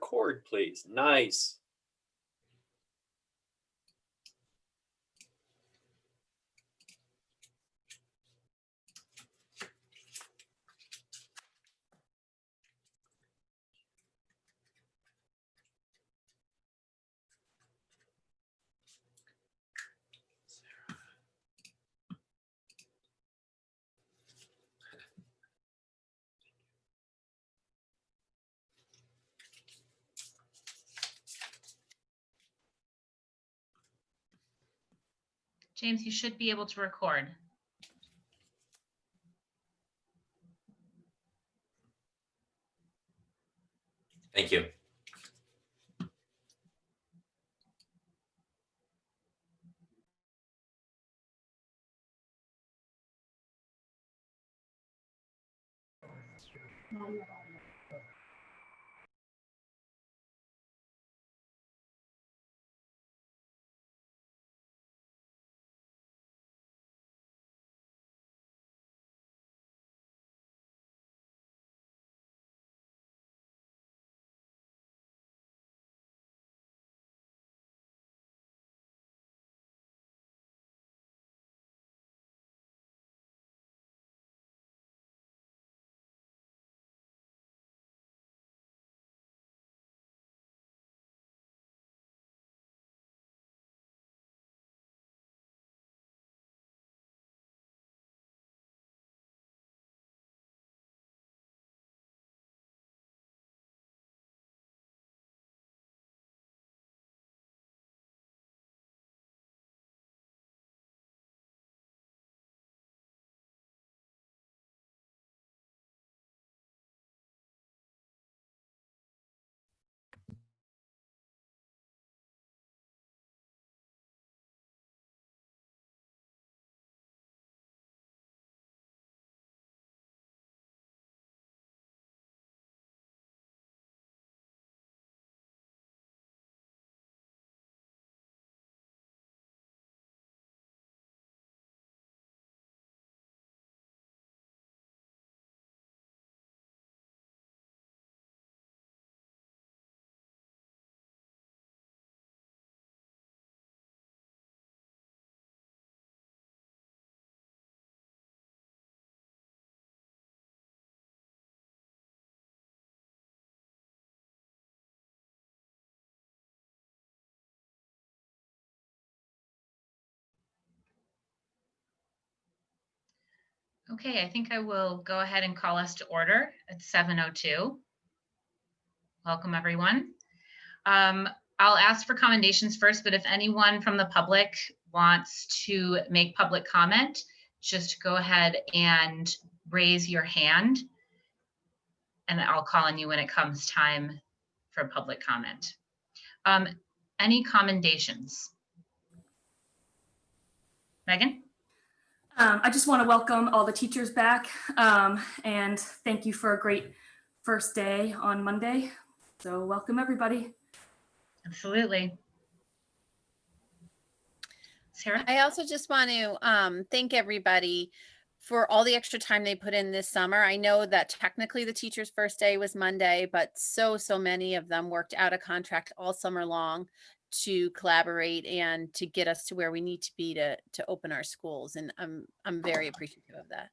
record, please. Nice. James, you should be able to record. Thank you. Okay, I think I will go ahead and call us to order at 7:02. Welcome, everyone. I'll ask for commendations first, but if anyone from the public wants to make public comment, just go ahead and raise your hand, and I'll call on you when it comes time for public comment. Any commendations? Megan? I just want to welcome all the teachers back and thank you for a great first day on Monday. So welcome, everybody. Absolutely. Sarah? I also just want to thank everybody for all the extra time they put in this summer. I know that technically the teacher's first day was Monday, but so many of them worked out a contract all summer long to collaborate and to get us to where we need to be to open our schools. And I'm very appreciative of that.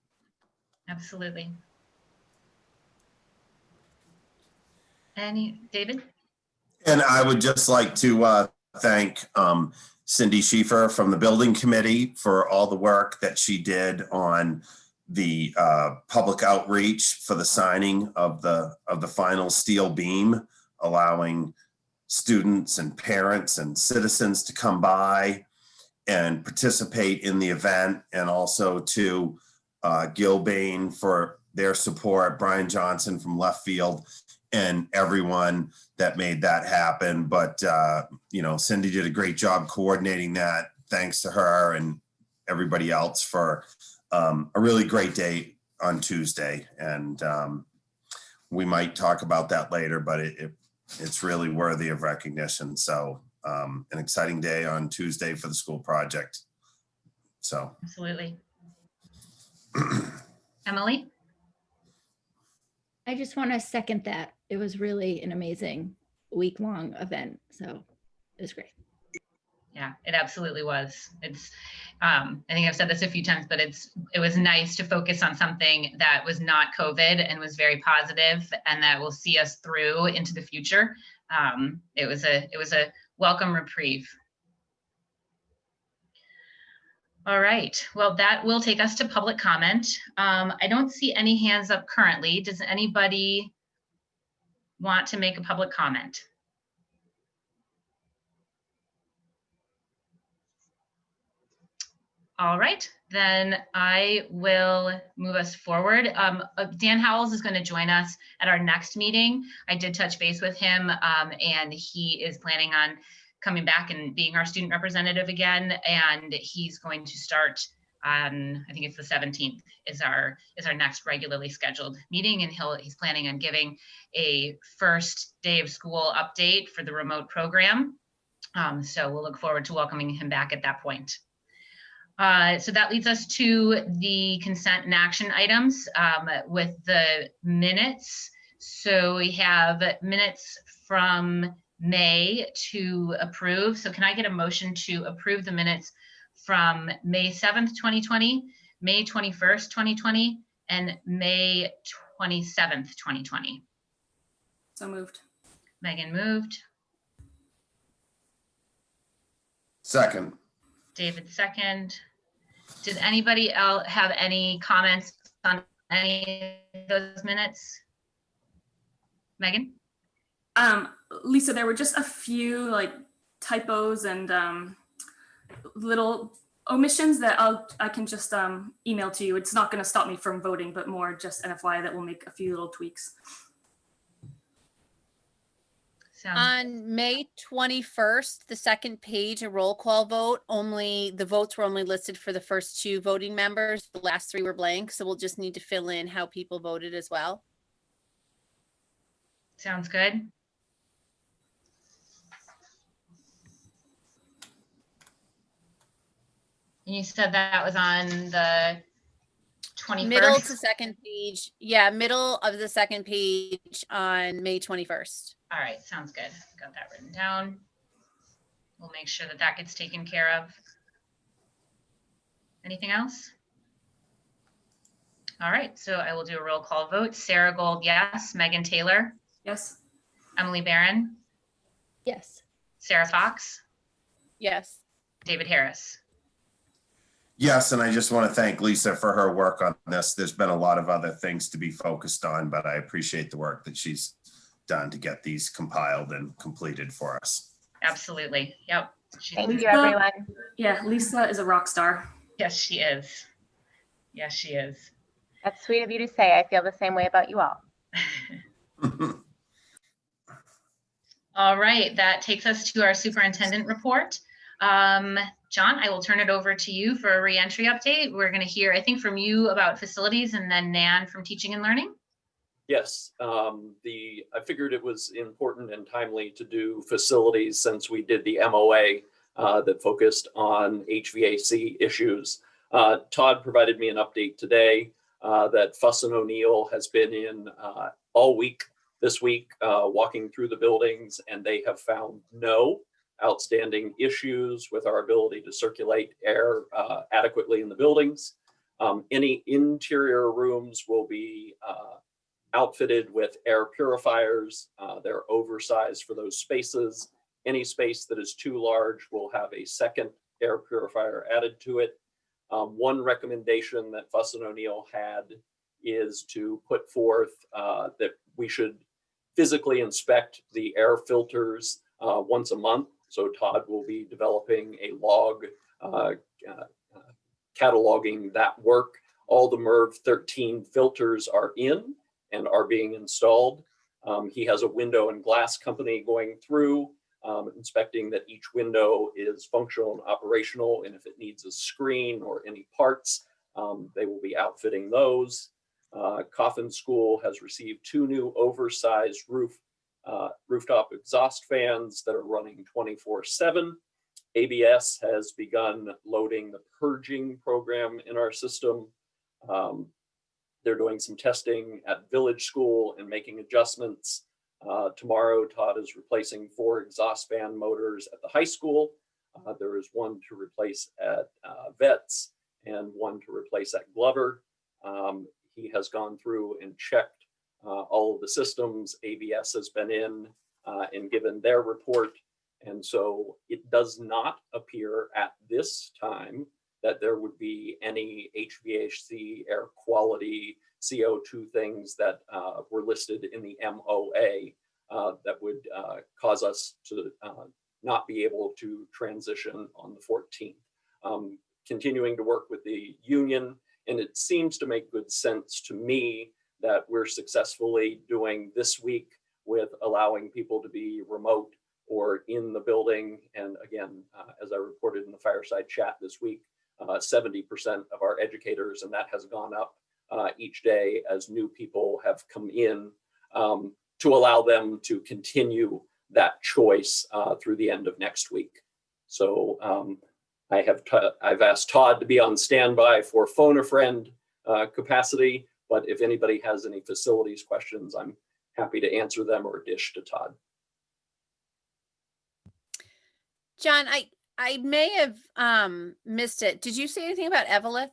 Absolutely. David? And I would just like to thank Cindy Schieffer from the building committee for all the work that she did on the public outreach for the signing of the final steel beam, allowing students and parents and citizens to come by and participate in the event, and also to Gil Bain for their support, Brian Johnson from left field, and everyone that made that happen. But, you know, Cindy did a great job coordinating that. Thanks to her and everybody else for a really great day on Tuesday. And we might talk about that later, but it's really worthy of recognition. So an exciting day on Tuesday for the school project. So. Absolutely. Emily? I just want to second that. It was really an amazing week-long event. So it was great. Yeah, it absolutely was. It's, I think I've said this a few times, but it was nice to focus on something that was not COVID and was very positive and that will see us through into the future. It was a welcome reprieve. All right, well, that will take us to public comment. I don't see any hands up currently. Does anybody want to make a public comment? All right, then I will move us forward. Dan Howells is going to join us at our next meeting. I did touch base with him, and he is planning on coming back and being our student representative again. And he's going to start on, I think it's the 17th is our next regularly scheduled meeting, and he's planning on giving a first day of school update for the remote program. So we'll look forward to welcoming him back at that point. So that leads us to the consent and action items with the minutes. So we have minutes from May to approve. So can I get a motion to approve the minutes from May 7th, 2020, May 21st, 2020, and May 27th, 2020? So moved. Megan moved. Second. David second. Did anybody else have any comments on any of those minutes? Megan? Lisa, there were just a few like typos and little omissions that I can just email to you. It's not going to stop me from voting, but more just an FYI that will make a few little tweaks. On May 21st, the second page, a roll call vote, the votes were only listed for the first 2 voting members. The last 3 were blank. So we'll just need to fill in how people voted as well. Sounds good. And you said that was on the 21st? Middle to second page. Yeah, middle of the second page on May 21st. All right, sounds good. Got that written down. We'll make sure that gets taken care of. Anything else? All right, so I will do a roll call vote. Sarah Gold, yes. Megan Taylor, Yes. Emily Barron, Yes. Sarah Fox, Yes. David Harris. Yes, and I just want to thank Lisa for her work on this. There's been a lot of other things to be focused on, but I appreciate the work that she's done to get these compiled and completed for us. Absolutely. Yep. Thank you, everyone. Yeah, Lisa is a rock star. Yes, she is. Yes, she is. That's sweet of you to say. I feel the same way about you all. All right, that takes us to our superintendent report. John, I will turn it over to you for a reentry update. We're going to hear, I think, from you about facilities and then Nan from teaching and learning. Yes, I figured it was important and timely to do facilities since we did the MOA that focused on HVAC issues. Todd provided me an update today that Fuss and O'Neill has been in all week this week, walking through the buildings, and they have found no outstanding issues with our ability to circulate air adequately in the buildings. Any interior rooms will be outfitted with air purifiers. They're oversized for those spaces. Any space that is too large will have a second air purifier added to it. One recommendation that Fuss and O'Neill had is to put forth that we should physically inspect the air filters once a month. So Todd will be developing a log cataloging that work. All the MERV 13 filters are in and are being installed. He has a window and glass company going through, inspecting that each window is functional and operational, and if it needs a screen or any parts, they will be outfitting those. Coffin School has received 2 new oversized rooftop exhaust fans that are running 24/7. ABS has begun loading the purging program in our system. They're doing some testing at Village School and making adjustments. Tomorrow, Todd is replacing 4 exhaust fan motors at the high school. There is 1 to replace at Vets and 1 to replace at Glover. He has gone through and checked all of the systems. AVS has been in and given their report. And so it does not appear at this time that there would be any HVAC, air quality, CO2 things that were listed in the MOA that would cause us to not be able to transition on the 14th. Continuing to work with the union, and it seems to make good sense to me that we're successfully doing this week with allowing people to be remote or in the building. And again, as I reported in the fireside chat this week, 70% of our educators, and that has gone up each day as new people have come in, to allow them to continue that choice through the end of next week. So I've asked Todd to be on standby for phone a friend capacity, but if anybody has any facilities questions, I'm happy to answer them or dish to Todd. John, I may have missed it. Did you say anything about Evelyn?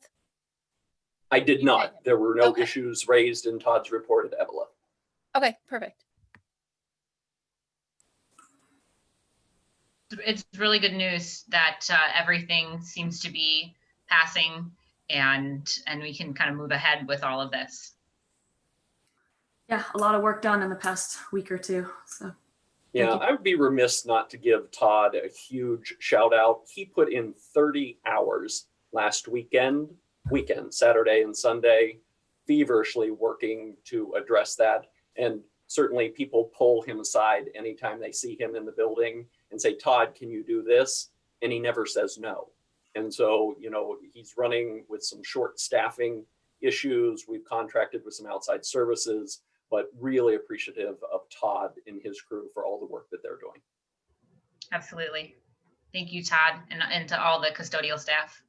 I did You not. did. There were no Okay. issues raised in Todd's report at Evelyn. Okay, perfect. It's really good news that everything seems to be passing and we can kind of move ahead with all of this. Yeah, a lot of work done in the past week or two. So Yeah, you. I would be remiss not to give Todd a huge shout out. He put in 30 hours last weekend, Saturday and Sunday, feverishly working to address that. And certainly people pull him aside anytime they see him in the building and say, Todd, can you do this? And he never says no. And so, you know, he's running with some short staffing issues. We've contracted with some outside services, but really appreciative of Todd and his crew for all the work that they're doing. Absolutely. Thank you, Todd, and to all the custodial staff.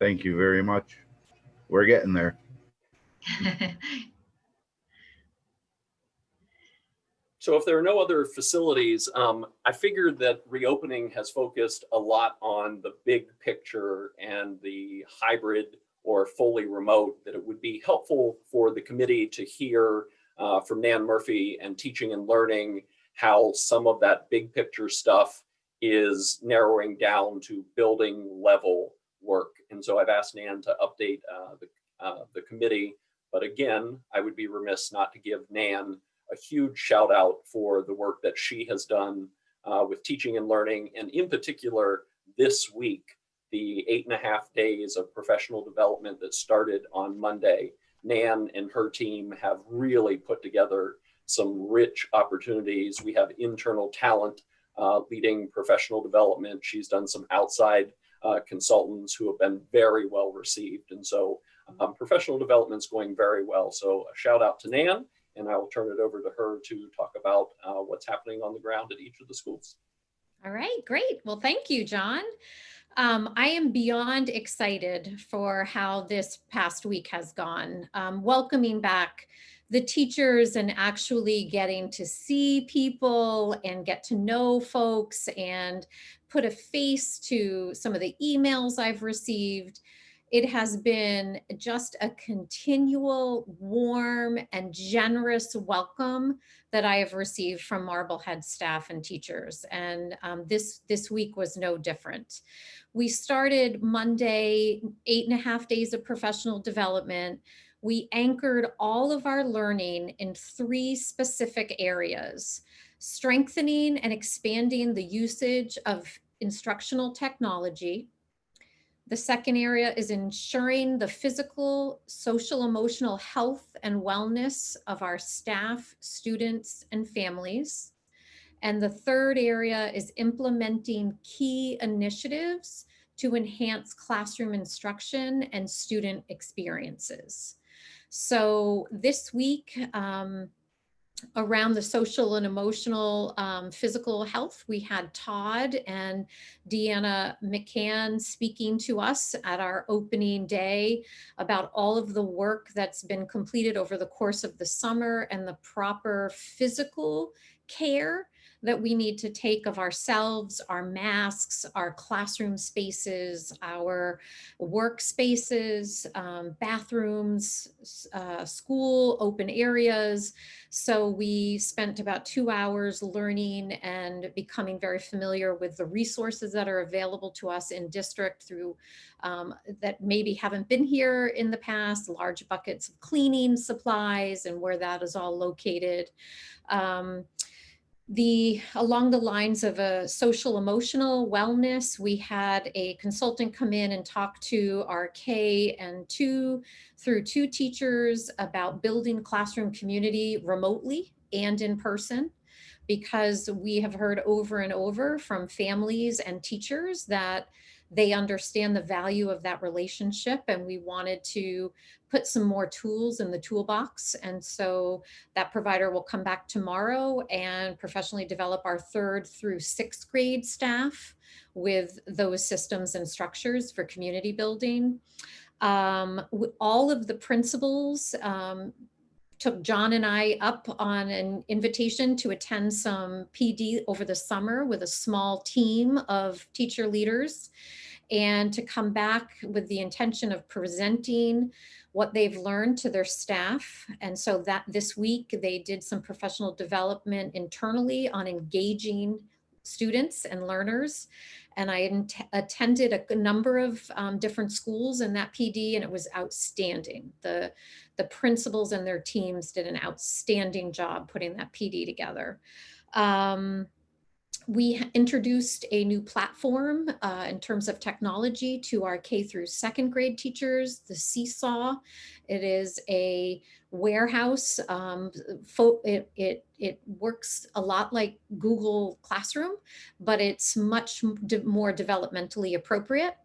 Thank you very much. We're getting there. So if there are no other facilities, I figured that reopening has focused a lot on the big picture and the hybrid or fully remote, that it would be helpful for the committee to hear from Nan Murphy and Teaching and Learning how some of that big picture stuff is narrowing down to building level work. And so I've asked Nan to update the committee. But again, I would be remiss not to give Nan a huge shout out for the work that she has done with Teaching and Learning, and in particular this week, the 8.5 days of professional development that started on Monday. Nan and her team have really put together some rich opportunities. We have internal talent leading professional development. She's done some outside consultants who have been very well received. And so professional development's going very well. So a shout out to Nan, and I will turn it over to her to talk about what's happening on the ground at each of the schools. All right, great. Well, thank you, John. I am beyond excited for how this past week has gone. Welcoming back the teachers and actually getting to see people and get to know folks and put a face to some of the emails I've received. It has been just a continual, warm, and generous welcome that I have received from Marblehead staff and teachers. And this week was no different. We started Monday, 8.5 days of professional development. We anchored all of our learning in 3 specific areas: strengthening and expanding the usage of instructional technology. The second area is ensuring the physical, social, emotional health and wellness of our staff, students, and families. And the third area is implementing key initiatives to enhance classroom instruction and student experiences. So this week, around the social and emotional physical health, we had Todd and Deanna McCann speaking to us at our opening day about all of the work that's been completed over the course of the summer and the proper physical care that we need to take of ourselves, our masks, our classroom spaces, our workspaces, bathrooms, school open areas. So we spent about 2 hours learning and becoming very familiar with the resources that are available to us in district through that maybe haven't been here in the past, large buckets of cleaning supplies and where that is all located. Along the lines of a social emotional wellness, we had a consultant come in and talk to our K and 2 through 2 teachers about building classroom community remotely and in person, because we have heard over and over from families and teachers that they understand the value of that relationship, and we wanted to put some more tools in the toolbox. And so that provider will come back tomorrow and professionally develop our 3rd through 6th grade staff with those systems and structures for community building. All of the principals took John and I up on an invitation to attend some PD over the summer with a small team of teacher leaders, and to come back with the intention of presenting what they've learned to their staff. And so that this week they did some professional development internally on engaging students and learners. And I attended a number of different schools in that PD, and it was outstanding. The principals and their teams did an outstanding job putting that PD together. We introduced a new platform in terms of technology to our K through 2nd grade teachers, the Seesaw. It is a warehouse. It works a lot like Google Classroom, but it's much more developmentally appropriate.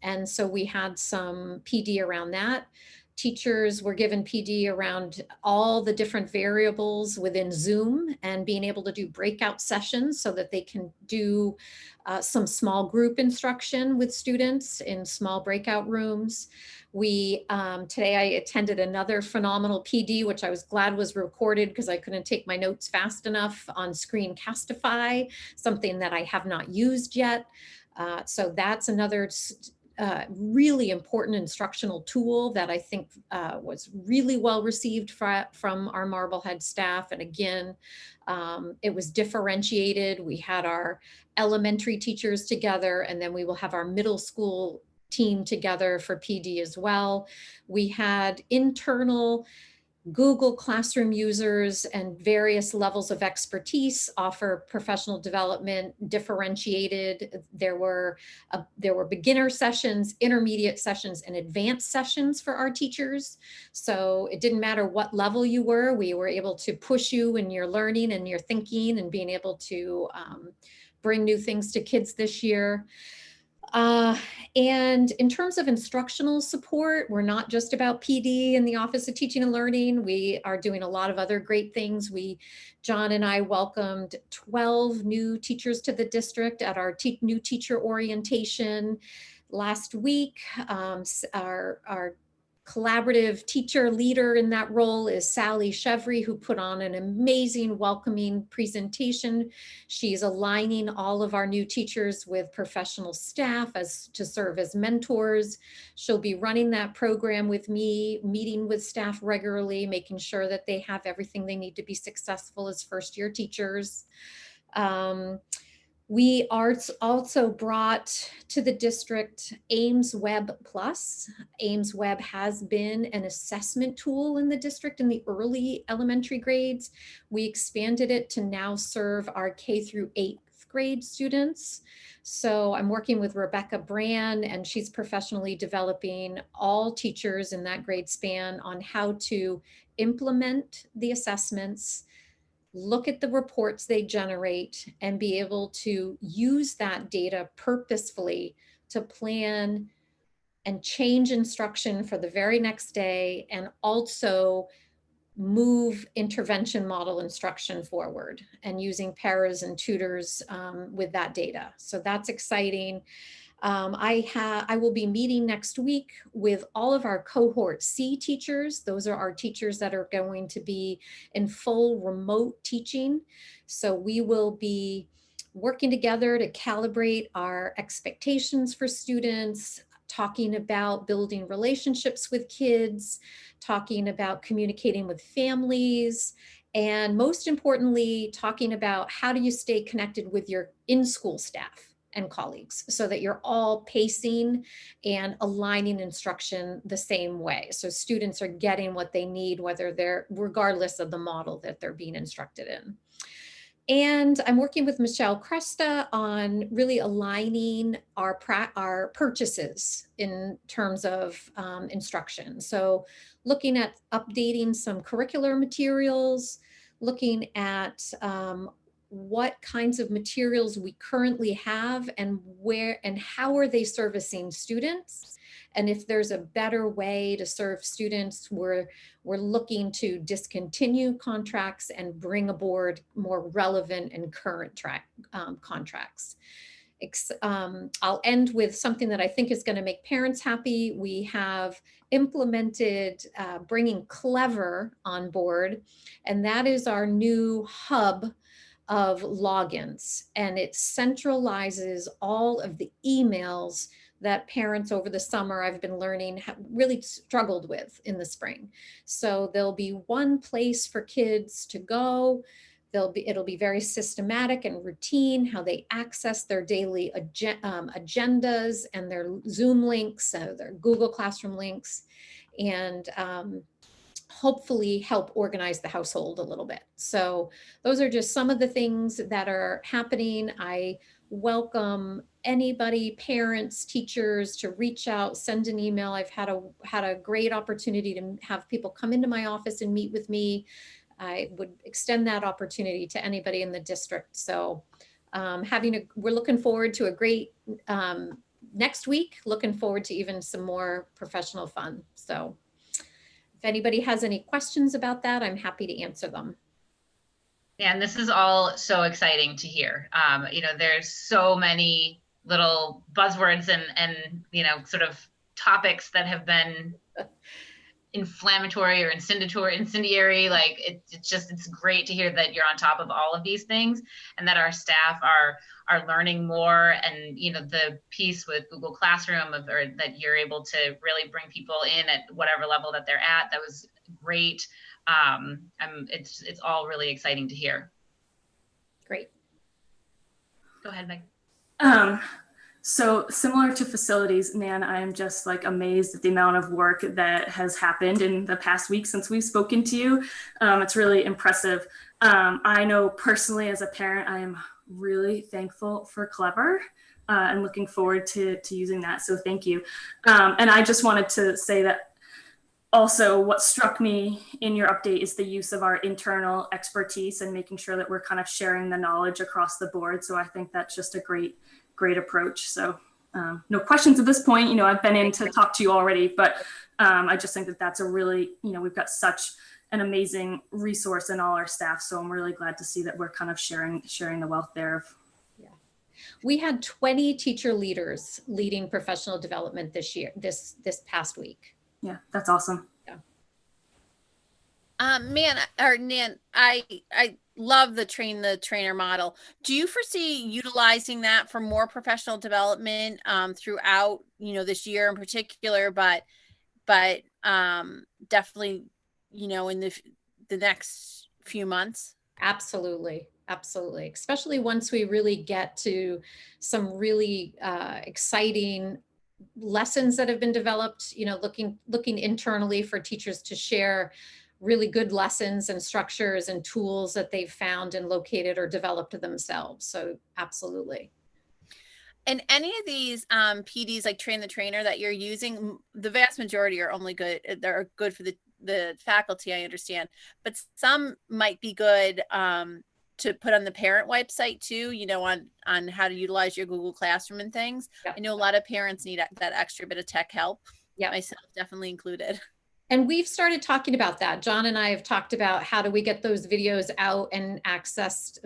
And so we had some PD around that. Teachers were given PD around all the different variables within Zoom and being able to do breakout sessions so that they can do some small group instruction with students in small breakout rooms. Today I attended another phenomenal PD, which I was glad was recorded because I couldn't take my notes fast enough, on Screencastify, something that I have not used yet. So that's another really important instructional tool that I think was really well received from our Marblehead staff. And again, it was differentiated. We had our elementary teachers together, and then we will have our middle school team together for PD as well. We had internal Google Classroom users and various levels of expertise offer professional development differentiated. There were beginner sessions, intermediate sessions, and advanced sessions for our teachers. So it didn't matter what level you were, we were able to push you in your learning and your thinking and being able to bring new things to kids this year. And in terms of instructional support, we're not just about PD in the Office of Teaching and Learning. We are doing a lot of other great things. John and I welcomed 12 new teachers to the district at our new teacher orientation last week. Our collaborative teacher leader in that role is Sally Chevry, who put on an amazing welcoming presentation. She's aligning all of our new teachers with professional staff to serve as mentors. She'll be running that program with me, meeting with staff regularly, making sure that they have everything they need to be successful as first-year teachers. We also brought to the district Ames Web Plus. Ames Web has been an assessment tool in the district in the early elementary grades. We expanded it to now serve our K through 8th grade students. So I'm working with Rebecca Brand, and she's professionally developing all teachers in that grade span on how to implement the assessments, look at the reports they generate, and be able to use that data purposefully to plan and change instruction for the very next day, and also move intervention model instruction forward and using paras and tutors with that data. So that's exciting. I will be meeting next week with all of our cohort C teachers. Those are our teachers that are going to be in full remote teaching. So we will be working together to calibrate our expectations for students, talking about building relationships with kids, talking about communicating with families, and most importantly, talking about how do you stay connected with your in-school staff and colleagues so that you're all pacing and aligning instruction the same way. So students are getting what they need, regardless of the model that they're being instructed in. And I'm working with Michelle Cresta on really aligning our purchases in terms of instruction. So looking at updating some curricular materials, looking at what kinds of materials we currently have and where and how are they servicing students. And if there's a better way to serve students, we're looking to discontinue contracts and bring aboard more relevant and current contracts. I'll end with something that I think is going to make parents happy. We have implemented bringing Clever on board, and that is our new hub of logins, and it centralizes all of the emails that parents over the summer, I've been learning, have really struggled with in the spring. So there'll be one place for kids to go. It'll be very systematic and routine how they access their daily agendas and their Zoom links, their Google Classroom links, and hopefully help organize the household a little bit. So those are just some of the things that are happening. I welcome anybody, parents, teachers, to reach out, send an email. I've had a great opportunity to have people come into my office and meet with me. I would extend that opportunity to anybody in the district. So we're looking forward to a great next week, looking forward to even some more professional fun. So if anybody has any questions about that, I'm happy to answer them. Yeah, and this is all so exciting to hear. There's so many little buzzwords and sort of topics that have been inflammatory or incendiary. Like it's great to hear that you're on top of all of these things and that our staff are learning more. And the piece with Google Classroom or that you're able to really bring people in at whatever level that they're at, that was great. It's all really exciting to hear. Great. Go ahead, Meg. So similar to facilities, Nan, I'm just like amazed at the amount of work that has happened in the past week since we've spoken to you. It's really impressive. I know personally as a parent, I am really thankful for Clever and looking forward to using that. So thank you. And I just wanted to say that also what struck me in your update is the use of our internal expertise and making sure that we're kind of sharing the knowledge across the board. So I think that's just a great approach. So no questions at this point. I've been in to talk to you already, but I just think that that's a really, we've got such an amazing resource in all our staff. So I'm really glad to see that we're kind of sharing the wealth there. Yeah. We had 20 teacher leaders leading professional development this year, this past week. Yeah, that's awesome. Yeah. Nan, I love the train the trainer model. Do you foresee utilizing that for more professional development throughout, this year in particular, but definitely, in the next few months? Absolutely. Absolutely. Especially once we really get to some really exciting lessons that have been developed, looking internally for teachers to share really good lessons and structures and tools that they've found and located or developed themselves. So absolutely. And any of these PDs like Train the Trainer that you're using, the vast majority are only good. They're good for the faculty, I understand, but some might be good to put on the parent website too, on how to utilize your Google Classroom and things. Yep. I know a lot of parents need that extra bit of tech help. Yeah, myself definitely included. And we've started talking about that. John and I have talked about how do we get those videos out and accessed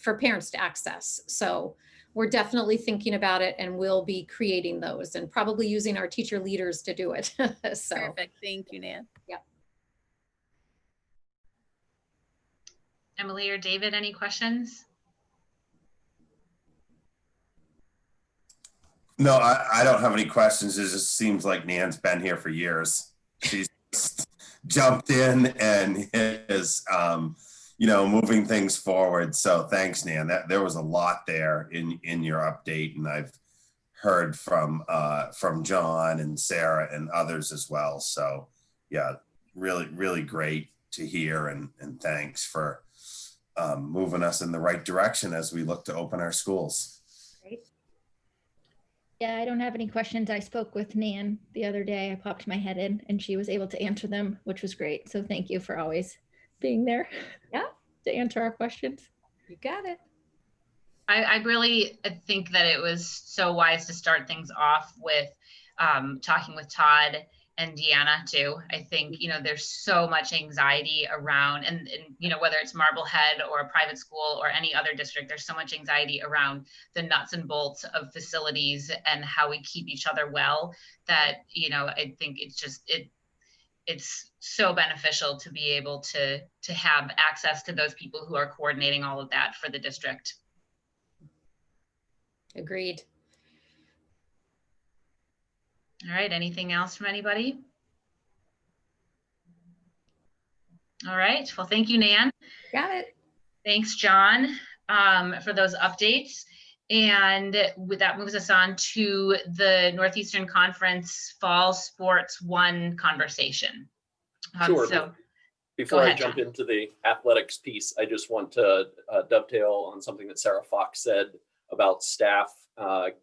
for parents to access. So we're definitely thinking about it, and we'll be creating those and probably using our teacher leaders to do it. So Perfect. Thank you, Nan. Emily or David, any questions? No, I don't have any questions. It just seems like Nan's been here for years. She's jumped in and is, moving things forward. So thanks, Nan. There was a lot there in your update, and I've heard from John and Sarah and others as well. So yeah, really, really great to hear, and thanks for moving us in the right direction as we look to open our schools. Great. Yeah, I don't have any questions. I spoke with Nan the other day. I popped my head in and she was able to answer them, which was great. So thank you for always being there. Yeah. To answer our questions. You got it. I really think that it was so wise to start things off with talking with Todd and Deanna too. I think, there's so much anxiety around, and whether it's Marblehead or a private school or any other district, there's so much anxiety around the nuts and bolts of facilities and how we keep each other well, that, I think it's so beneficial to be able to have access to those people who are coordinating all of that for the district. Agreed. All right, anything else from anybody? All right, well, thank you, Nan. Got it. Thanks, John, for those updates. And that moves us on to the Northeastern Conference Fall Sports 1 conversation. Sure. So Before go I ahead, jump John. into the athletics piece, I just want to dovetail on something that Sarah Fox said about staff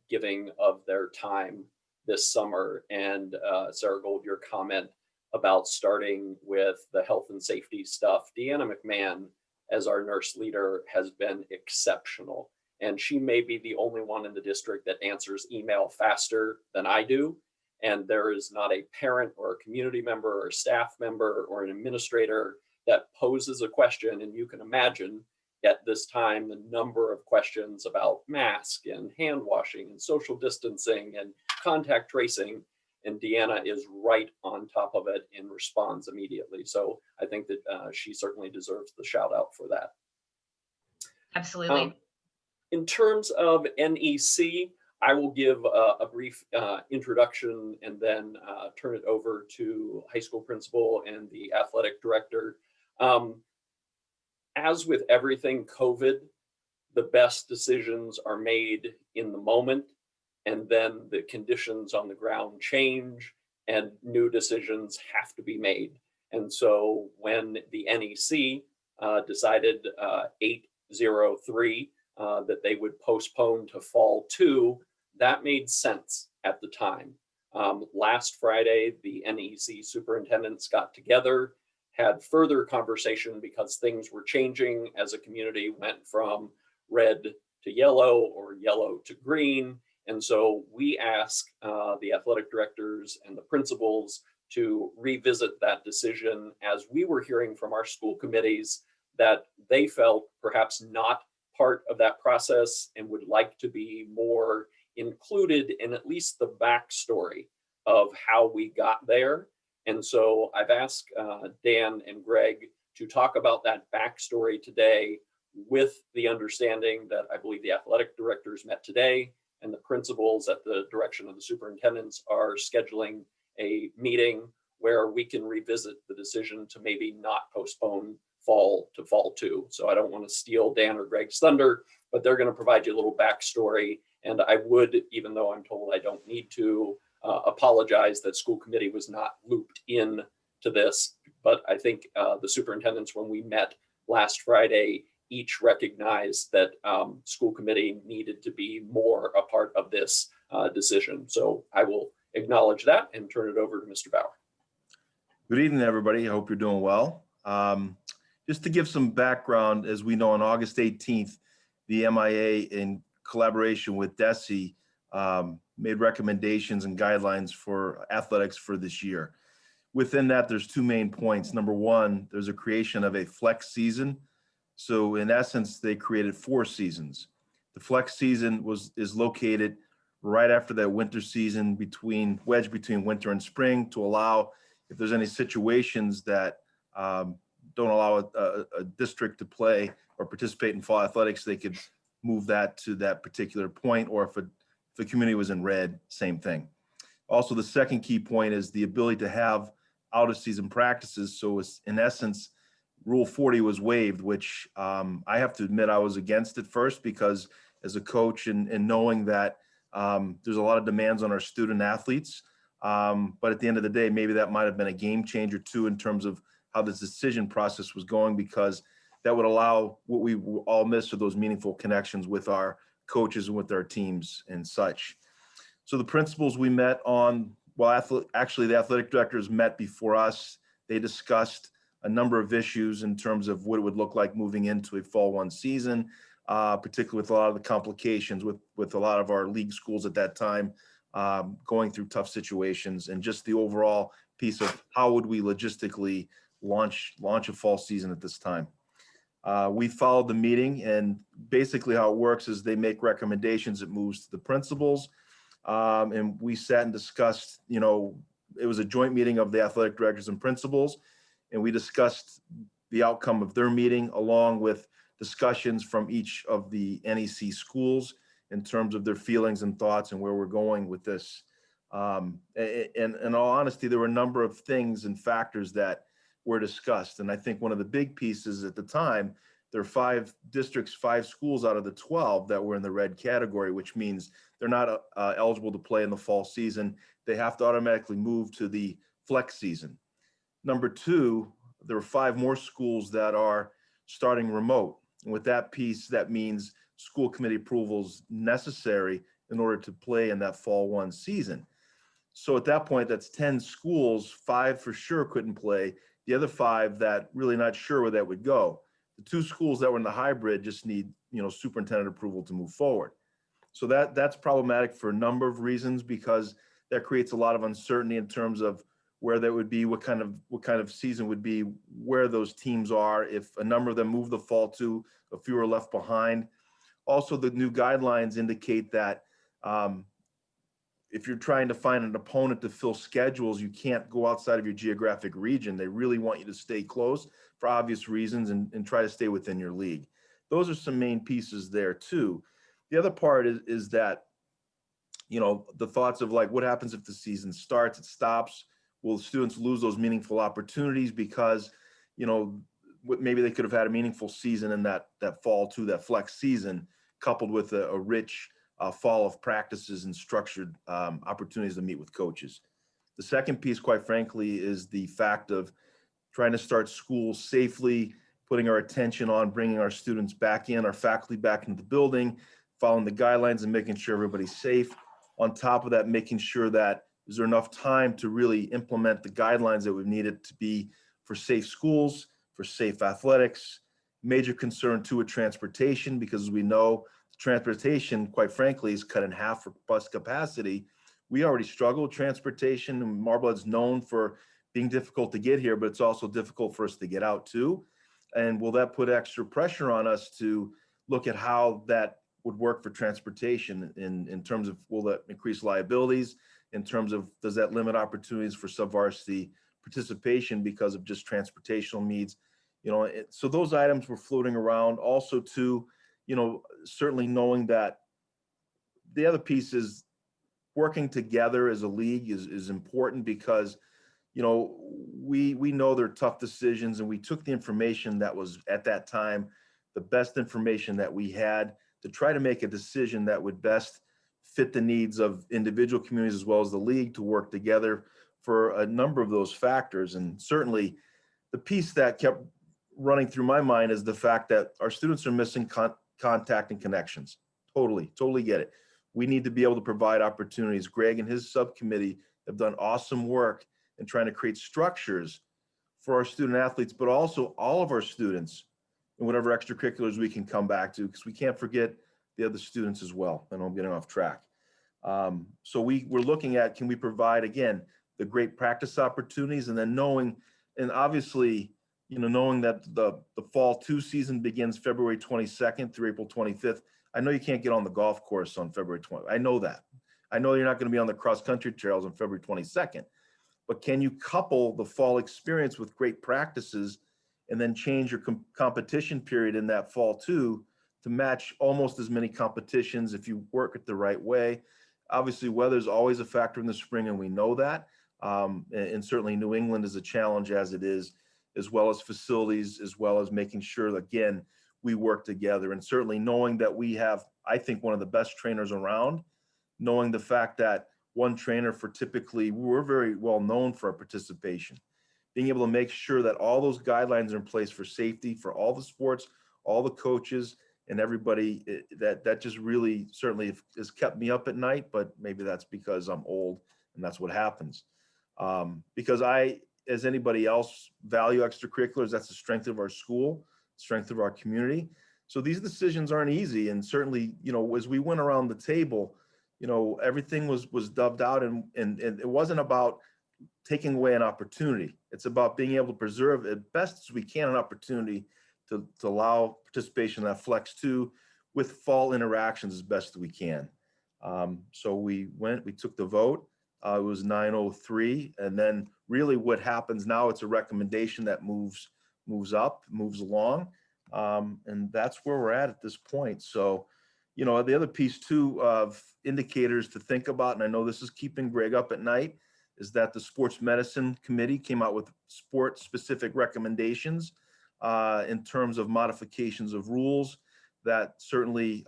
giving of their time this summer. And Sarah Gold, your comment about starting with the health and safety stuff. Deanna McMahon, as our nurse leader, has been exceptional. And she may be the only one in the district that answers email faster than I do. And there is not a parent or a community member or a staff member or an administrator that poses a question. And you can imagine at this time the number of questions about mask and hand washing and social distancing and contact tracing. And Deanna is right on top of it and responds immediately. So I think that she certainly deserves the shout out for that. Absolutely. In terms of NEC, I will give a brief introduction and then turn it over to high school principal and the athletic director. As with everything COVID, the best decisions are made in the moment, and then the conditions on the ground change and new decisions have to be made. And so when the NEC decided 803 that they would postpone to fall 2, that made sense at the time. Last Friday, the NEC superintendents got together, had further conversation because things were changing as a community went from red to yellow or yellow to green. And so we asked the athletic directors and the principals to revisit that decision, as we were hearing from our school committees that they felt perhaps not part of that process and would like to be more included in at least the backstory of how we got there. And so I've asked Dan and Greg to talk about that backstory today, with the understanding that I believe the athletic directors met today and the principals at the direction of the superintendents are scheduling a meeting where we can revisit the decision to maybe not postpone fall to fall 2. So I don't want to steal Dan or Greg's thunder, but they're going to provide you a little backstory. And I would, even though I'm told I don't need to, apologize that school committee was not looped in to this. But I think the superintendents, when we met last Friday, each recognized that school committee needed to be more a part of this decision. So I will acknowledge that and turn it over to Mr. Bauer. Good evening, everybody. I hope you're doing well. Just to give some background, as we know, on August 18th, the MIA, in collaboration with DESE, made recommendations and guidelines for athletics for this year. within that, there's two main points. Number one, there's a creation of a flex season. So in essence, they created 4 seasons. The flex season is located right after that winter season, wedged between winter and spring, to allow, if there's any situations that don't allow a district to play or participate in fall athletics, they could move that to that particular point, or if the community was in red, same thing. Also, the second key point is the ability to have out of season practices. So it's, in essence, Rule 40 was waived, which I have to admit I was against it first, because as a coach and knowing that there's a lot of demands on our student athletes. But at the end of the day, maybe that might have been a game changer too, in terms of how this decision process was going, because that would allow what we all miss, are those meaningful connections with our coaches and with our teams and such. So the principals we met on, well, actually the athletic directors met before us. They discussed a number of issues in terms of what it would look like moving into a fall 1 season, particularly with a lot of the complications with a lot of our league schools at that time going through tough situations, and just the overall piece of how would we logistically launch a fall season at this time. We followed the meeting, and basically how it works is they make recommendations, it moves to the principals, and we sat and discussed, it was a joint meeting of the athletic directors and principals, and we discussed the outcome of their meeting along with discussions from each of the NEC schools in terms of their feelings and thoughts and where we're going with this. And in all honesty, there were a number of things and factors that were discussed. And I think one of the big pieces at the time, there are 5 districts, 5 schools out of the 12 that were in the red category, which means they're not eligible to play in the fall season. They have to automatically move to the flex season. Number 2, there are 5 more schools that are starting remote. And with that piece, that means school committee approvals necessary in order to play in that fall 1 season. So at that point, that's 10 schools, 5 for sure couldn't play. The other 5 that really not sure where that would go. The 2 schools that were in the hybrid just need, superintendent approval to move forward. So that's problematic for a number of reasons, because that creates a lot of uncertainty in terms of where that would be, what kind of season would be, where those teams are, if a number of them move the fall to, a few are left behind. Also, the new guidelines indicate that if you're trying to find an opponent to fill schedules, you can't go outside of your geographic region. They really want you to stay close for obvious reasons and try to stay within your league. Those are some main pieces there too. The other part is that, the thoughts of like, what happens if the season starts, it stops? Will students lose those meaningful opportunities because, maybe they could have had a meaningful season in that fall to that flex season, coupled with a rich fall of practices and structured opportunities to meet with coaches. The second piece, quite frankly, is the fact of trying to start school safely, putting our attention on bringing our students back in, our faculty back into the building, following the guidelines and making sure everybody's safe. On top of that, making sure that is there enough time to really implement the guidelines that we needed to be for safe schools, for safe athletics. Major concern too with transportation, because as we know, transportation, quite frankly, is cut in half for bus capacity. We already struggle with transportation, and Marblehead's known for being difficult to get here, but it's also difficult for us to get out too. And will that put extra pressure on us to look at how that would work for transportation in terms of, will that increase liabilities? In terms of, does that limit opportunities for sub-varsity participation because of just transportational needs? So those items were floating around. Also too, certainly knowing that the other piece is working together as a league is important, because, we know they're tough decisions, and we took the information that was at that time, the best information that we had, to try to make a decision that would best fit the needs of individual communities as well as the league to work together for a number of those factors. And certainly the piece that kept running through my mind is the fact that our students are missing contact and connections. Totally get it. We need to be able to provide opportunities. Greg and his subcommittee have done awesome work in trying to create structures for our student athletes, but also all of our students and whatever extracurriculars we can come back to, because we can't forget the other students as well. I know I'm getting off track. So we're looking at, can we provide, again, the great practice opportunities, and then knowing, and obviously, knowing that the fall 2 season begins February 22nd through April 25th. I know you can't get on the golf course on February 20th. I know that. I know you're not going to be on the cross country trails on February 22nd, but can you couple the fall experience with great practices and then change your competition period in that fall too, to match almost as many competitions if you work it the right way? Obviously, weather is always a factor in the spring, and we know that. And certainly New England is a challenge as it is, as well as facilities, as well as making sure that, again, we work together. And certainly knowing that we have, I think, one of the best trainers around, knowing the fact that one trainer for typically, we're very well known for our participation, being able to make sure that all those guidelines are in place for safety, for all the sports, all the coaches and everybody, that just really certainly has kept me up at night, but maybe that's because I'm old and that's what happens. Because I, as anybody else, value extracurriculars. That's the strength of our school, strength of our community. So these decisions aren't easy. And certainly, as we went around the table, everything was dubbed out, and it wasn't about taking away an opportunity. It's about being able to preserve as best as we can an opportunity to allow participation in that Flex 2 with fall interactions as best as we can. So we took the vote. It was 903. And then really what happens now, it's a recommendation that moves up, moves along. And that's where we're at this point. So, the other piece too of indicators to think about, and I know this is keeping Greg up at night, is that the Sports Medicine Committee came out with sport-specific recommendations in terms of modifications of rules that certainly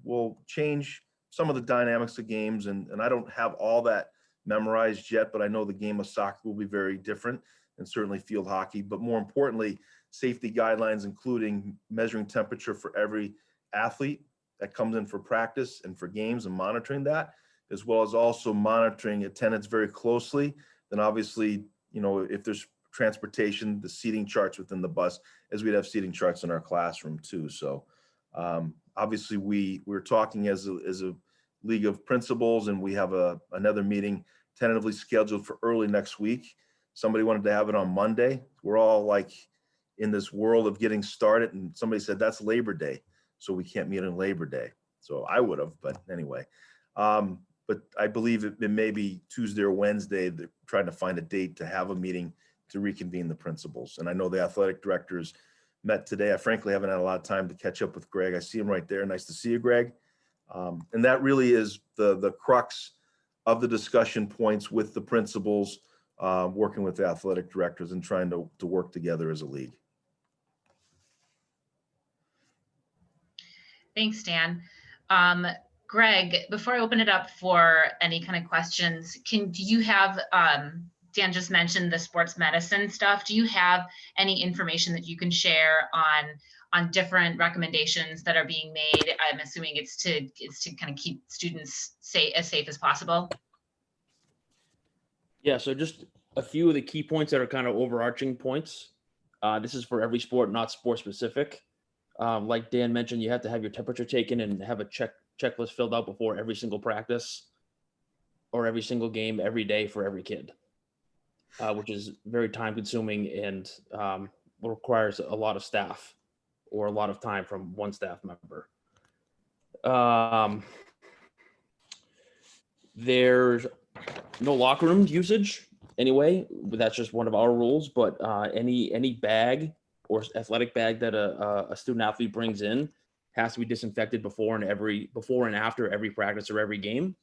will change some of the dynamics of games. And I don't have all that memorized yet, but I know the game of soccer will be very different, and certainly field hockey. But more importantly, safety guidelines, including measuring temperature for every athlete that comes in for practice and for games, and monitoring that, as well as also monitoring attendance very closely. Then obviously, if there's transportation, the seating charts within the bus, as we'd have seating charts in our classroom too. So obviously we're talking as a league of principals, and we have another meeting tentatively scheduled for early next week. Somebody wanted to have it on Monday. We're all like in this world of getting started, and somebody said that's Labor Day, so we can't meet on Labor Day. So I would have, but anyway. But I believe it may be Tuesday or Wednesday. They're trying to find a date to have a meeting to reconvene the principals. And I know the athletic directors met today. I frankly haven't had a lot of time to catch up with Greg. I see him right there. Nice to see you, Greg. And that really is the crux of the discussion points with the principals, working with the athletic directors and trying to work together as a league. Thanks, Dan. Greg, before I open it up for any kind of questions, do you have, Dan just mentioned the sports medicine stuff. Do you have any information that you can share on different recommendations that are being made? I'm assuming it's to kind of keep students as safe as possible. Yeah, so just a few of the key points that are kind of overarching points. This is for every sport, not sport specific. Like Dan mentioned, you have to have your temperature taken and have a checklist filled out before every single practice or every single game every day for every kid, which is very time consuming and requires a lot of staff or a lot of time from one staff member. There's no locker room usage anyway. That's just one of our rules, but any bag or athletic bag that a student athlete brings in has to be disinfected before and after every practice or every game.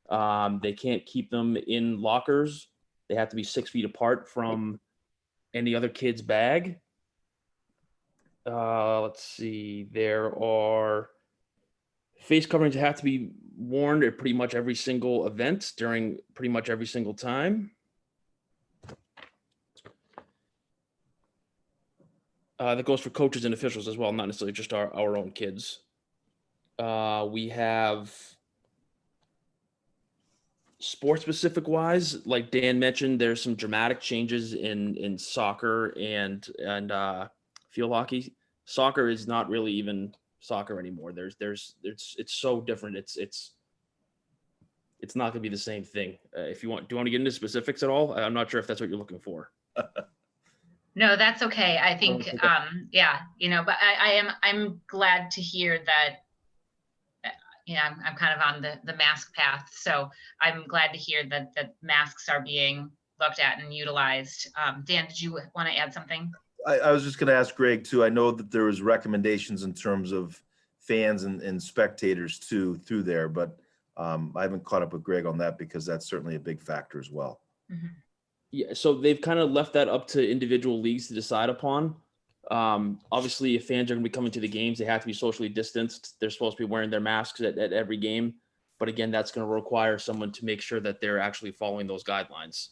They can't keep them in lockers. They have to be 6 feet apart from any other kid's bag. Let's see, there are face coverings that have to be worn at pretty much every single event during pretty much every single time. That goes for coaches and officials as well, not necessarily just our own kids. We have sport specific wise, like Dan mentioned, there's some dramatic changes in soccer and field hockey. Soccer is not really even soccer anymore. It's so different. It's it's not going to be the same thing. If you want, do you want to get into specifics at all? I'm not sure if that's what you're looking for. No, that's okay. I think, Okay. yeah, but I'm glad to hear that, I'm kind of on the mask path. So I'm glad to hear that masks are being looked at and utilized. Dan, did you want to add something? I was just going to ask Greg too. I know that there was recommendations in terms of fans and spectators too through there, but I haven't caught up with Greg on that because that's certainly a big factor as well. Mm-hmm. Yeah, so they've kind of left that up to individual leagues to decide upon. Obviously, if fans are going to be coming to the games, they have to be socially distanced. They're supposed to be wearing their masks at every game. But again, that's going to require someone to make sure that they're actually following those guidelines.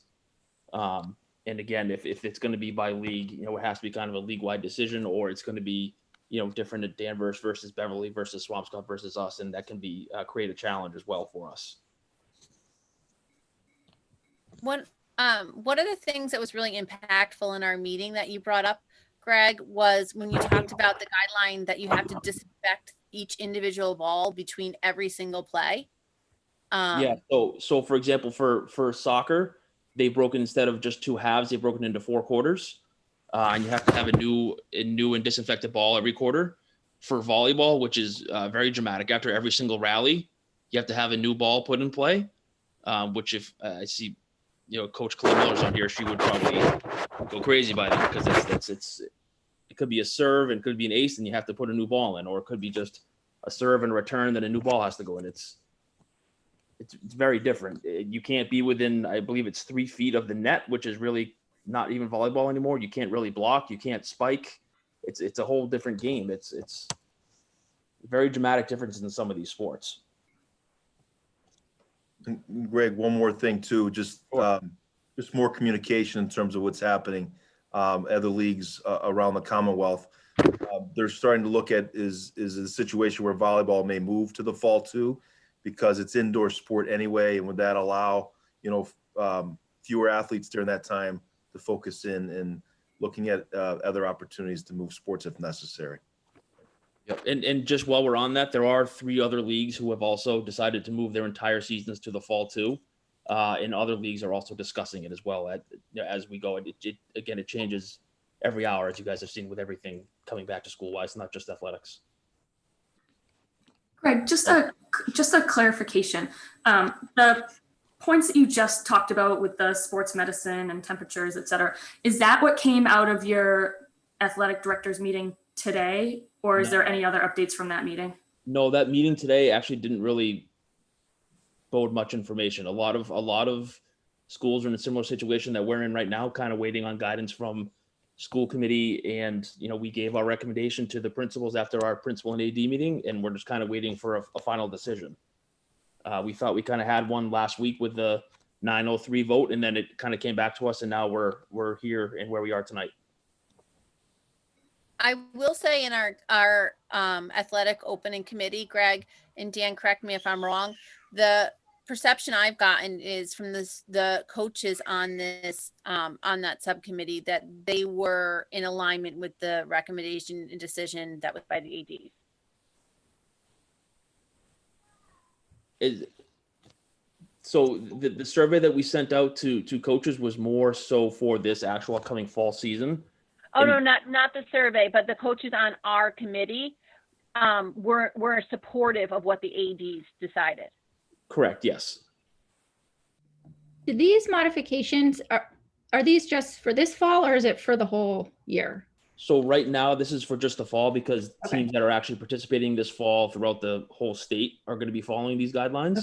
And again, if it's going to be by league, it has to be kind of a league-wide decision, or it's going to be, different at Danvers versus Beverly versus Swampscott versus us, and that can be create a challenge as well for us. One of the things that was really impactful in our meeting that you brought up, Greg, was when you talked about the guideline that you have to disinfect each individual ball between every single play. Yeah. So for example, for soccer, they've broken, instead of just 2 halves, they've broken into 4 quarters. And you have to have a new and disinfected ball every quarter. For volleyball, which is very dramatic, after every single rally, you have to have a new ball put in play. Which, if I see, Coach Clay Miller's on here, she would probably go crazy by that, because it could be a serve and could be an ace, and you have to put a new ball in, or it could be just a serve and a return, then a new ball has to go in. It's very different. You can't be within, I believe it's 3 feet of the net, which is really not even volleyball anymore. You can't really block. You can't spike. It's a whole different game. It's very dramatic differences in some of these sports. And Greg, one more thing too, just more communication in terms of what's happening. Other leagues around the Commonwealth, they're starting to look at is a situation where volleyball may move to the fall too, because it's indoor sport anyway, and would that allow fewer athletes during that time to focus in and looking at other opportunities to move sports if necessary. Yep. And just while we're on that, there are 3 other leagues who have also decided to move their entire seasons to the fall too. And other leagues are also discussing it as well as we go. It changes every hour, as you guys have seen with everything coming back to school wise, not just athletics. Greg, just a clarification. The points that you just talked about with the sports medicine and temperatures, et cetera, is that what came out of your athletic directors meeting today, or is there any other updates from that meeting? No, that meeting today actually didn't really bode much information. A lot of schools are in a similar situation that we're in right now, kind of waiting on guidance from school committee. And, we gave our recommendation to the principals after our principal and AD meeting, and we're just kind of waiting for a final decision. We thought we kind of had one last week with the 903 vote, and then it kind of came back to us, and now we're here and where we are tonight. I will say in our athletic opening committee, Greg and Dan, correct me if I'm wrong, the perception I've gotten is from the coaches on this on that subcommittee that they were in alignment with the recommendation and decision that was by the AD. So the survey that we sent out to coaches was more so for this actual upcoming fall season. Oh, no, not the survey, but the coaches on our committee were supportive of what the ADs decided. Correct, yes. Did these modifications, are these just for this fall, or is it for the whole year? So right now, this is for just the fall, because teams that are actually participating this fall throughout the whole state are going to be following these guidelines.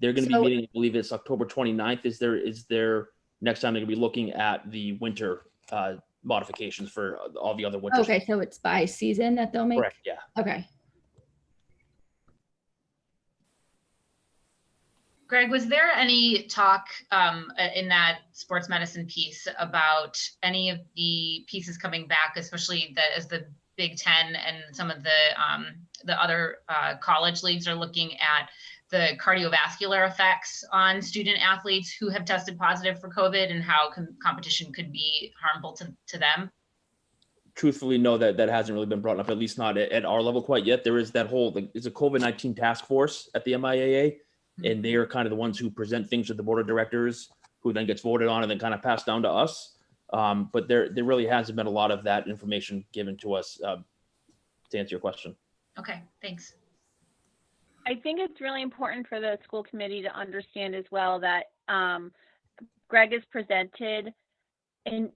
They're going to be meeting, I believe it's October 29th is their next time they're going to be looking at the winter modifications for all the other winter. Okay, so it's by season that they'll make? Correct, yeah. Okay. Greg, was there any talk in that sports medicine piece about any of the pieces coming back, especially as the Big Ten and some of the other college leagues are looking at the cardiovascular effects on student athletes who have tested positive for COVID and how competition could be harmful to them? Truthfully, no, that hasn't really been brought up, at least not at our level quite yet. There is that whole, it's a COVID-19 task force at the MIAA. and they are kind of the ones who present things to the board of directors, who then gets voted on and then kind of passed down to us. But there really hasn't been a lot of that information given to us, to answer your question. Okay, thanks. I think it's really important for the school committee to understand as well that Greg has presented into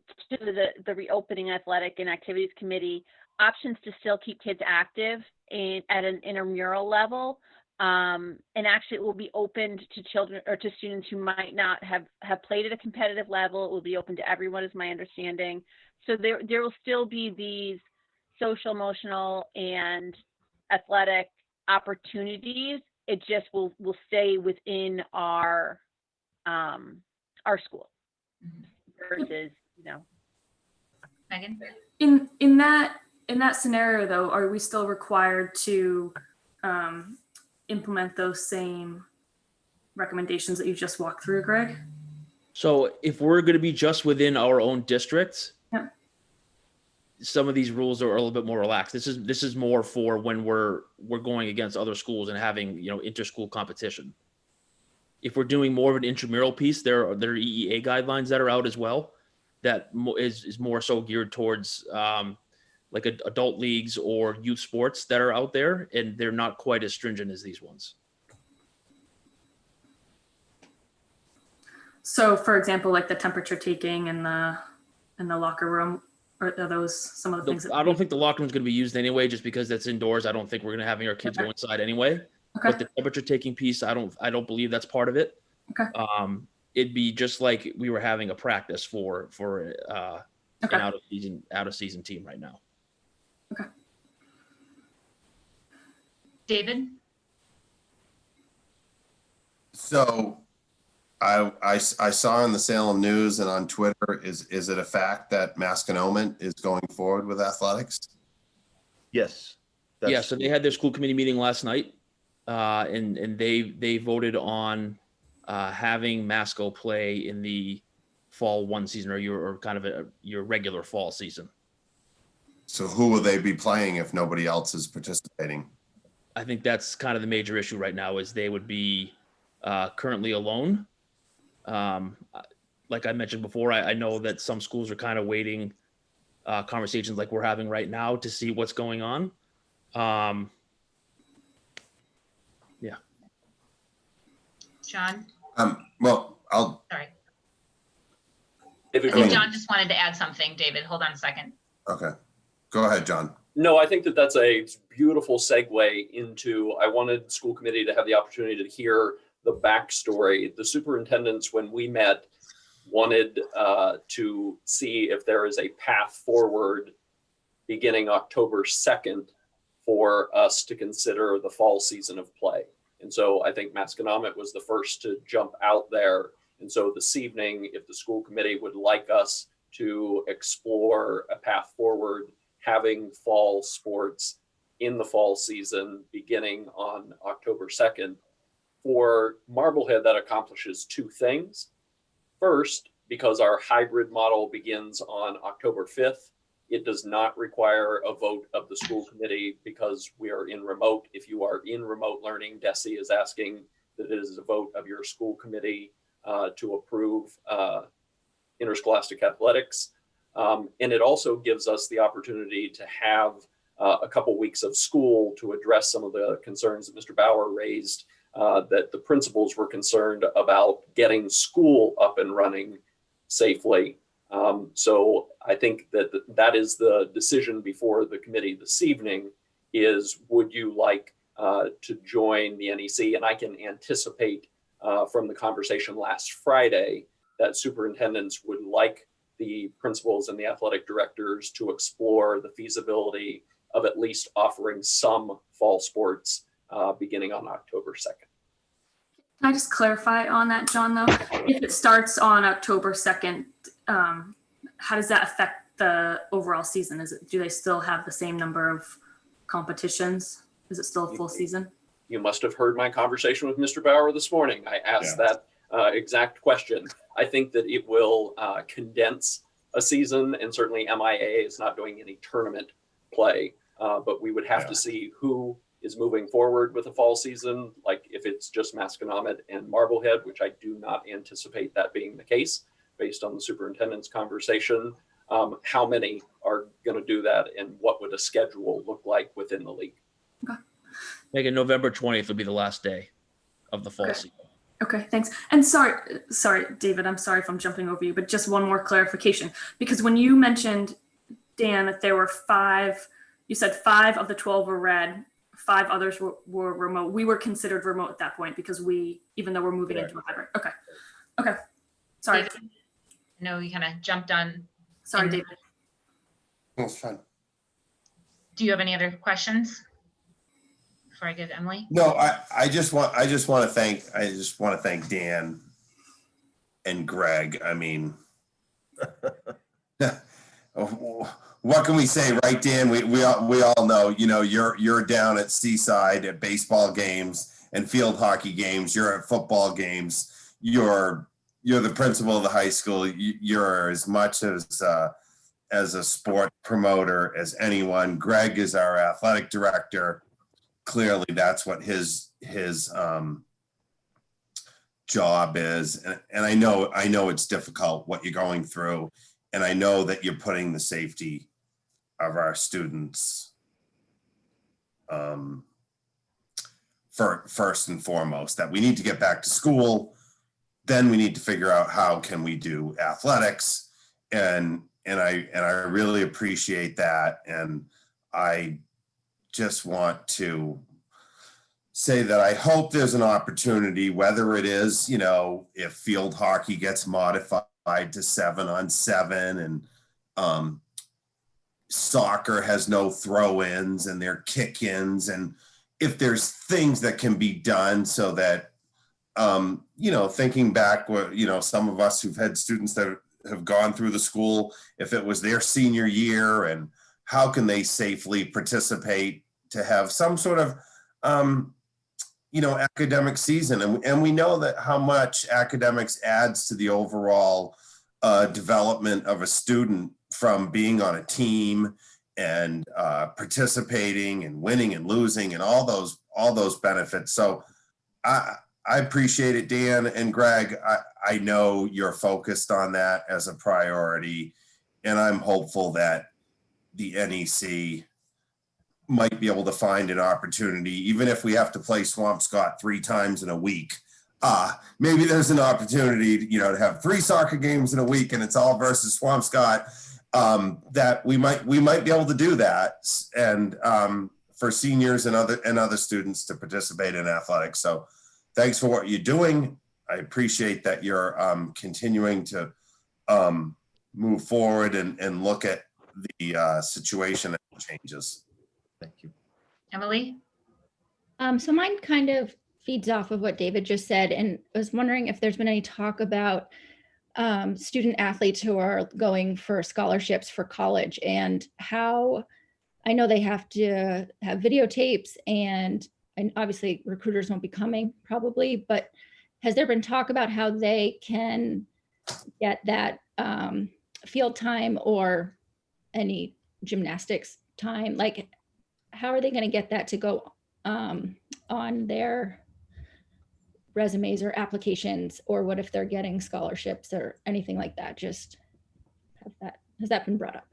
the reopening athletic and activities committee options to still keep kids active at an intramural level. And actually it will be opened to children or to students who might not have played at a competitive level. It will be open to everyone is my understanding. So there will still be these social, emotional, and athletic opportunities. It just will stay within our school versus, Megan? In that scenario though, are we still required to implement those same recommendations that you just walked through, Greg? So if we're going to be just within our own district, Yep. some of these rules are a little bit more relaxed. This is more for when we're going against other schools and having, inter-school competition. If we're doing more of an intramural piece, there are EEA guidelines that are out as well. That is more so geared towards like adult leagues or youth sports that are out there, and they're not quite as stringent as these ones. So for example, like the temperature taking in the locker room, are those some of the things that I don't think the locker room's going to be used anyway, just because that's indoors. I don't think we're going to have our kids go inside anyway. Okay. But the temperature taking piece, I don't believe that's part of it. Okay. It'd be just like we were having a practice for Okay. an out of season team right now. Okay. David? So I saw in the Salem News and on Twitter, is it a fact that Masconomet is going forward with athletics? Yes. Yeah, so they had their school committee meeting last night, and they voted on having Masco play in the fall one season, or your regular fall season. So who will they be playing if nobody else is participating? I think that's kind of the major issue right now, is they would be currently alone. Like I mentioned before, I know that some schools are kind of waiting conversations like we're having right now to see what's going on. Yeah. John? Well, Sorry. David, I go think ahead. John just wanted to add something. David, hold on a second. Okay. Go ahead, John. No, I think that's a beautiful segue into, I wanted school committee to have the opportunity to hear the backstory. The superintendents, when we met, wanted to see if there is a path forward beginning October 2nd for us to consider the fall season of play. And so I think Masconomet was the first to jump out there. And so this evening, if the school committee would like us to explore a path forward, having fall sports in the fall season beginning on October 2nd, for Marblehead, that accomplishes two things. First, because our hybrid model begins on October 5th, it does not require a vote of the school committee because we are in remote. If you are in remote learning, DESE is asking that it is a vote of your school committee to approve interscholastic athletics. And it also gives us the opportunity to have a couple weeks of school to address some of the concerns that Mr. Bauer raised, that the principals were concerned about getting school up and running safely. So I think that is the decision before the committee this evening is, would you like to join the NEC? And I can anticipate from the conversation last Friday that superintendents would like the principals and the athletic directors to explore the feasibility of at least offering some fall sports beginning on October 2nd. Can I just clarify on that, John, though? If it starts on October 2nd, how does that affect the overall season? Do they still have the same number of competitions? Is it still a full season? You must have heard my conversation with Mr. Bauer this morning. I asked that exact question. I think that it will condense a season, and certainly MIA is not doing any tournament play, but we would have to see who is moving forward with the fall season, like if it's just Masconomet and Marblehead, which I do not anticipate that being the case based on the superintendent's conversation. How many are going to do that, and what would a schedule look like within the league? Megan, November 20th will be the last day of the fall Okay. season. Okay, thanks. And sorry, David, I'm sorry if I'm jumping over you, but just one more clarification. Because when you mentioned, Dan, that there were 5, you said 5 of the 12 were red, 5 others were remote. We were considered remote at that point because even though we're moving Correct. into a hybrid. Okay. Sorry. David, I know you kind of jumped on. Sorry, David. That's fine. Do you have any other questions before I give Emily? No, I just want to thank Dan and Greg. I mean, what can we say, right, Dan? We all know, you're down at Seaside at baseball games and field hockey games. You're at football games. You're the principal of the high school. You're as much as a sport promoter as anyone. Greg is our athletic director. Clearly, that's what his job is, and I know it's difficult what you're going through, and I know that you're putting the safety of our students first and foremost. That we need to get back to school, then we need to figure out how can we do athletics, and I really appreciate that, and I just want to say that I hope there's an opportunity, whether it is, if field hockey gets modified to 7-on-7 and soccer has no throw-ins and they're kick-ins, and if there's things that can be done so that, thinking back, some of us who've had students that have gone through the school, if it was their senior year, and how can they safely participate to have some sort of, academic season. And we know that how much academics adds to the overall development of a student, from being on a team and participating and winning and losing and all those benefits. So I appreciate it, Dan and Greg. I know you're focused on that as a priority, and I'm hopeful that the NEC might be able to find an opportunity, even if we have to play Swampscott 3 times in a week. Maybe there's an opportunity, to have 3 soccer games in a week and it's all versus Swampscott. That we might be able to do that, and for seniors and other students to participate in athletics. So thanks for what you're doing. I appreciate that you're continuing to move forward and look at the situation and changes. Thank you. Emily? So mine kind of feeds off of what David just said, and I was wondering if there's been any talk about student athletes who are going for scholarships for college, and how I know they have to have videotapes, and obviously recruiters won't be coming probably, but has there been talk about how they can get that field time or any gymnastics time? Like, how are they going to get that to go on their resumes or applications? Or what if they're getting scholarships or anything like that? Just has that been brought up?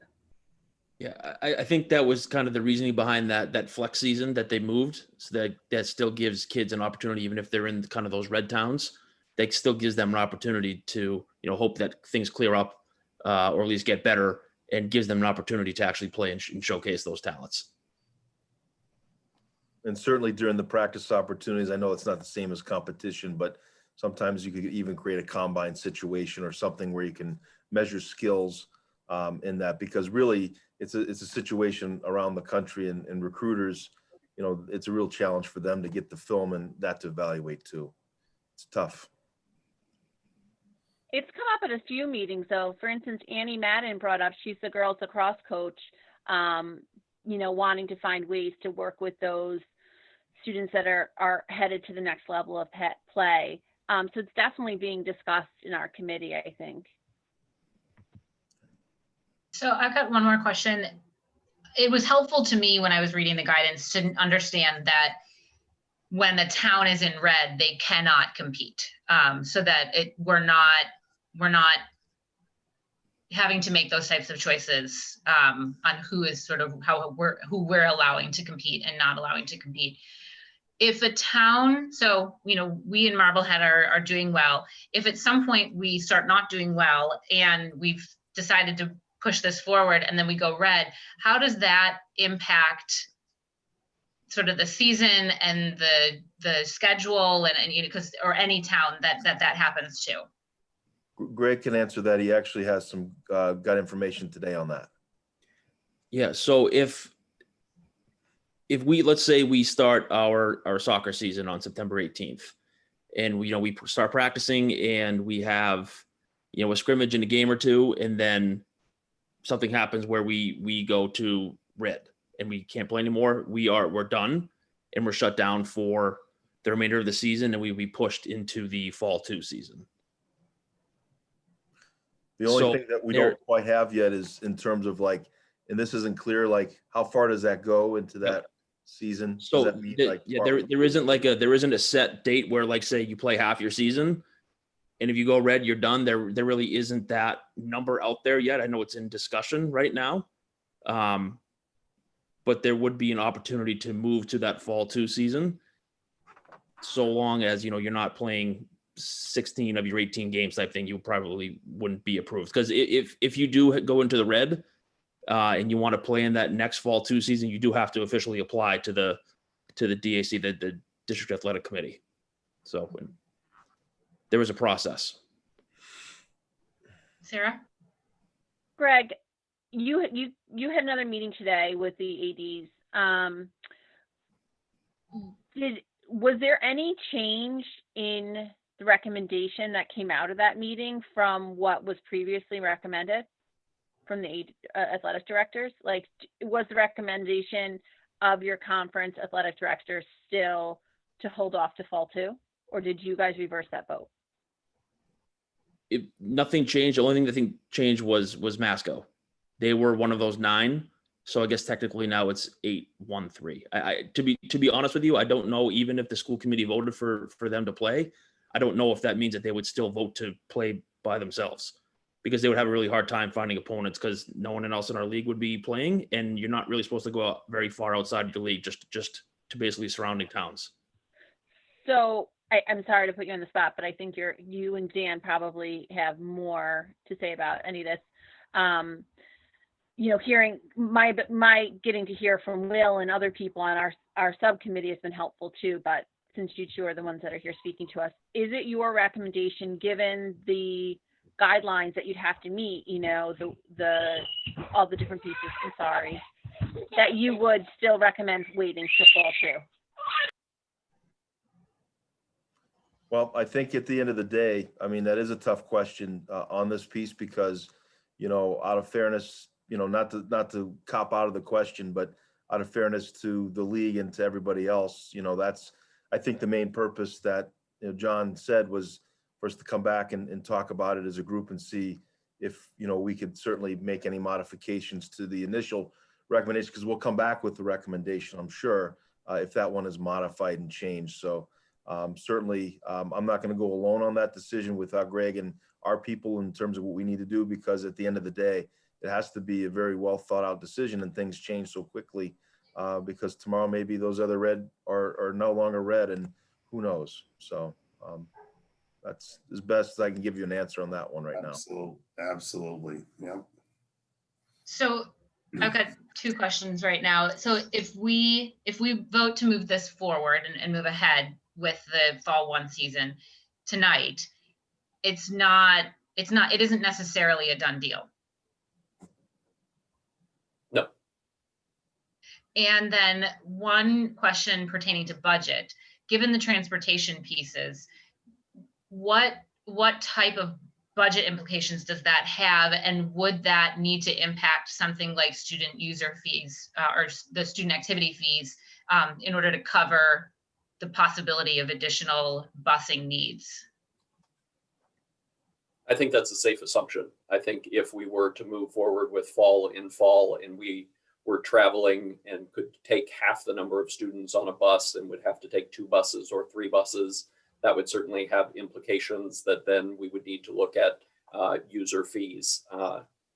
Yeah, I think that was kind of the reasoning behind that flex season that they moved, so that still gives kids an opportunity, even if they're in kind of those red towns. That still gives them an opportunity to, hope that things clear up or at least get better, and gives them an opportunity to actually play and showcase those talents. And certainly during the practice opportunities, I know it's not the same as competition, but sometimes you could even create a combine situation or something where you can measure skills in that, because really it's a situation around the country, and recruiters, it's a real challenge for them to get the film and that to evaluate too. It's tough. It's come up at a few meetings though. For instance, Annie Madden brought up, she's the girls lacrosse coach, wanting to find ways to work with those students that are headed to the next level of play. So it's definitely being discussed in our committee, I think. So I've got one more question. it was helpful to me when I was reading the guidance to understand that when the town is in red, they cannot compete. So that we're not having to make those types of choices on who is sort of who we're allowing to compete and not allowing to compete. If a town, so, you know, we in Marblehead are doing well. If at some point we start not doing well and we've decided to push this forward and then we go red, how does that impact sort of the season and the schedule and you know, because, or any town that happens to? Greg can answer that. He actually has some, got information today on that. Yeah, so if we, let's say we start our soccer season on September 18th and we start practicing and we have, a scrimmage in a game or two, and then something happens where we go to red and we can't play anymore, we're done and we're shut down for the remainder of the season, and we'll be pushed into the fall 2 season. The only So thing that we don't quite have yet is in terms of like, and this isn't clear, like how far does that go into that season? Does So that mean like there isn't a set date where, like, say you play half your season, and if you go red, you're done. There really isn't that number out there yet. I know it's in discussion right now, but there would be an opportunity to move to that fall 2 season, so long as you're not playing 16 of your 18 games type thing. You probably wouldn't be approved, because if you do go into the red and you want to play in that next fall 2 season, you do have to officially apply to the DAC, the District Athletic Committee. So there was a process. Sarah? Greg, you had another meeting today with the ADs. Was there any change in the recommendation that came out of that meeting from what was previously recommended from the athletic directors? Like, was the recommendation of your conference athletic directors still to hold off to fall 2, or did you guys reverse that vote? Nothing changed. The only thing that I think changed was Masco. They were one of those 9. So I guess technically now it's 8-1-3. To be honest with you, I don't know, even if the school committee voted for them to play, I don't know if that means that they would still vote to play by themselves, because they would have a really hard time finding opponents, because no one else in our league would be playing, and you're not really supposed to go out very far outside your league, just to basically surrounding towns. So I'm sorry to put you on the spot, but I think you and Dan probably have more to say about any of this. Hearing my getting to hear from Will and other people on our subcommittee has been helpful too, but since you two are the ones that are here speaking to us, is it your recommendation, given the guidelines that you'd have to meet, all the different pieces, I'm sorry, that you would still recommend waiting to fall 2? Well, I think at the end of the day, I mean, that is a tough question on this piece, because, out of fairness, not to cop out of the question, but out of fairness to the league and to everybody else, that's, I think, the main purpose that John said was for us to come back and talk about it as a group and see if we could certainly make any modifications to the initial recommendation, because we'll come back with the recommendation, I'm sure, if that one is modified and changed. So certainly I'm not going to go alone on that decision without Greg and our people in terms of what we need to do, because at the end of the day, it has to be a very well thought out decision, and things change so quickly because tomorrow maybe those other red are no longer red, and who knows. So that's as best as I can give you an answer on that one right now. Absolutely. Yeah. So I've got 2 questions right now. So if we vote to move this forward and move ahead with the fall 1 season tonight, it isn't necessarily a done deal. No. And then one question pertaining to budget, given the transportation pieces, what type of budget implications does that have? And would that need to impact something like student user fees or the student activity fees in order to cover the possibility of additional busing needs? I think that's a safe assumption. I think if we were to move forward with fall and we were traveling and could take half the number of students on a bus and would have to take 2 buses or 3 buses, that would certainly have implications that then we would need to look at user fees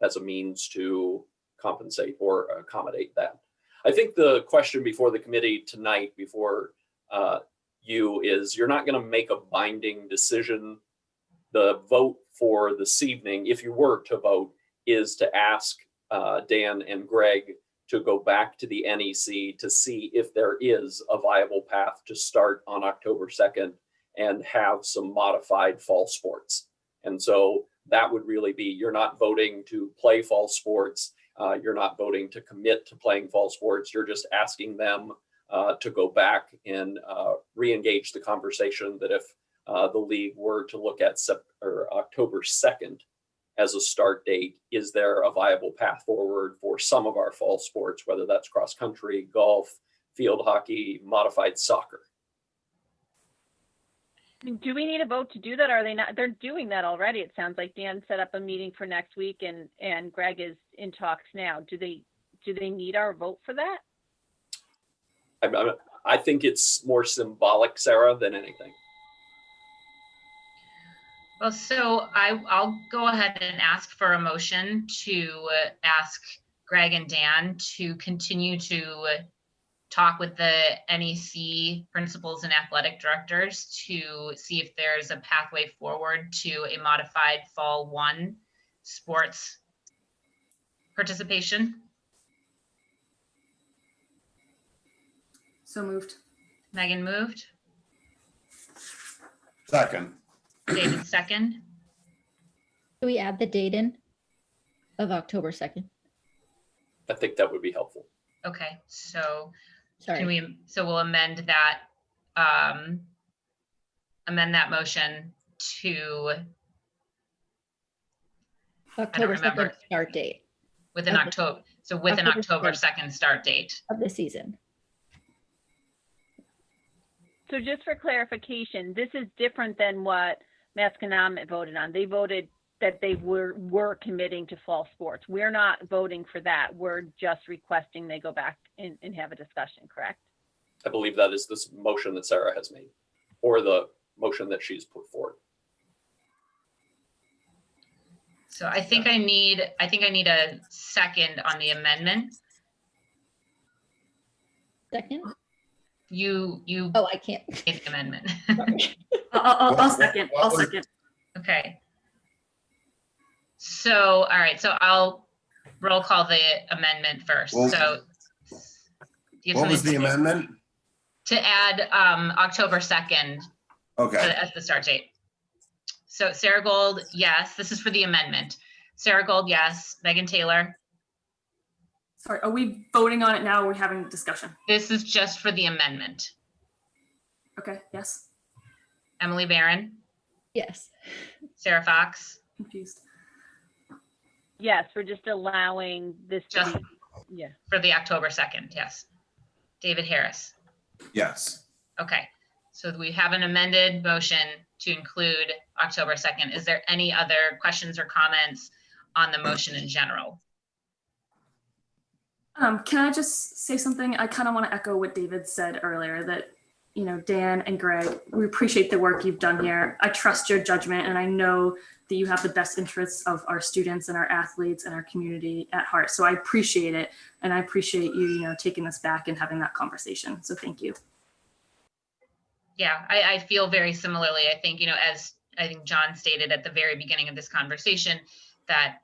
as a means to compensate or accommodate that. I think the question before the committee tonight, before you, is you're not going to make a binding decision. The vote for this evening, if you were to vote, is to ask Dan and Greg to go back to the NEC to see if there is a viable path to start on October 2nd and have some modified fall sports. And so that would really be, you're not voting to play fall sports. You're not voting to commit to playing fall sports. You're just asking them to go back and re-engage the conversation that if the league were to look at October 2nd as a start date, is there a viable path forward for some of our fall sports, whether that's cross country, golf, field hockey, modified soccer? Do we need a vote to do that? Or are they not? They're doing that already. It sounds like Dan set up a meeting for next week, and Greg is in talks now. Do they need our vote for that? I think it's more symbolic, Sarah, than anything. Well, so I'll go ahead and ask for a motion to ask Greg and Dan to continue to talk with the NEC principals and athletic directors to see if there's a pathway forward to a modified fall 1 sports participation. So moved. Megan moved. Second. David second. Do we add the date in of October 2nd? I think that would be helpful. Okay, so Sorry. we'll amend that motion to October remember. 2nd start date with an Okay. October October 2nd start date. of the season. So just for clarification, this is different than what Masconomet voted on. They voted that they were committing to fall sports. We're not voting for that. We're just requesting they go back and have a discussion, correct? I believe that is this motion that Sarah has made, or the motion that she's put forward. So I think I need a second on the amendment. Second? You Oh, I can't. made the amendment. Sorry. I'll second. What I'll was- second. Okay. So, all right, so I'll roll call the amendment first. Well, So do you have What was the something amendment? to add October 2nd Okay, as the start date? So Sarah Gold, yes, this is for the amendment. Sarah Gold, yes. Megan Taylor, Sorry, are we voting on it now? Or are we having a discussion? this is just for the amendment. Okay, yes. Emily Barron, Yes. Sarah Fox, Confused. Yes, we're just allowing this to Just- be, yeah. for the October 2nd, yes. David Harris. Yes. Okay, so we have an amended motion to include October 2nd. Is there any other questions or comments on the motion in general? Can I just say something? I kind of want to echo what David said earlier, that, you know, Dan and Greg, we appreciate the work you've done here. I trust your judgment, and I know that you have the best interests of our students and our athletes and our community at heart. So I appreciate it. And I appreciate you, you know, taking us back and having that conversation. So thank you. Yeah, I feel very similarly. I think, you know, as I think John stated at the very beginning of this conversation, that,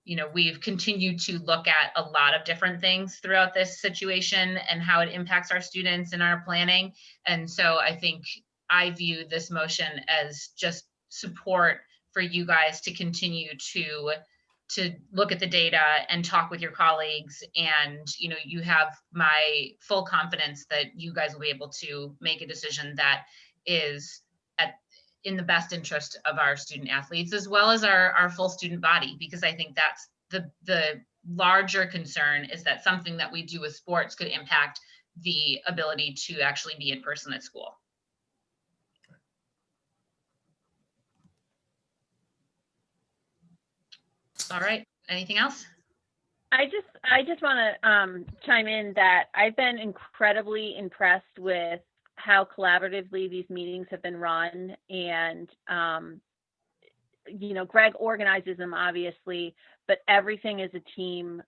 you know, we've continued to look at a lot of different things throughout this situation and how it impacts our students and our planning. And so I think I view this motion as just support for you guys to continue to look at the data and talk with your colleagues. And, you know, you have my full confidence that you guys will be able to make a decision that is in the best interest of our student athletes, as well as our full student body, because I think that's the larger concern, is that something that we do with sports could impact the ability to actually be in person at school. All right, anything else? I just want to chime in that I've been incredibly impressed with how collaboratively these meetings have been run, and you know, Greg organizes them obviously, but everything is a team.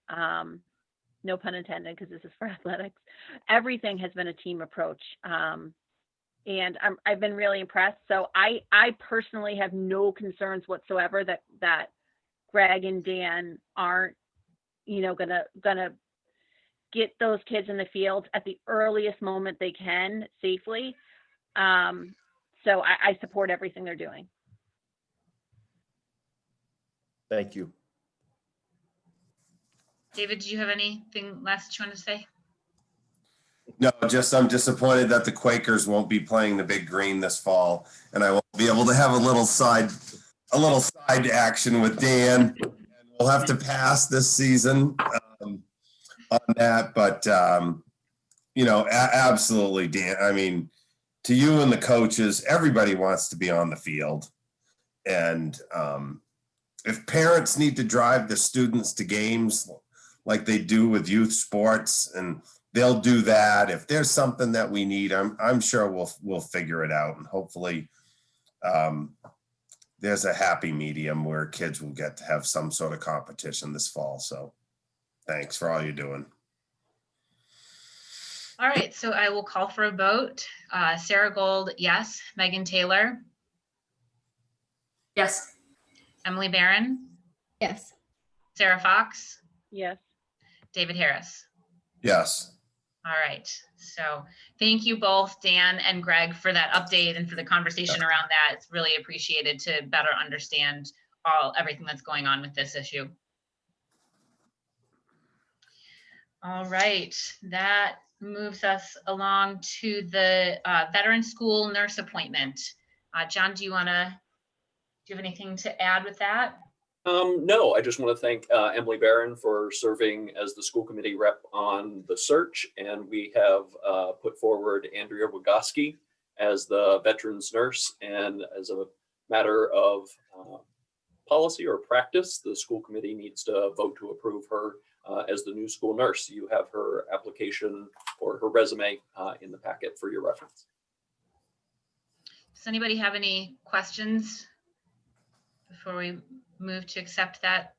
No pun intended, because this is for athletics. Everything has been a team approach, and I've been really impressed. So I personally have no concerns whatsoever that Greg and Dan aren't, you know, gonna get those kids in the field at the earliest moment they can safely. So I support everything they're doing. Thank you. David, do you have anything last you want to say? No, just I'm disappointed that the Quakers won't be playing the Big Green this fall, and I won't be able to have a little side action with Dan. And we'll have to pass this season on that, but you know, absolutely, Dan. I mean, to you and the coaches, everybody wants to be on the field, and if parents need to drive the students to games like they do with youth sports, and they'll do that. If there's something that we need, I'm sure we'll figure it out, and hopefully there's a happy medium where kids will get to have some sort of competition this fall. So thanks for all you're doing. All right, so I will call for a vote. Sarah Gold, yes. Megan Taylor, Yes. Emily Barron, Yes. Sarah Fox, Yes. David Harris. Yes. All right, so thank you both, Dan and Greg, for that update and for the conversation around that. It's really appreciated to better understand everything that's going on with this issue. All right, that moves us along to the veteran school nurse appointment. John, do you have anything to add with that? No, I just want to thank Emily Barron for serving as the school committee rep on the search. And we have put forward Andrea Wagoski as the veterans nurse. And as a matter of policy or practice, the school committee needs to vote to approve her as the new school nurse. You have her application or her resume in the packet for your reference. Does anybody have any questions before we move to accept that?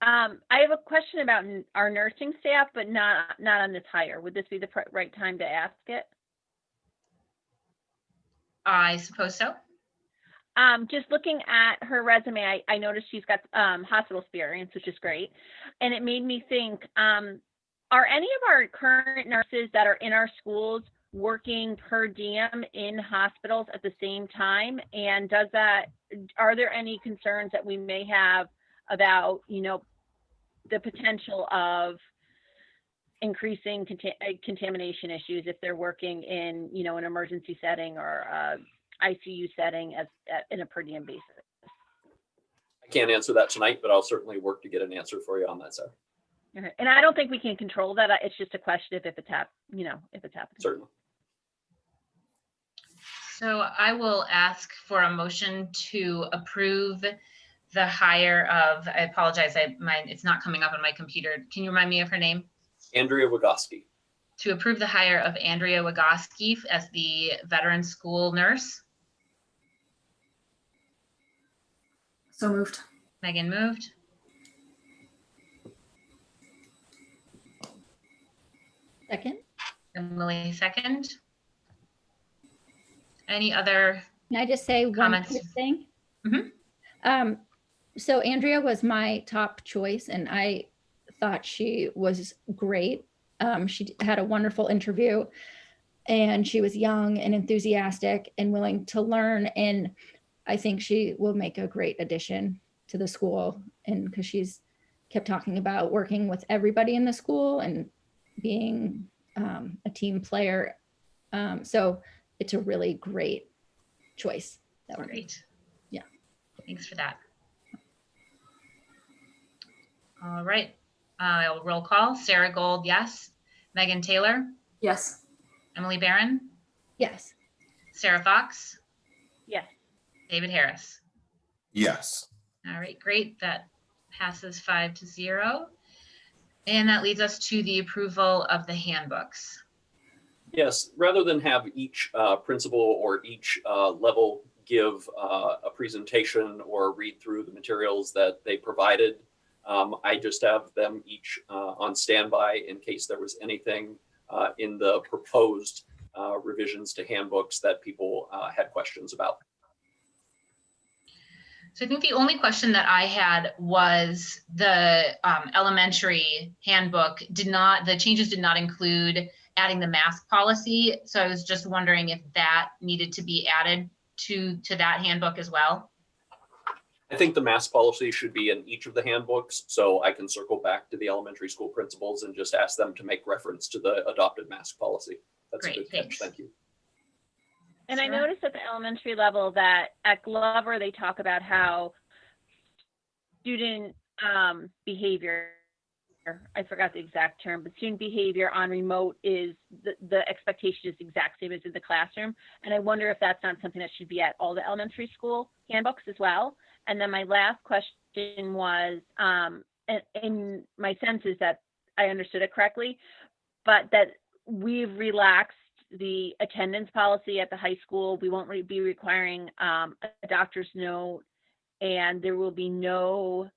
I have a question about our nursing staff, but not on this hire. Would this be the right time to ask it? I suppose so. Just looking at her resume, I noticed she's got hospital experience, which is great. And it made me think, are any of our current nurses that are in our schools working per diem in hospitals at the same time? And are there any concerns that we may have about, you know, the potential of increasing contamination issues if they're working in, you know, an emergency setting or ICU setting in a per diem basis? I can't answer that tonight, but I'll certainly work to get an answer for you on that, Sarah. Okay. And I don't think we can control that. It's just a question if it's happening. Certainly. So I will ask for a motion to approve the hire of, I apologize, it's not coming up on my computer. Can you remind me of her name? Andrea Wagoski. To approve the hire of Andrea Wagoski as the veteran school nurse. So moved. Megan moved. Second. Emily second. Any other Can I just say one comments? quick thing? Mhm. So Andrea was my top choice, and I thought she was great. She had a wonderful interview, and she was young and enthusiastic and willing to learn. And I think she will make a great addition to the school. And because she's kept talking about working with everybody in the school and being a team player. So it's a really great choice. Great. Yeah. Thanks for that. All right. I'll roll call. Sarah Gold, yes. Megan Taylor, Yes. Emily Barron, Yes. Sarah Fox, Yes. David Harris. Yes. All right, great. That Passes 5-0. And that leads us to the approval of the handbooks. Yes, rather than have each principal or each level give a presentation or read through the materials that they provided, I just have them each on standby in case there was anything in the proposed revisions to handbooks that people had questions about. So I think the only question that I had was the elementary handbook the changes did not include adding the mask policy. So I was just wondering if that needed to be added to that handbook as well. I think the mask policy should be in each of the handbooks, so I can circle back to the elementary school principals and just ask them to make reference to the adopted mask policy. That's Great, a good catch. thanks. Thank you. And I Sarah? noticed at the elementary level that at Glover, they talk about how student behavior, I forgot the exact term, but student behavior on remote is the expectation is the exact same as in the classroom. And I wonder if that's not something that should be at all the elementary school handbooks as well. And then my last question was, and my sense is that I understood it correctly, but that we've relaxed the attendance policy at the high school. We won't be requiring a doctor's note, and there will be no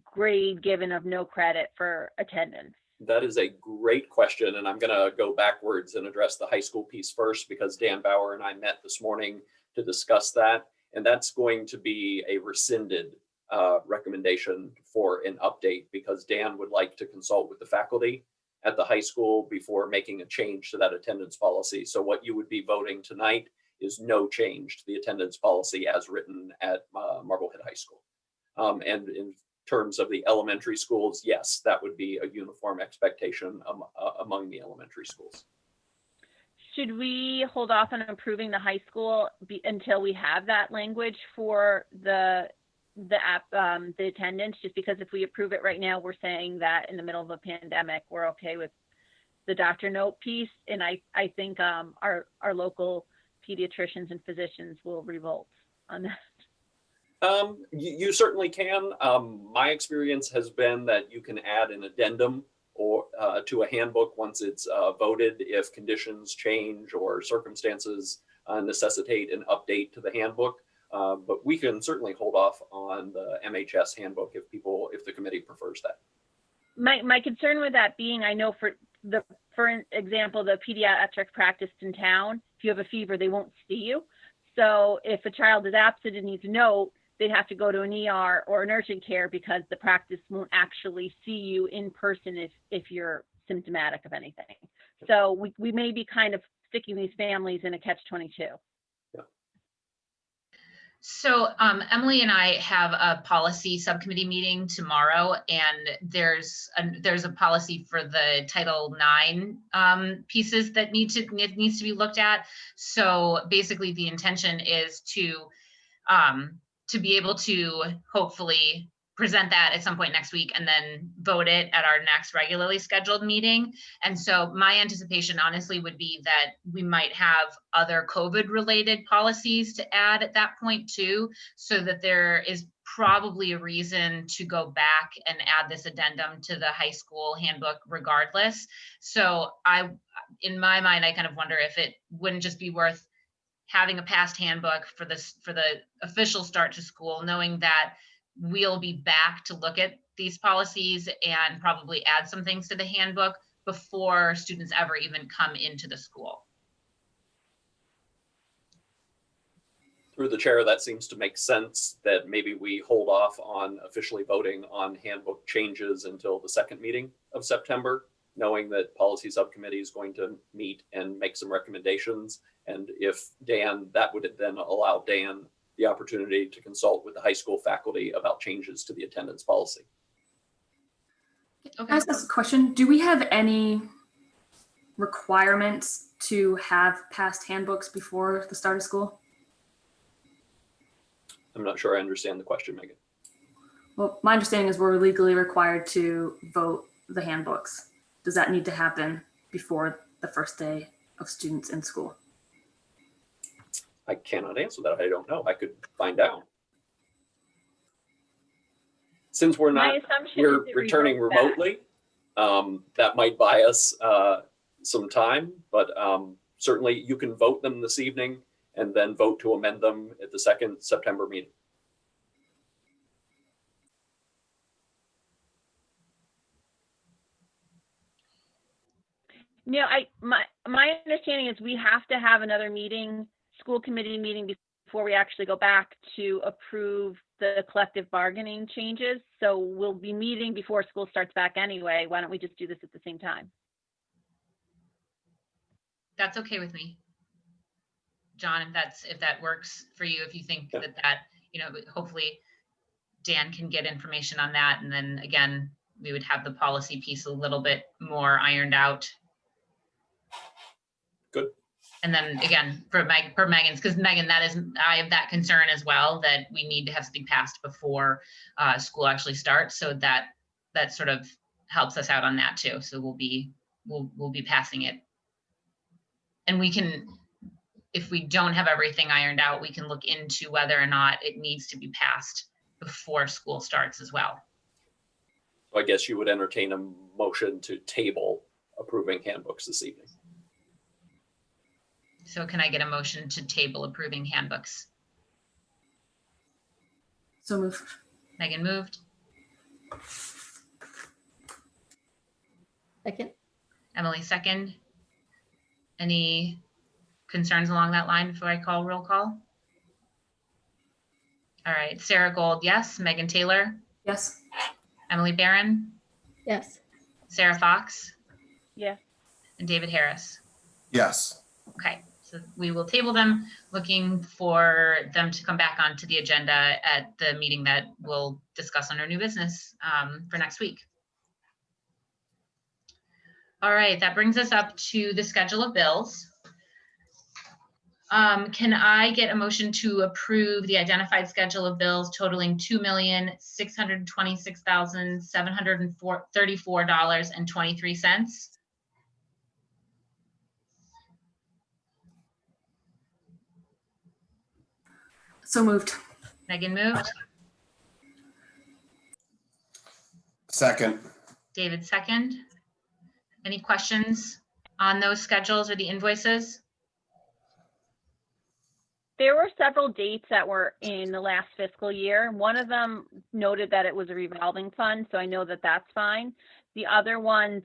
grade given of no credit for attendance. That is a great question, and I'm going to go backwards and address the high school piece first because Dan Bauer and I met this morning to discuss that, and that's going to be a rescinded recommendation for an update because Dan would like to consult with the faculty at the high school before making a change to that attendance policy. So what you would be voting tonight is no change to the attendance policy as written at Marblehead High School. And in terms of the elementary schools, yes, that would be a uniform expectation among the elementary schools. Should we hold off on approving the high school until we have that language for the attendance? Just because if we approve it right now, we're saying that in the middle of a pandemic, we're okay with the doctor note piece. And I think our local pediatricians and physicians will revolt on that. You certainly can. My experience has been that you can add an addendum or to a handbook once it's voted if conditions change or circumstances necessitate an update to the handbook. But we can certainly hold off on the MHS handbook if the committee prefers that. My concern with that being, I know for example, the pediatric practice in town, if you have a fever, they won't see you. So if a child is absent and needs a note, they'd have to go to an ER or an urgent care because the practice won't actually see you in person if you're symptomatic of anything. So we may be kind of sticking these families in a catch-22. So Emily and I have a policy subcommittee meeting tomorrow, and there's a policy for the Title IX pieces that needs to be looked at. So basically, the intention is to be able to hopefully present that at some point next week and then vote it at our next regularly scheduled meeting. And so my anticipation honestly would be that we might have other COVID related policies to add at that point too, so that there is probably a reason to go back and add this addendum to the high school handbook regardless. So in my mind, I kind of wonder if it wouldn't just be worth having a past handbook for the official start to school, knowing that we'll be back to look at these policies and probably add some things to the handbook before students ever even come into the school. Through the chair, that seems to make sense that maybe we hold off on officially voting on handbook changes until the second meeting of September, knowing that policy subcommittee is going to meet and make some recommendations. And if Dan, that would then allow Dan the opportunity to consult with the high school faculty about changes to the attendance policy. Can I ask this question? Do we have any requirements to have past handbooks before the start of school? I'm not sure I understand the question, Megan. Well, my understanding is we're legally required to vote the handbooks. Does that need to happen before the first day of students in school? I cannot answer that. I don't know. I could find out. Since we're My not, assumption we're is it returning reverts back. remotely, that might buy us some time, but certainly you can vote them this evening and then vote to amend them at the second September meeting. No, my understanding is we have to have another meeting, school committee meeting, before we actually go back to approve the collective bargaining changes. So we'll be meeting before school starts back anyway. Why don't we just do this at the same time? That's okay with me. John, if that works for you, if you think that, hopefully Dan can get information on that. And then again, we would have the policy piece a little bit more ironed out. Good. And then again, for Megan's, because Megan, I have that concern as well, that we need to have something passed before school actually starts. So that sort of helps us out on that too. So we'll be passing it. And we can, if we don't have everything ironed out, we can look into whether or not it needs to be passed before school starts as well. So I guess you would entertain a motion to table approving handbooks this evening. So can I get a motion to table approving handbooks? So moved. Megan moved. Second. Emily second. Any concerns along that line before I call roll call? All right, Sarah Gold, yes. Megan Taylor, Yes. Emily Barron, Yes. Sarah Fox, Yeah. and David Harris. Yes. Okay, so we will table them, looking for them to come back onto the agenda at the meeting that we'll discuss under new business for next week. All right, that brings us up to the schedule of bills. Can I get a motion to approve the identified schedule of bills totaling $2,626,734.23? So moved. Megan moved. Second. David second. Any questions on those schedules or the invoices? There were several dates that were in the last fiscal year. One of them noted that it was a revolving fund, so I know that that's fine. The other ones,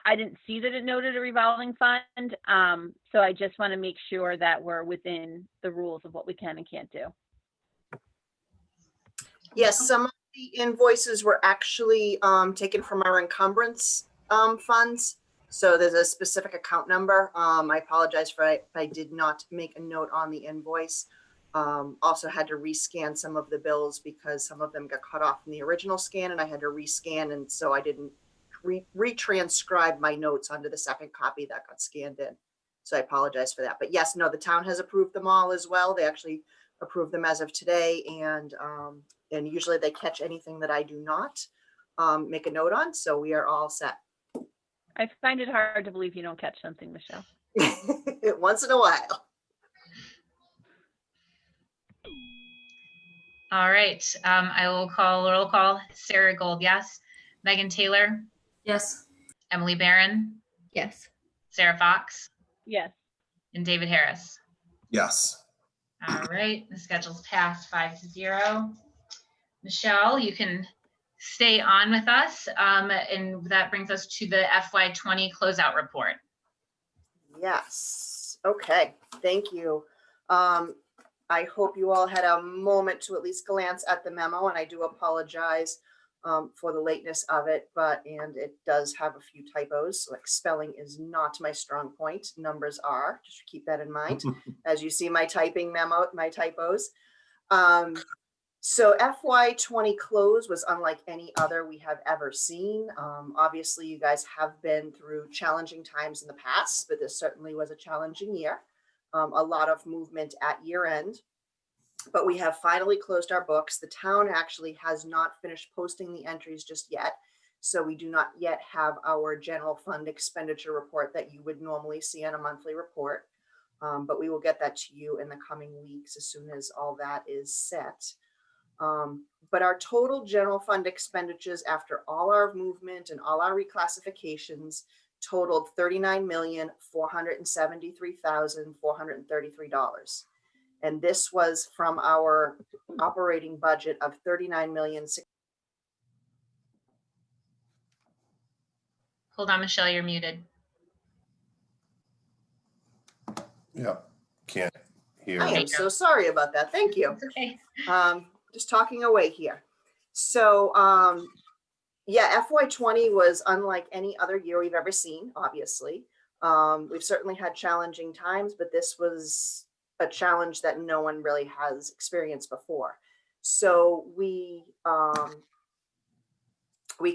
I didn't see that it noted a revolving fund, so I just want to make sure that we're within the rules of what we can and can't do. Yes, some of the invoices were actually taken from our encumbrance funds. So there's a specific account number. I apologize if I did not make a note on the invoice. Also had to rescan some of the bills because some of them got cut off in the original scan and I had to rescan. And so I didn't retranscribe my notes onto the second copy that got scanned in. So I apologize for that. But yes, no, the town has approved them all as well. They actually approved them as of today. And usually they catch anything that I do not make a note on. So we are all set. I find it hard to believe you don't catch something, Michelle. Once in a while. All right, I will call roll call. Sarah Gold, yes. Megan Taylor, Yes. Emily Barron, Yes. Sarah Fox, Yes. and David Harris. Yes. All right, the schedule's passed 5-0. Michelle, you can stay on with us, and that brings us to the FY20 closeout report. Yes. Okay. Thank you. I hope you all had a moment to at least glance at the memo, and I do apologize for the lateness of it, and it does have a few typos. Like spelling is not my strong point. Numbers are. Just keep that in mind as you see my typing memo, my typos. So FY20 close was unlike any other we have ever seen. Obviously, you guys have been through challenging times in the past, but this certainly was a challenging year. A lot of movement at year end, but we have finally closed our books. The town actually has not finished posting the entries just yet. So we do not yet have our general fund expenditure report that you would normally see on a monthly report. But we will get that to you in the coming weeks as soon as all that is set. But our total general fund expenditures after all our movement and all our reclassifications totaled $39,473,433. And this was from our operating budget of $39,000,000. Hold on, Michelle, you're muted. Yep, can't hear. I am so sorry about that. Thank you. It's okay. Just talking away here. So, yeah, FY20 was unlike any other year we've ever seen, obviously. We've certainly had challenging times, but this was a challenge that no one really has experienced before. So we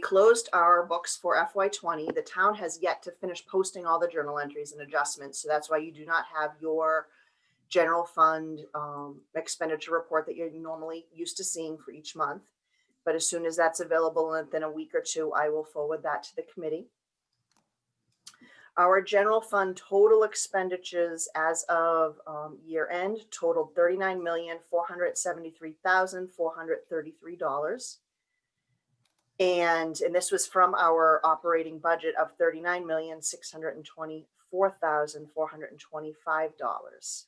closed our books for FY20. The town has yet to finish posting all the journal entries and adjustments. So that's why you do not have your general fund expenditure report that you're normally used to seeing for each month. But as soon as that's available within a week or two, I will forward that to the committee. Our general fund total expenditures as of year end totaled $39,473,433. And this was from our operating budget of $39,624,425.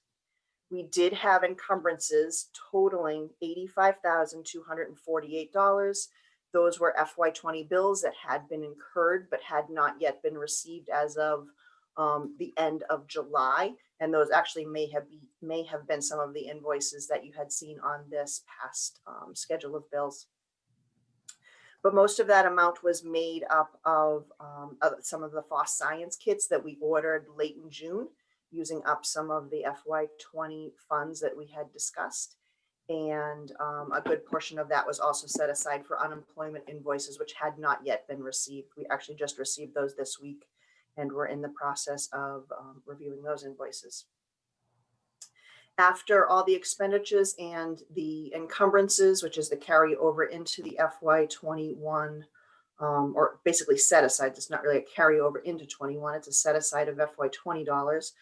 We did have encumbrances totaling $85,248. Those were FY20 bills that had been incurred but had not yet been received as of the end of July. And those actually may have been some of the invoices that you had seen on this past schedule of bills. But most of that amount was made up of some of the FOSS science kits that we ordered late in June, using up some of the FY20 funds that we had discussed. And a good portion of that was also set aside for unemployment invoices, which had not yet been received. We actually just received those this week, and we're in the process of reviewing those invoices. After all the expenditures and the encumbrances, which is the carryover into the FY21, or basically set aside, it's not really a carryover into 21, it's a set aside of FY20 dollars.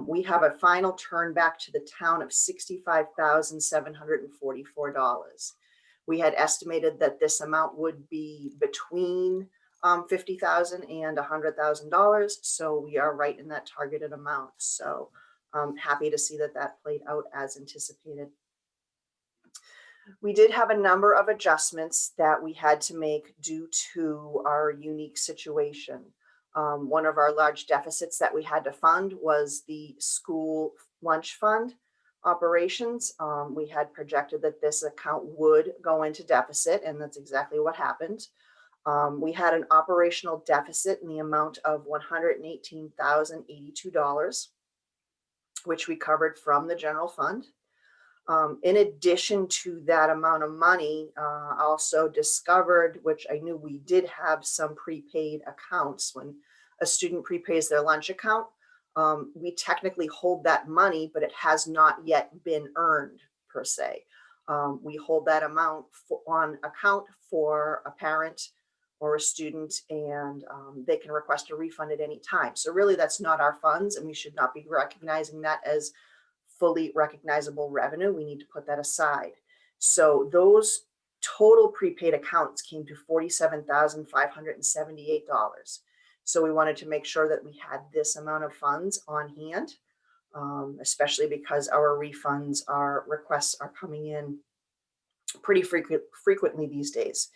We have a final turn back to the town of $65,744. We had estimated that this amount would be between $50,000 and $100,000. So we are right in that targeted amount. So I'm happy to see that that played out as anticipated. We did have a number of adjustments that we had to make due to our unique situation. One of our large deficits that we had to fund was the school lunch fund operations. We had projected that this account would go into deficit, and that's exactly what happened. We had an operational deficit in the amount of $118,082, which we covered from the general fund. In addition to that amount of money, also discovered, which I knew we did have some prepaid accounts. When a student prepays their lunch account, we technically hold that money, but it has not yet been earned per se. We hold that amount on account for a parent or a student, and they can request a refund at any time. So really that's not our funds, and we should not be recognizing that as fully recognizable revenue. We need to put that aside. So those total prepaid accounts came to $47,578. So we wanted to make sure that we had this amount of funds on hand, especially because our refunds, our requests are coming in pretty frequently these days.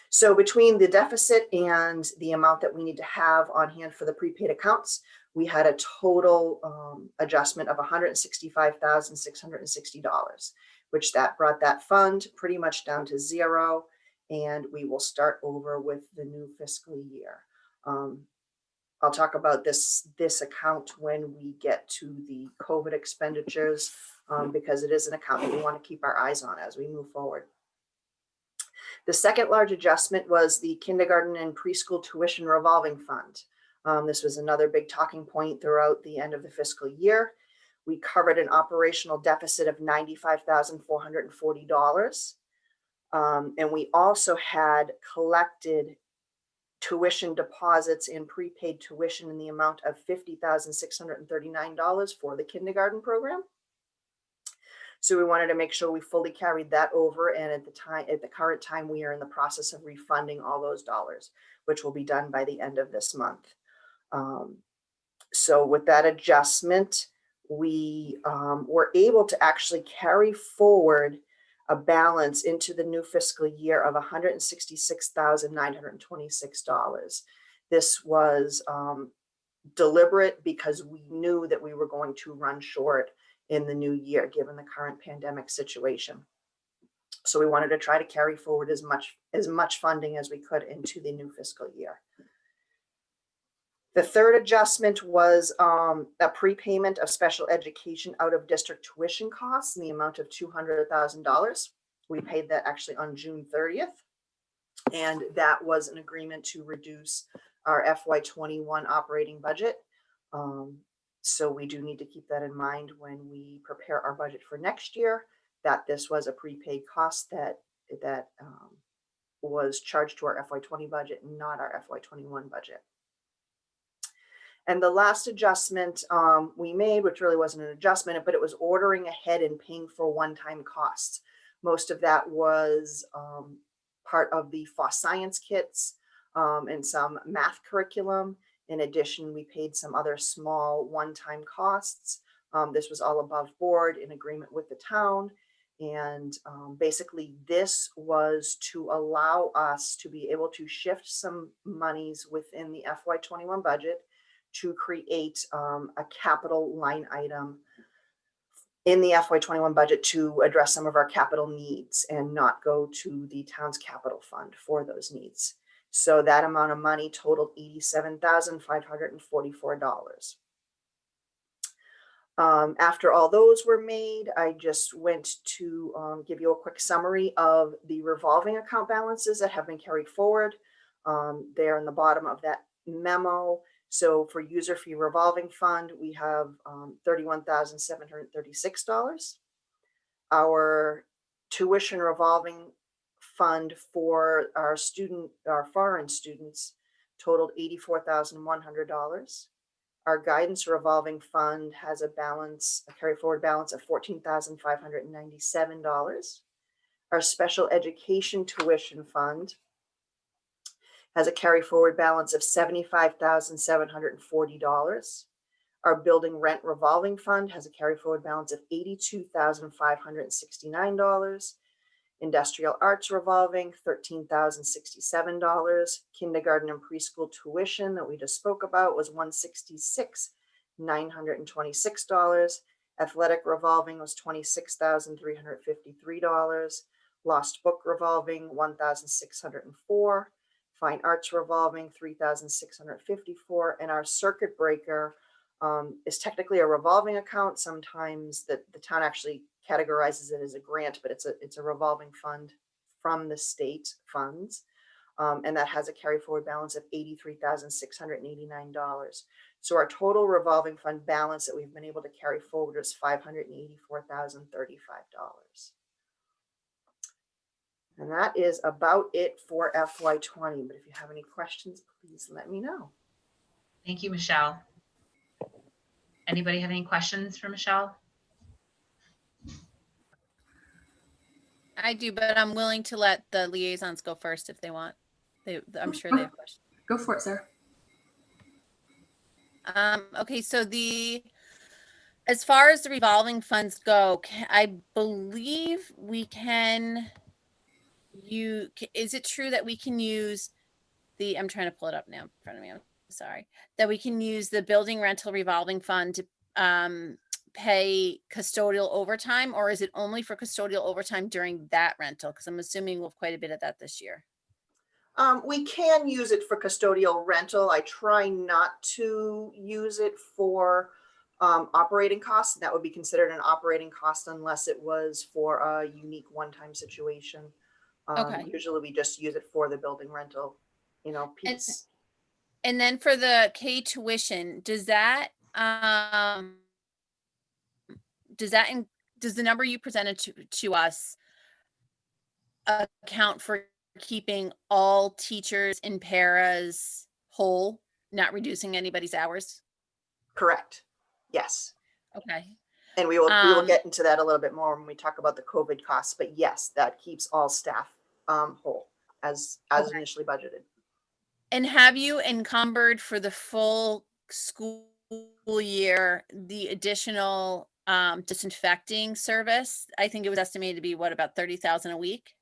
So between the deficit and the amount that we need to have on hand for the prepaid accounts, we had a total adjustment of $165,660, which that brought that fund pretty much down to zero, and we will start over with the new fiscal year. I'll talk about this account when we get to the COVID expenditures, because it is an account that we want to keep our eyes on as we move forward. The second large adjustment was the kindergarten and preschool tuition revolving fund. This was another big talking point throughout the end of the fiscal year. We covered an operational deficit of $95,440. And we also had collected tuition deposits and prepaid tuition in the amount of $50,639 for the kindergarten program. So we wanted to make sure we fully carried that over. And at the current time, we are in the process of refunding all those dollars, which will be done by the end of this month. So with that adjustment, we were able to actually carry forward a balance into the new fiscal year of $166,926. This was deliberate because we knew that we were going to run short in the new year, given the current pandemic situation. So we wanted to try to carry forward as much funding as we could into the new fiscal year. The third adjustment was a prepayment of special education out of district tuition costs in the amount of $200,000. We paid that actually on June 30th. And that was an agreement to reduce our FY21 operating budget. So we do need to keep that in mind when we prepare our budget for next year, that this was a prepaid cost that was charged to our FY20 budget, not our FY21 budget. And the last adjustment we made, which really wasn't an adjustment, but it was ordering ahead and paying for one-time costs. Most of that was part of the FOSS science kits and some math curriculum. In addition, we paid some other small one-time costs. This was all above board in agreement with the town. And basically this was to allow us to be able to shift some monies within the FY21 budget to create a capital line item in the FY21 budget to address some of our capital needs and not go to the town's capital fund for those needs. So that amount of money totaled $87,544. After all those were made, I just went to give you a quick summary of the revolving account balances that have been carried forward. They're in the bottom of that memo. So for user fee revolving fund, we have $31,736. Our tuition revolving fund for our foreign students totaled $84,100. Our guidance revolving fund has a carry forward balance of $14,597. Our special education tuition fund has a carry forward balance of $75,740. Our building rent revolving fund has a carry forward balance of $82,569. Industrial arts revolving, $13,067. Kindergarten and preschool tuition that we just spoke about was $166,926. Athletic revolving was $26,353. Lost book revolving, $1,604. Fine arts revolving, $3,654. And our circuit breaker is technically a revolving account. Sometimes the town actually categorizes it as a grant, but it's a revolving fund from the state funds. And that has a carry forward balance of $83,689. So our total revolving fund balance that we've been able to carry forward is $584,035. And that is about it for FY20. But if you have any questions, please let me know. Thank you, Michelle. Anybody have any questions for Michelle? I do, but I'm willing to let the liaisons go first if they want. I'm sure they have questions. Go for it, Sarah. Okay, so as far as the revolving funds go, I believe we can is it true that we can use I'm trying to pull it up now in front of me. I'm sorry. That we can use the building rental revolving fund to pay custodial overtime, or is it only for custodial overtime during that rental? Because I'm assuming we'll have quite a bit of that this year. We can use it for custodial rental. I try not to use it for operating costs. That would be considered an operating cost unless it was for a unique one-time situation. Okay. Usually we just use it for the building rental, piece. And then for the K tuition, does the number you presented to us account for keeping all teachers and paras whole, not reducing anybody's hours? Correct. Yes. Okay. And we will Um, get into that a little bit more when we talk about the COVID costs, but yes, that keeps all staff whole as Okay. initially budgeted. And have you encumbered for the full school year, the additional disinfecting service? I think it was estimated to be what, about 30,000 a week?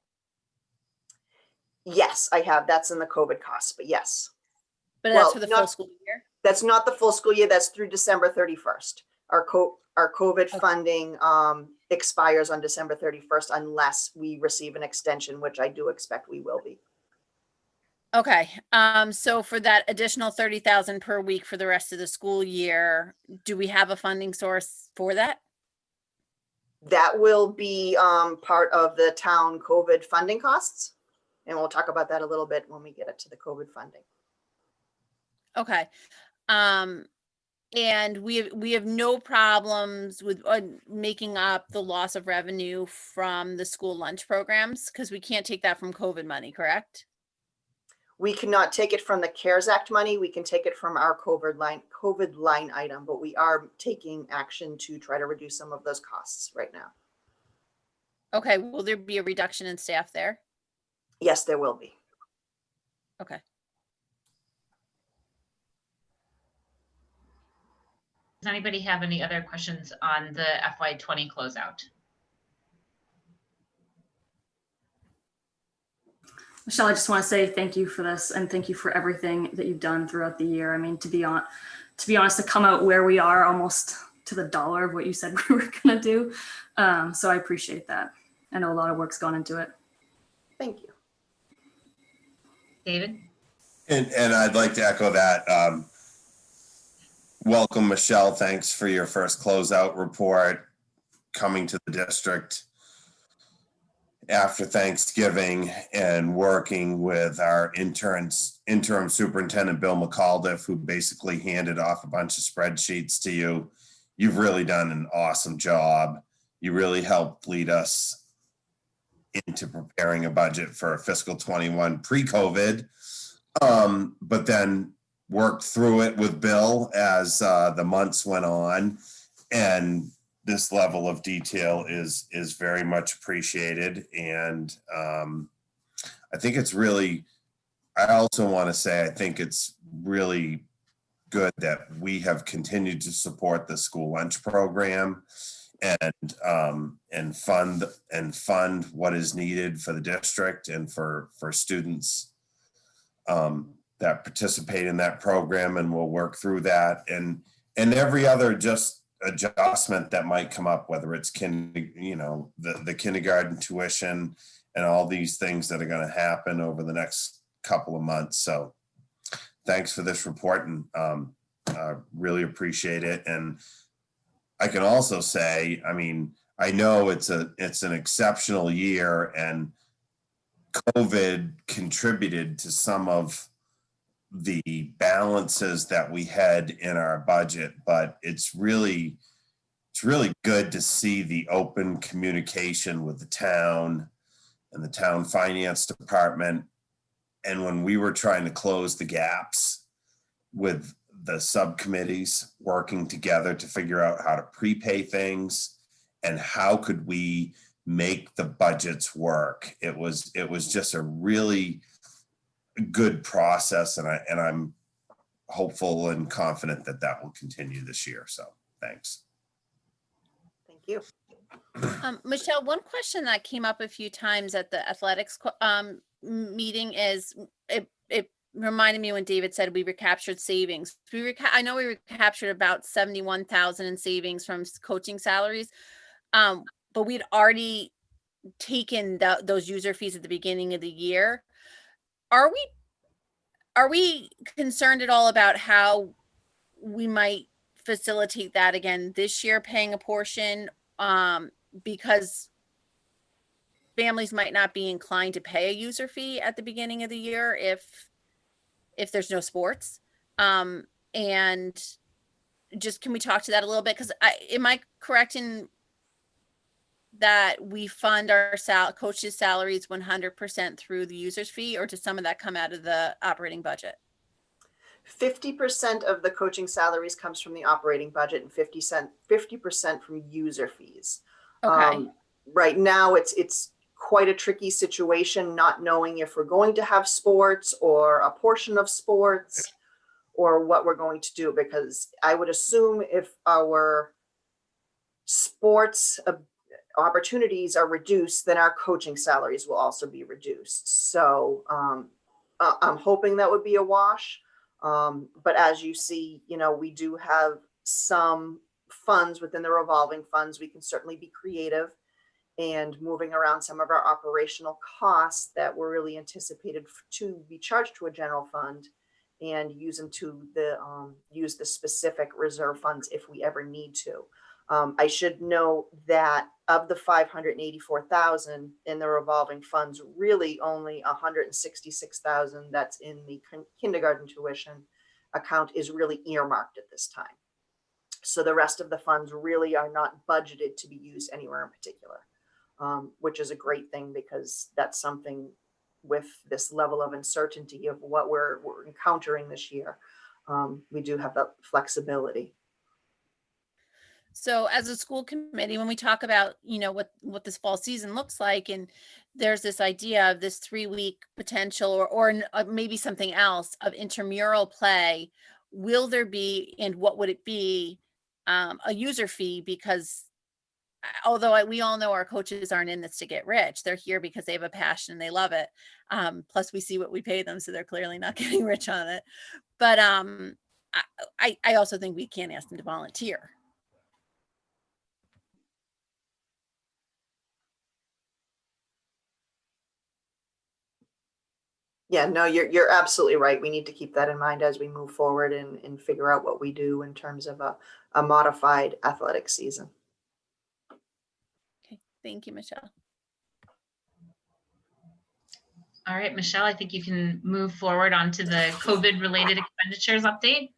Yes, I have. That's in the COVID costs, but yes. But Well, that's for the full not- school year? That's not the full school year. That's through December 31st. Our COVID Okay. funding expires on December 31st unless we receive an extension, which I do expect we will be. Okay, so for that additional 30,000 per week for the rest of the school year, do we have a funding source for that? That will be part of the town COVID funding costs. And we'll talk about that a little bit when we get it to the COVID funding. Okay. And we have no problems with making up the loss of revenue from the school lunch programs, because we can't take that from COVID money, correct? We cannot take it from the CARES Act money. We can take it from our COVID line item, but we are taking action to try to reduce some of those costs right now. Okay, will there be a reduction in staff there? Yes, there will be. Okay. Does anybody have any other questions on the FY20 closeout? Michelle, I just want to say thank you for this and thank you for everything that you've done throughout the year. I mean, to be honest, to come out where we are almost to the dollar of what you said we were going to do. So I appreciate that. I know a lot of work's gone into it. Thank you. David? And I'd like to echo that. Welcome, Michelle. Thanks for your first closeout report coming to the district after Thanksgiving and working with our interim superintendent, Bill McAuliffe, who basically handed off a bunch of spreadsheets to you. You've really done an awesome job. You really helped lead us into preparing a budget for fiscal 21 pre-COVID, but then worked through it with Bill as the months went on. And this level of detail is very much appreciated. And I think it's really, I also want to say, I think it's really good that we have continued to support the school lunch program and fund what is needed for the district and for students that participate in that program, and we'll work through that and every other just adjustment that might come up, whether it's the kindergarten tuition and all these things that are going to happen over the next couple of months. So thanks for this report, and really appreciate it. And I can also say, I mean, I know it's an exceptional year, and COVID contributed to some of the balances that we had in our budget, but it's really good to see the open communication with the town and the town finance department. And when we were trying to close the gaps with the subcommittees working together to figure out how to prepay things and how could we make the budgets work, it was just a really good process, and I'm hopeful and confident that that will continue this year. So thanks. Thank you. Michelle, one question that came up a few times at the athletics meeting is it reminded me when David said we recaptured savings. I know we recaptured about 71,000 in savings from coaching salaries, but we'd already taken those user fees at the beginning of the year. Are we concerned at all about how we might facilitate that again this year, paying a portion, because families might not be inclined to pay a user fee at the beginning of the year if there's no sports? And just, can we talk to that a little bit? Because am I correct in that we fund our coaches' salaries 100% through the user's fee, or does some of that come out of the operating budget? 50% of the coaching salaries comes from the operating budget and 50% from user fees. Okay. Right now, it's quite a tricky situation, not knowing if we're going to have sports or a portion of sports or what we're going to do, because I would assume if our sports opportunities are reduced, then our coaching salaries will also be reduced. So I'm hoping that would be a wash. But as you see, we do have some funds within the revolving funds. We can certainly be creative and moving around some of our operational costs that were really anticipated to be charged to a general fund, and use them to use the specific reserve funds if we ever need to. I should note that of the 584,000 in the revolving funds, really only 166,000 that's in the kindergarten tuition account is really earmarked at this time. So the rest of the funds really are not budgeted to be used anywhere in particular, which is a great thing, because that's something with this level of uncertainty of what we're encountering this year. We do have that flexibility. So as a school committee, when we talk about, what this fall season looks like, and there's this idea of this 3-week potential or maybe something else of intramural play, will there be, and what would it be, a user fee? Because although we all know our coaches aren't in this to get rich, they're here because they have a passion and they love it. Plus we see what we pay them, so they're clearly not getting rich on it. But I also think we can't ask them to volunteer. Yeah, no, you're absolutely right. We need to keep that in mind as we move forward and figure out what we do in terms of a modified athletic season. Okay, thank you, Michelle. All right, Michelle, I think you can move forward onto the COVID-related expenditures update.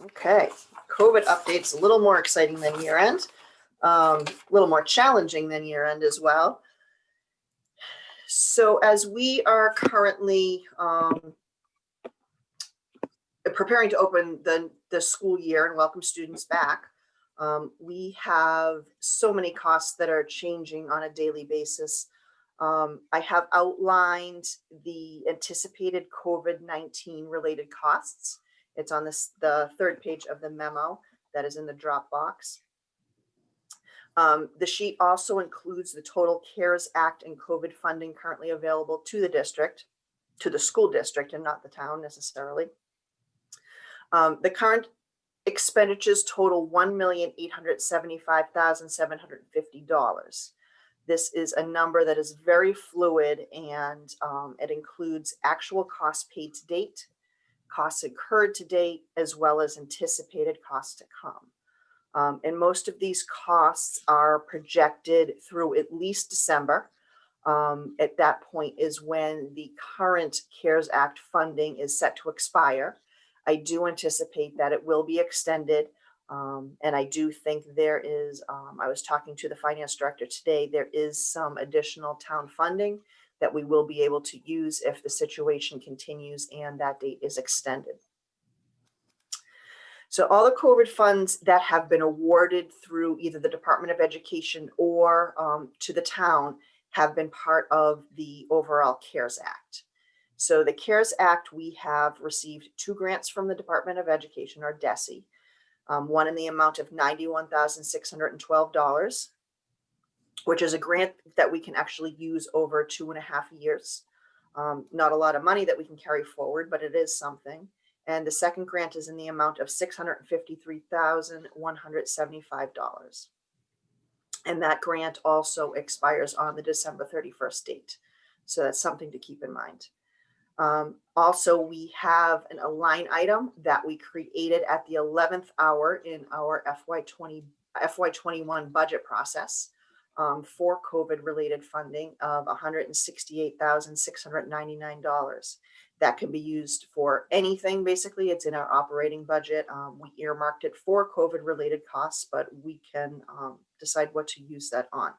Okay, COVID update's a little more exciting than year end, a little more challenging than year end as well. So as we are currently preparing to open the school year and welcome students back, we have so many costs that are changing on a daily basis. I have outlined the anticipated COVID-19 related costs. It's on the third page of the memo that is in the Dropbox. The sheet also includes the total CARES Act and COVID funding currently available to the district, to the school district, and not the town necessarily. The current expenditures total $1,875,750. This is a number that is very fluid, and it includes actual costs paid to date, costs incurred to date, as well as anticipated costs to come. And most of these costs are projected through at least December. At that point is when the current CARES Act funding is set to expire. I do anticipate that it will be extended. And I do think there is, I was talking to the finance director today, there is some additional town funding that we will be able to use if the situation continues and that date is extended. So all the COVID funds that have been awarded through either the Department of Education or to the town have been part of the overall CARES Act. So the CARES Act, we have received 2 grants from the Department of Education, or DESE, one in the amount of $91,612, which is a grant that we can actually use over 2.5 years. Not a lot of money that we can carry forward, but it is something. And the second grant is in the amount of $653,175. And that grant also expires on the December 31st date. So that's something to keep in mind. Also, we have a line item that we created at the 11th hour in our FY21 budget process for COVID-related funding of $168,699. That can be used for anything, basically. It's in our operating budget. We earmarked it for COVID-related costs, but we can decide what to use that on.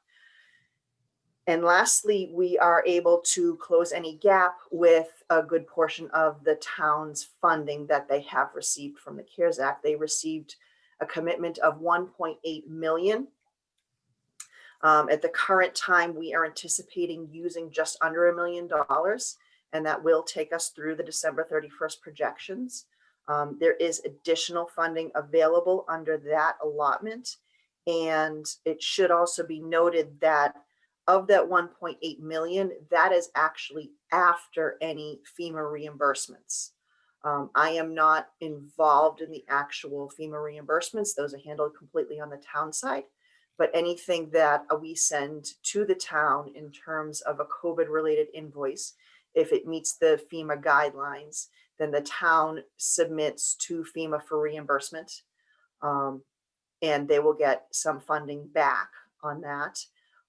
And lastly, we are able to close any gap with a good portion of the town's funding that they have received from the CARES Act. They received a commitment of 1.8 million. At the current time, we are anticipating using just under $1 million, and that will take us through the December 31st projections. There is additional funding available under that allotment. And it should also be noted that of that 1.8 million, that is actually after any FEMA reimbursements. I am not involved in the actual FEMA reimbursements. Those are handled completely on the town side. But anything that we send to the town in terms of a COVID-related invoice, if it meets the FEMA guidelines, then the town submits to FEMA for reimbursement. And they will get some funding back on that.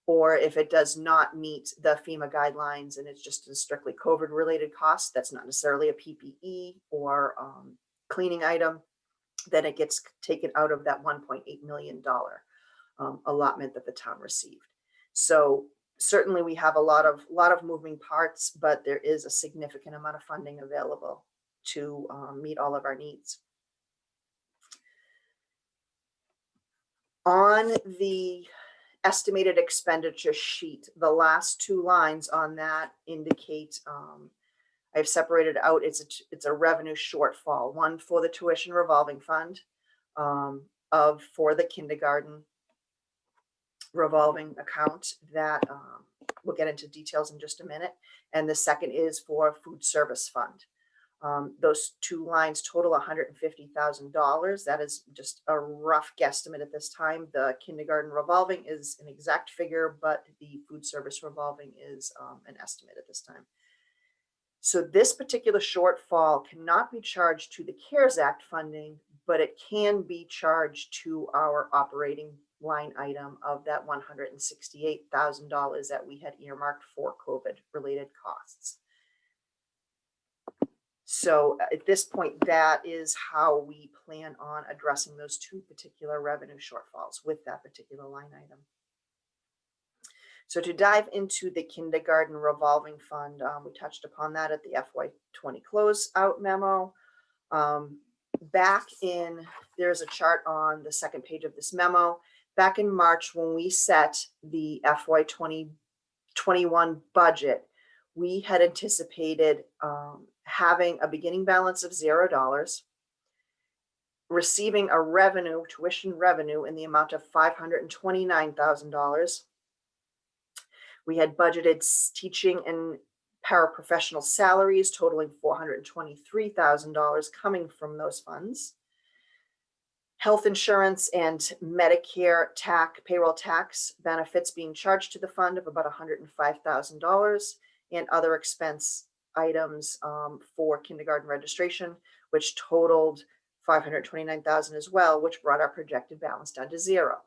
Or if it does not meet the FEMA guidelines and it's just a strictly COVID related cost, that's not necessarily a PPE or cleaning item, then it gets taken out of that $1.8 million allotment that the town received. So certainly we have a lot of moving parts, but there is a significant amount of funding available to meet all of our needs. On the estimated expenditure sheet, the last two lines on that indicate, I've separated out, it's a revenue shortfall, one for the tuition revolving fund, for the kindergarten revolving account that we'll get into details in just a minute. And the second is for food service fund. Those two lines total $150,000. That is just a rough guesstimate at this time. The kindergarten revolving is an exact figure, but the food service revolving is an estimate at this time. So this particular shortfall cannot be charged to the CARES Act funding, but it can be charged to our operating line item of that $168,000 that we had earmarked for COVID-related costs. So at this point, that is how we plan on addressing those two particular revenue shortfalls with that particular line item. So to dive into the kindergarten revolving fund, we touched upon that at the FY20 closeout memo. There's a chart on the second page of this memo. Back in March, when we set the FY 2021 budget, we had anticipated having a beginning balance of $0, receiving a tuition revenue in the amount of $529,000. We had budgeted teaching and paraprofessional salaries totaling $423,000 coming from those funds. Health insurance and Medicare payroll tax benefits being charged to the fund of about $105,000, and other expense items for kindergarten registration, which totaled $529,000 as well, which brought our projected balance down to $0.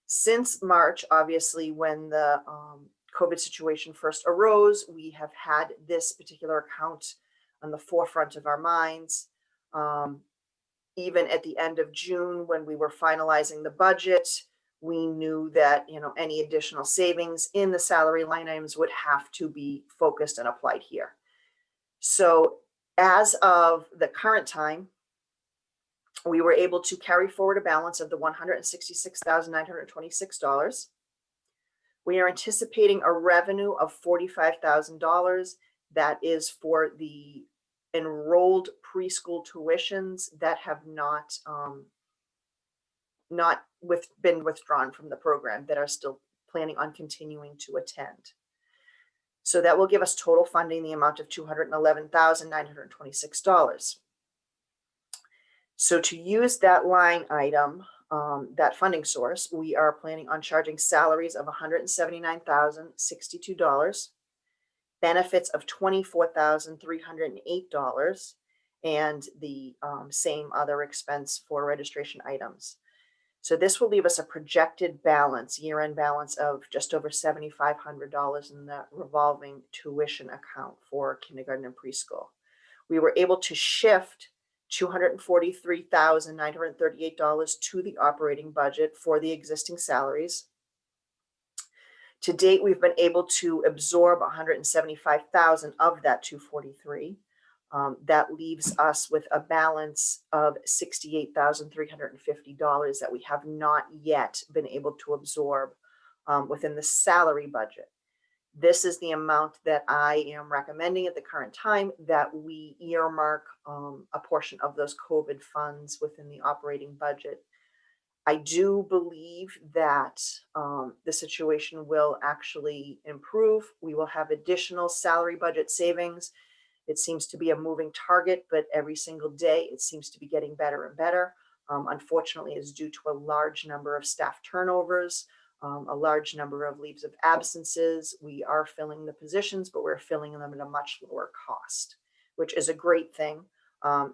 Since March, obviously, when the COVID situation first arose, we have had this particular account on the forefront of our minds. Even at the end of June, when we were finalizing the budget, we knew that any additional savings in the salary line items would have to be focused and applied here. So as of the current time, we were able to carry forward a balance of the $166,926. We are anticipating a revenue of $45,000. That is for the enrolled preschool tuitions that have not been withdrawn from the program, that are still planning on continuing to attend. So that will give us total funding the amount of $211,926. So to use that line item, that funding source, we are planning on charging salaries of $179,062, benefits of $24,308, and the same other expense for registration items. So this will leave us a projected balance, year-end balance of just over $7,500 in the revolving tuition account for kindergarten and preschool. We were able to shift $243,938 to the operating budget for the existing salaries. To date, we've been able to absorb 175,000 of that 243. That leaves us with a balance of $68,350 that we have not yet been able to absorb within the salary budget. This is the amount that I am recommending at the current time, that we earmark a portion of those COVID funds within the operating budget. I do believe that the situation will actually improve. We will have additional salary budget savings. It seems to be a moving target, but every single day it seems to be getting better and better. Unfortunately, it's due to a large number of staff turnovers, a large number of leaves of absences. We are filling the positions, but we're filling them at a much lower cost, which is a great thing,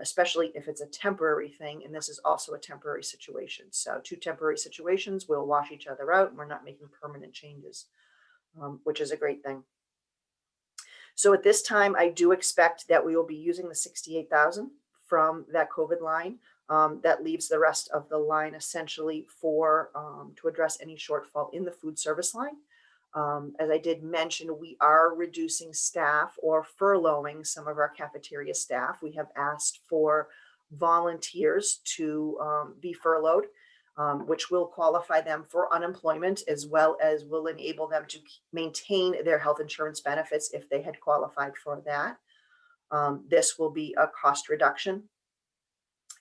especially if it's a temporary thing. And this is also a temporary situation. So 2 temporary situations will wash each other out, and we're not making permanent changes, which is a great thing. So at this time, I do expect that we will be using the 68,000 from that COVID line. That leaves the rest of the line essentially for to address any shortfall in the food service line. As I did mention, we are reducing staff or furloughing some of our cafeteria staff. We have asked for volunteers to be furloughed, which will qualify them for unemployment, as well as will enable them to maintain their health insurance benefits if they had qualified for that. This will be a cost reduction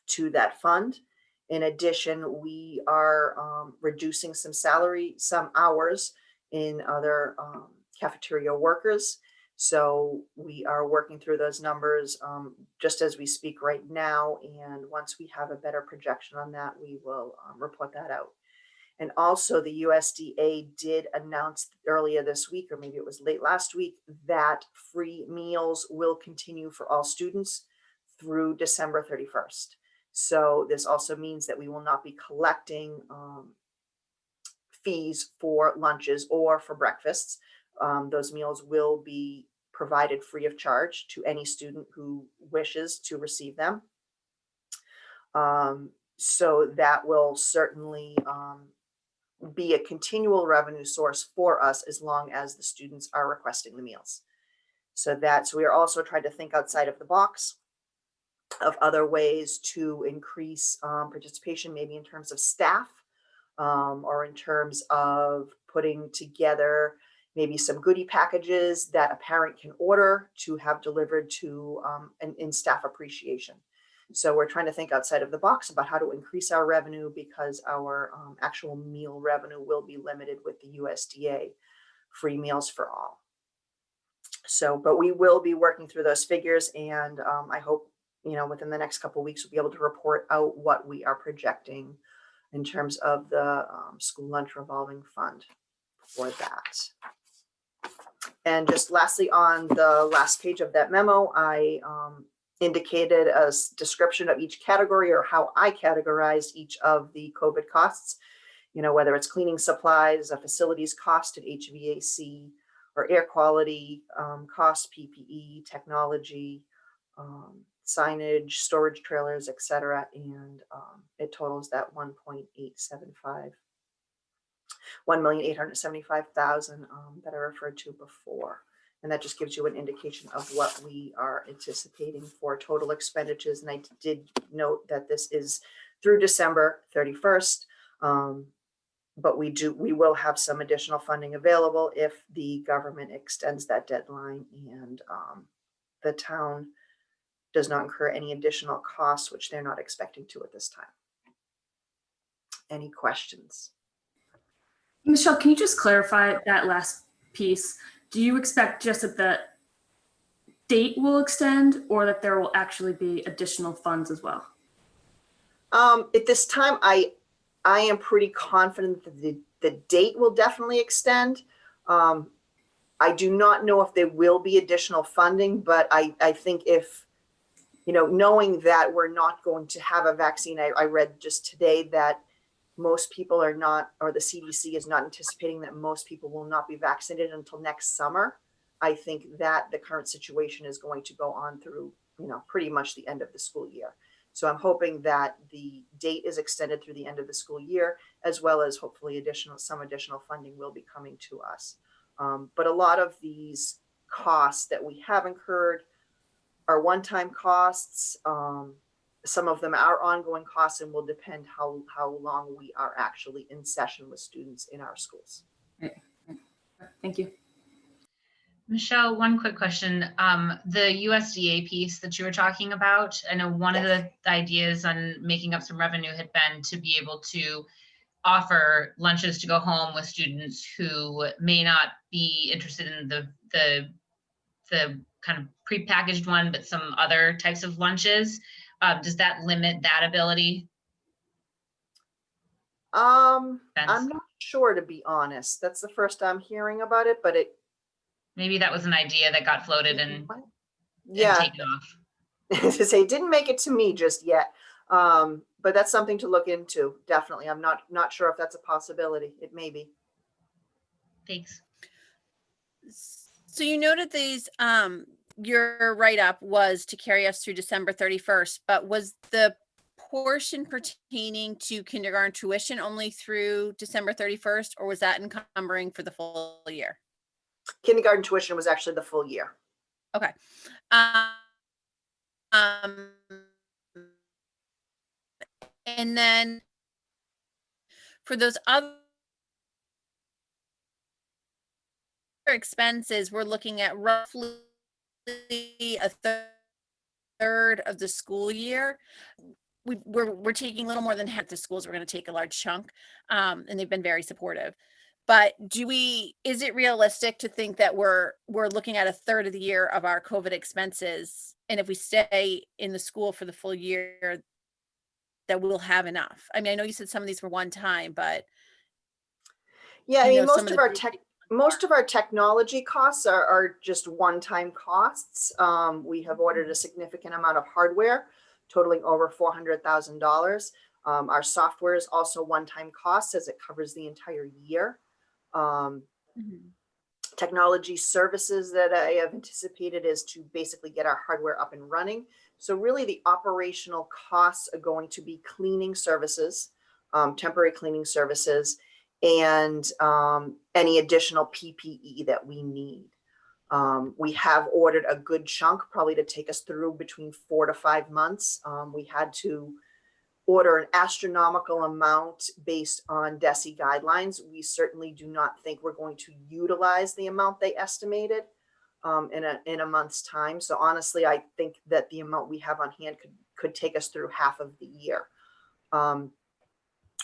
to that fund. In addition, we are reducing some hours in other cafeteria workers. So we are working through those numbers just as we speak right now. And once we have a better projection on that, we will report that out. And also the USDA did announce earlier this week, or maybe it was late last week, that free meals will continue for all students through December 31st. So this also means that we will not be collecting fees for lunches or for breakfasts. Those meals will be provided free of charge to any student who wishes to receive them. So that will certainly be a continual revenue source for us as long as the students are requesting the meals. So we are also trying to think outside of the box of other ways to increase participation, maybe in terms of staff, or in terms of putting together maybe some goodie packages that a parent can order to have delivered to in staff appreciation. So we're trying to think outside of the box about how to increase our revenue, because our actual meal revenue will be limited with the USDA free meals for all. So, but we will be working through those figures, and I hope, within the next couple of weeks, we'll be able to report out what we are projecting in terms of the school lunch revolving fund for that. And just lastly, on the last page of that memo, I indicated a description of each category, or how I categorized each of the COVID costs, whether it's cleaning supplies, a facilities cost at HVAC, or air quality costs, PPE, technology, signage, storage trailers, etc. And it totals that $1,875,000 that I referred to before. And that just gives you an indication of what we are anticipating for total expenditures. And I did note that this is through December 31st. But we will have some additional funding available if the government extends that deadline and the town does not incur any additional costs, which they're not expecting to at this time. Any questions? Michelle, can you just clarify that last piece? Do you expect just that the date will extend, or that there will actually be additional funds as well? At this time, I am pretty confident that the date will definitely extend. I do not know if there will be additional funding, but I think if, knowing that we're not going to have a vaccine, I read just today that most people are not, or the CDC is not anticipating that most people will not be vaccinated until next summer. I think that the current situation is going to go on through, pretty much the end of the school year. So I'm hoping that the date is extended through the end of the school year, as well as hopefully some additional funding will be coming to us. But a lot of these costs that we have incurred are one-time costs. Some of them are ongoing costs and will depend how long we are actually in session with students in our schools. Thank you. Michelle, one quick question. The USDA piece that you were talking about, I know one of the ideas on making up some revenue had been to be able to offer lunches to go home with students who may not be interested in the kind of prepackaged one, but some other types of lunches. Does that limit that ability? I'm not sure, to be honest. That's the first I'm hearing about it, but maybe that was an idea that got floated and taken off. To say it didn't make it to me just yet. But that's something to look into. Definitely. I'm not sure if that's a possibility. It may be. Thanks. So you noted these, your write-up was to carry us through December 31st, but was the portion pertaining to kindergarten tuition only through December 31st, or was that encumbering for the full year? Kindergarten tuition was actually the full year. Okay. And then for those other expenses, we're looking at roughly a third of the school year. We're taking a little more than half the schools. We're going to take a large chunk, and they've been very supportive. But is it realistic to think that we're looking at a third of the year of our COVID expenses, and if we stay in the school for the full year, that we'll have enough? I mean, I know you said some of these were one time, but yeah, I mean, most of our technology costs are just one-time costs. We have ordered a significant amount of hardware, totaling over $400,000. Our software is also one-time costs, as it covers the entire year. Technology services that I have anticipated is to basically get our hardware up and running. So really the operational costs are going to be cleaning services, temporary cleaning services, and any additional PPE that we need. We have ordered a good chunk, probably to take us through between 4 to 5 months. We had to order an astronomical amount based on DESE guidelines. We certainly do not think we're going to utilize the amount they estimated in a month's time. So honestly, I think that the amount we have on hand could take us through half of the year.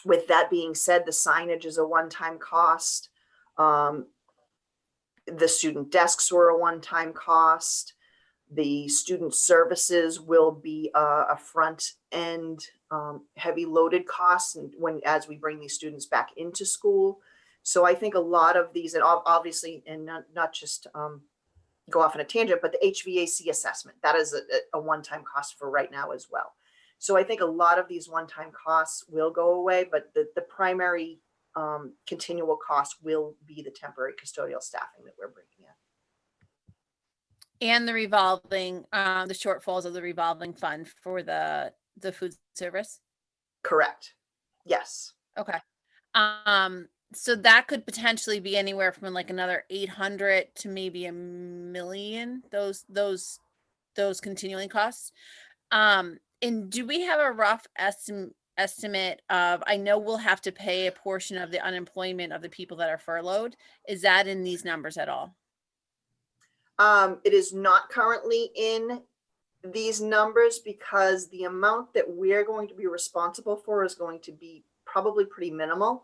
With that being said, the signage is a one-time cost. The student desks were a one-time cost. The student services will be a front end heavy loaded cost as we bring these students back into school. So I think a lot of these, and obviously, and not just go off on a tangent, but the HVAC assessment, that is a one-time cost for right now as well. So I think a lot of these one-time costs will go away, but the primary continual cost will be the temporary custodial staffing that we're bringing in. And the revolving, the shortfalls of the revolving fund for the food service? Correct. Yes. Okay. So that could potentially be anywhere from like another 800 to maybe $1 million, those continuing costs. And do we have a rough estimate of, I know we'll have to pay a portion of the unemployment of the people that are furloughed. Is that in these numbers at all? It is not currently in these numbers because the amount that we're going to be responsible for is going to be probably pretty minimal.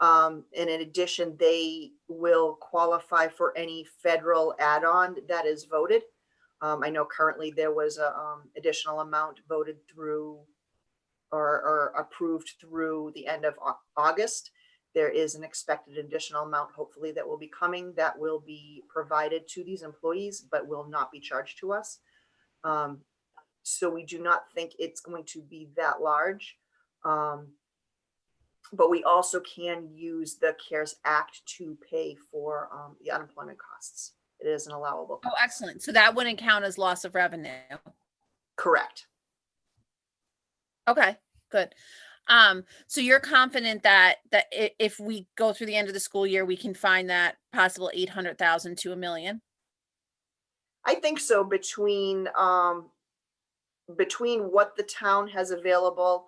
And in addition, they will qualify for any federal add-on that is voted. I know currently there was a additional amount voted through or approved through the end of August. There is an expected additional amount, hopefully, that will be coming that will be provided to these employees, but will not be charged to us. So we do not think it's going to be that large. But we also can use the CARES Act to pay for the unemployment costs. It is an allowable cost. Oh, excellent. So that wouldn't count as loss of revenue. Correct. Okay, good. So you're confident that if we go through the end of the school year, we can find that possible 800,000 to $1 million? I think so, between what the town has available,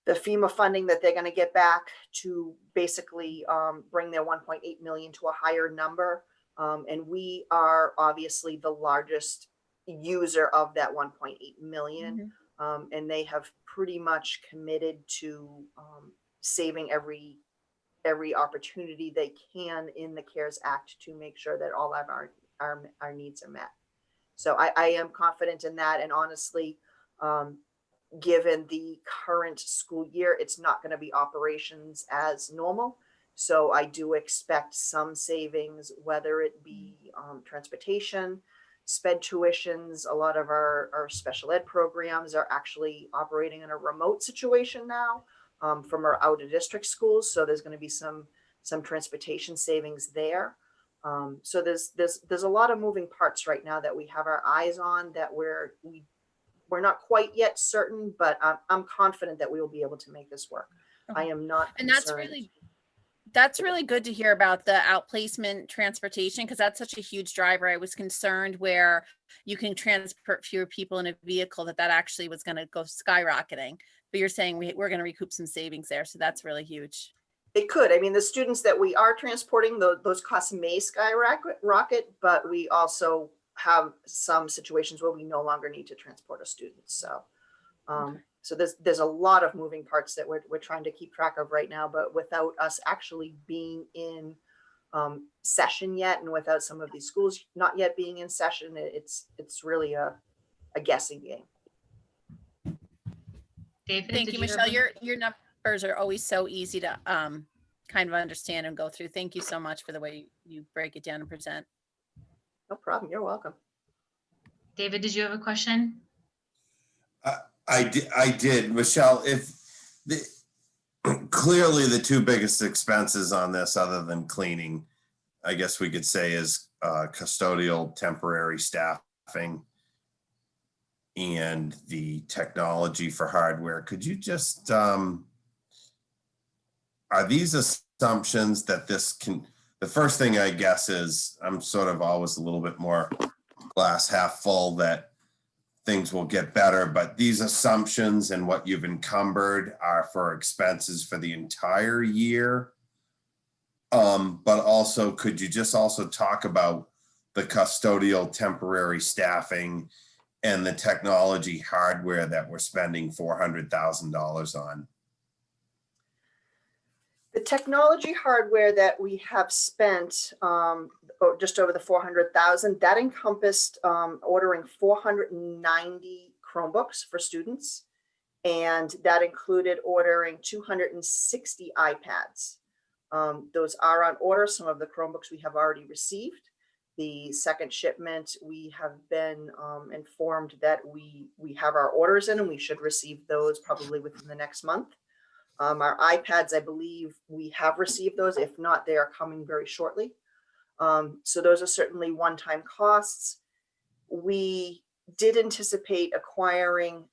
the FEMA funding that they're gonna get back to basically bring their 1.8 million to a higher number. And we are obviously the largest user of that 1.8 million. And they have pretty much committed to saving every opportunity they can in the CARES Act to make sure that all of our needs are met. So I am confident in that. And honestly, given the current school year, it's not going to be operations as normal. So I do expect some savings, whether it be transportation, sped tuitions. A lot of our special ed programs are actually operating in a remote situation now from our out of district schools. So there's going to be some transportation savings there. So there's a lot of moving parts right now that we have our eyes on, that we're not quite yet certain, but I'm confident that we will be able to make this work. I am not And concerned. that's really good to hear about the outplacement transportation, because that's such a huge driver. I was concerned where you can transport fewer people in a vehicle, that actually was going to go skyrocketing. But you're saying we're going to recoup some savings there. So that's really huge. It could. I mean, the students that we are transporting, those costs may skyrocket, but we also have some situations where we no longer need to transport a student. So, so there's a lot of moving parts that we're trying to keep track of right now, but without us actually being in session yet, and without some of these schools not yet being in session, it's really a guessing game. David, Thank did you, you Michelle. have- Your numbers are always so easy to kind of understand and go through. Thank you so much for the way you break it down and present. No problem. You're welcome. David, did you have a question? I did, Michelle. Clearly the two biggest expenses on this, other than cleaning, I guess we could say, is custodial temporary staffing and the technology for hardware. Could you just, are these assumptions that this can, the first thing I guess is, I'm sort of always a little bit more glass half full that things will get better, but these assumptions and what you've encumbered are for expenses for the entire year. But also, could you just also talk about the custodial temporary staffing and the technology hardware that we're spending $400,000 on? The technology hardware that we have spent just over the 400,000, that encompassed ordering 490 Chromebooks for students, and that included ordering 260 iPads. Those are on order. Some of the Chromebooks we have already received. The second shipment, we have been informed that we have our orders in, and we should receive those probably within the next month. Our iPads, I believe we have received those. If not, they are coming very shortly. So those are certainly one-time costs. We did anticipate acquiring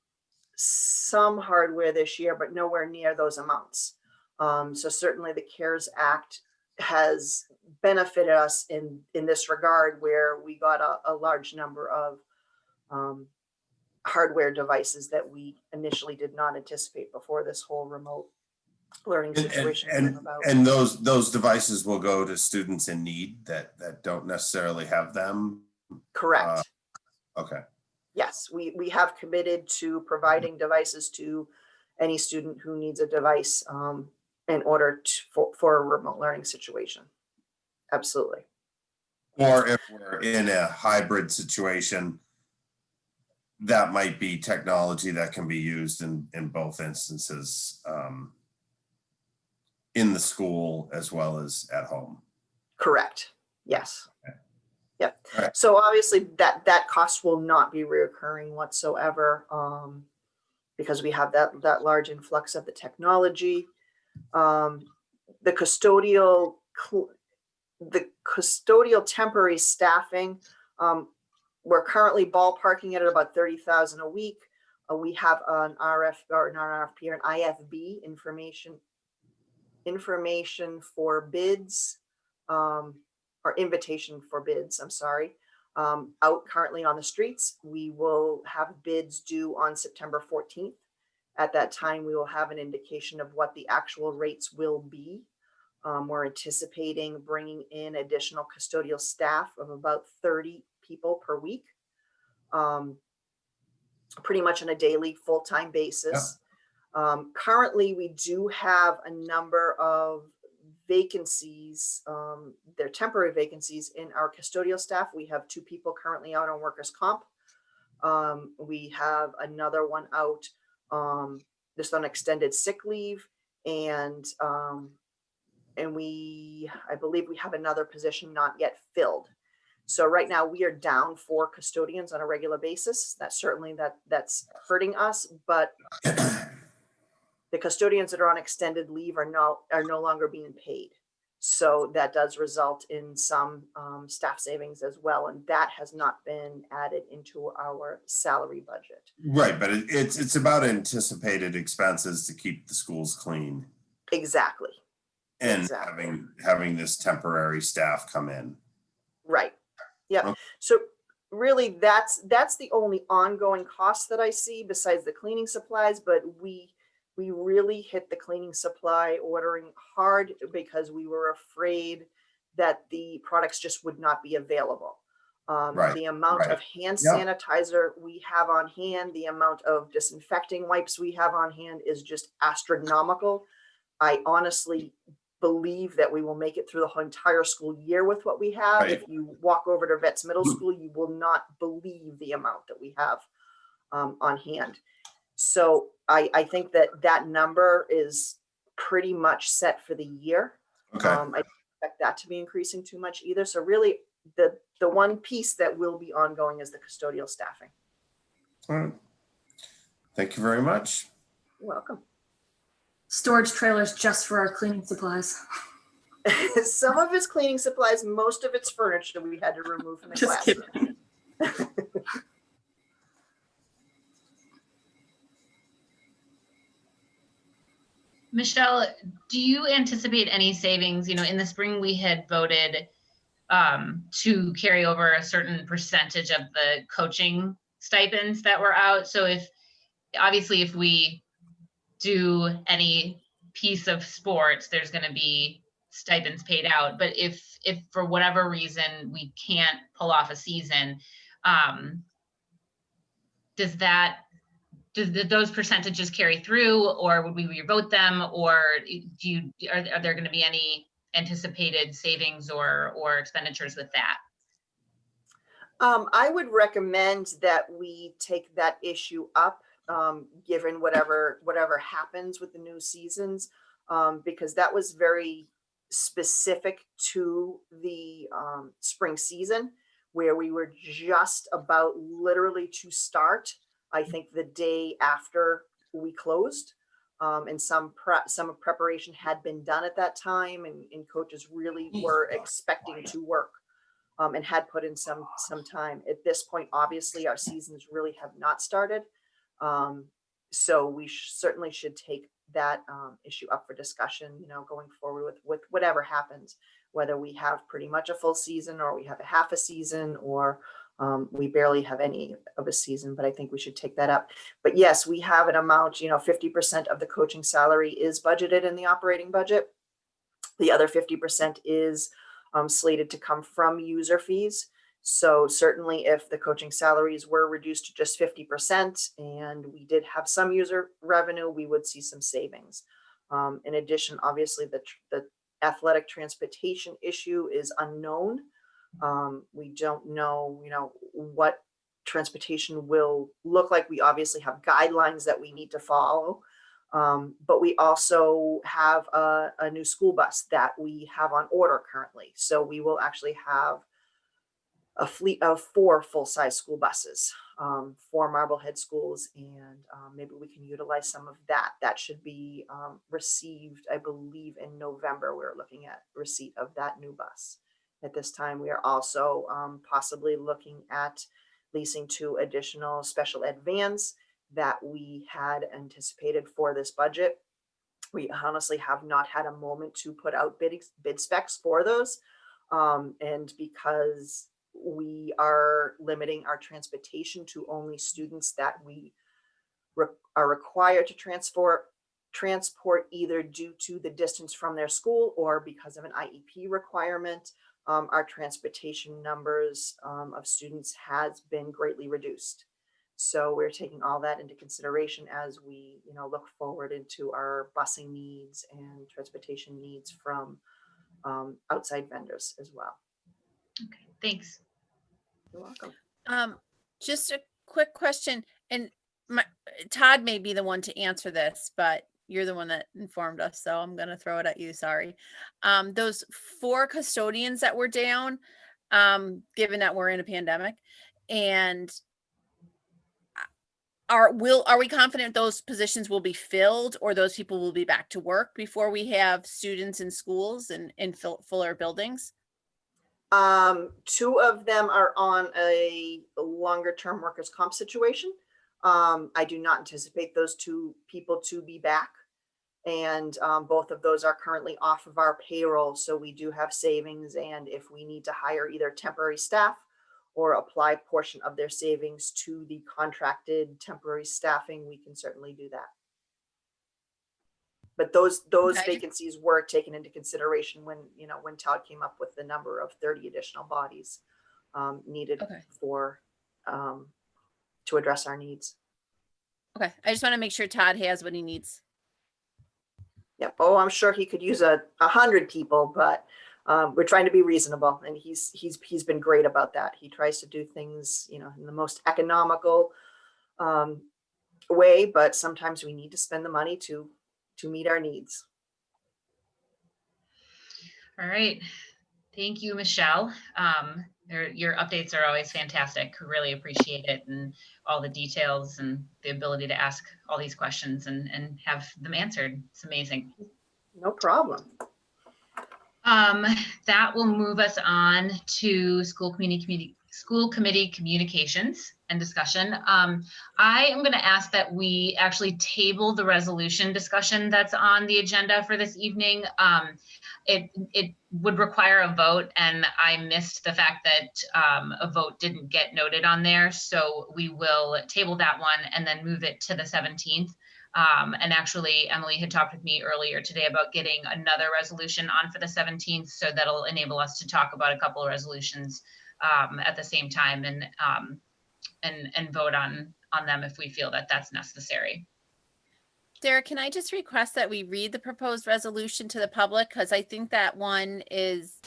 some hardware this year, but nowhere near those amounts. So certainly the CARES Act has benefited us in this regard, where we got a large number of hardware devices that we initially did not anticipate before this whole remote learning situation came about. And those devices will go to students in need that don't necessarily have them? Correct. Okay. Yes, we have committed to providing devices to any student who needs a device in order for a remote learning situation. Absolutely. Or if we're in a hybrid situation, that might be technology that can be used in both instances, in the school as well as at home. Correct. Yes. Okay. Yep. All right. So obviously that cost will not be reoccurring whatsoever, because we have that large influx of the technology. The custodial temporary staffing, we're currently ballparking it at about 30,000 a week. We have an RF or not an RFP or an IFB information for bids, or invitation for bids, I'm sorry, out currently on the streets. We will have bids due on September 14th. At that time, we will have an indication of what the actual rates will be. We're anticipating bringing in additional custodial staff of about 30 people per week, pretty much on a daily full-time basis. Currently, we do have a number of vacancies. They're temporary vacancies in our custodial staff. We have 2 people currently out on workers' comp. We have another one out just on extended sick leave, and I believe we have another position not yet filled. So right now we are down 4 custodians on a regular basis. That's hurting us, but the custodians that are on extended leave are no longer being paid. So that does result in some staff savings as well. And that has not been added into our salary budget. Right, but it's about anticipated expenses to keep the schools clean Exactly. and Exactly. having this temporary staff come in. Right. Yeah. Okay. So really that's the only ongoing cost that I see besides the cleaning supplies, but we really hit the cleaning supply ordering hard because we were afraid that the products just would not be available. Right, The amount right. of hand Yep. sanitizer we have on hand, the amount of disinfecting wipes we have on hand is just astronomical. I honestly believe that we will make it through the whole entire school year with what we have. Right. If you walk over to Vets Middle School, you will not believe the amount that we have on hand. So I think that number is pretty much set for the year. Okay. I don't expect that to be increasing too much either. So really the one piece that will be ongoing is the custodial staffing. All right. Thank you very much. You're welcome. Storage trailers just for our cleaning supplies. Some of it's cleaning supplies, most of it's furniture we had to remove from the Just classroom. kidding. Michelle, do you anticipate any savings? In the spring, we had voted to carry over a certain percentage of the coaching stipends that were out. So if we do any piece of sports, there's going to be stipends paid out. But if for whatever reason we can't pull off a season, do those percentages carry through, or would we revote them, or are there going to be any anticipated savings or expenditures with that? I would recommend that we take that issue up, given whatever happens with the new seasons, because that was very specific to the spring season, where we were just about literally to start, I think the day after we closed, and some preparation had been done at that time, and coaches really were expecting to work, and had put in some time. At this point, obviously, our seasons really have not started. So we certainly should take that issue up for discussion, going forward with whatever happens, whether we have pretty much a full season or we have a half a season, or we barely have any of a season. But I think we should take that up. But yes, we have an amount, 50% of the coaching salary is budgeted in the operating budget. The other 50% is slated to come from user fees. So certainly if the coaching salaries were reduced to just 50% and we did have some user revenue, we would see some savings. In addition, obviously the athletic transportation issue is unknown. We don't know, what transportation will look like. We obviously have guidelines that we need to follow. But we also have a new school bus that we have on order currently. So we will actually have a fleet of 4 full-size school buses, 4 Marblehead schools, and maybe we can utilize some of that. That should be received, I believe, in November. We're looking at receipt of that new bus. At this time, we are also possibly looking at leasing 2 additional special ed vans that we had anticipated for this budget. We honestly have not had a moment to put out bid specs for those. And because we are limiting our transportation to only students that we are required to transport either due to the distance from their school or because of an IEP requirement, our transportation numbers of students has been greatly reduced. So we're taking all that into consideration as we, look forward into our busing needs and transportation needs from outside vendors as well. Okay, thanks. You're welcome. Just a quick question, and Todd may be the one to answer this, but you're the one that informed us, so I'm gonna throw it at you, sorry. Those 4 custodians that were down, given that we're in a pandemic, and are we confident those positions will be filled, or those people will be back to work before we have students in schools and in fuller buildings? 2 of them are on a longer term workers' comp situation. I do not anticipate those 2 people to be back. And both of those are currently off of our payroll. So we do have savings. And if we need to hire either temporary staff or apply a portion of their savings to the contracted temporary staffing, we can certainly do that. But those Okay. vacancies were taken into consideration when Todd came up with the number of 30 additional bodies needed for to address our needs. Okay, I just want to make sure Todd has what he needs. Yep. Oh, I'm sure he could use 100 people, but we're trying to be reasonable, and he's been great about that. He tries to do things, in the most economical way, but sometimes we need to spend the money to meet our needs. All right. Thank you, Michelle. Your updates are always fantastic. We really appreciate it, and all the details and the ability to ask all these questions and have them answered. It's amazing. No problem. That will move us on to school committee communications and discussion. I am going to ask that we actually table the resolution discussion that's on the agenda for this evening. It would require a vote, and I missed the fact that a vote didn't get noted on there. So we will table that one and then move it to the 17th. And actually, Emily had talked with me earlier today about getting another resolution on for the 17th. So that'll enable us to talk about a couple of resolutions at the same time and vote on them if we feel that that's necessary. Sarah, can I just request that we read the proposed resolution to the public? Because I think that one is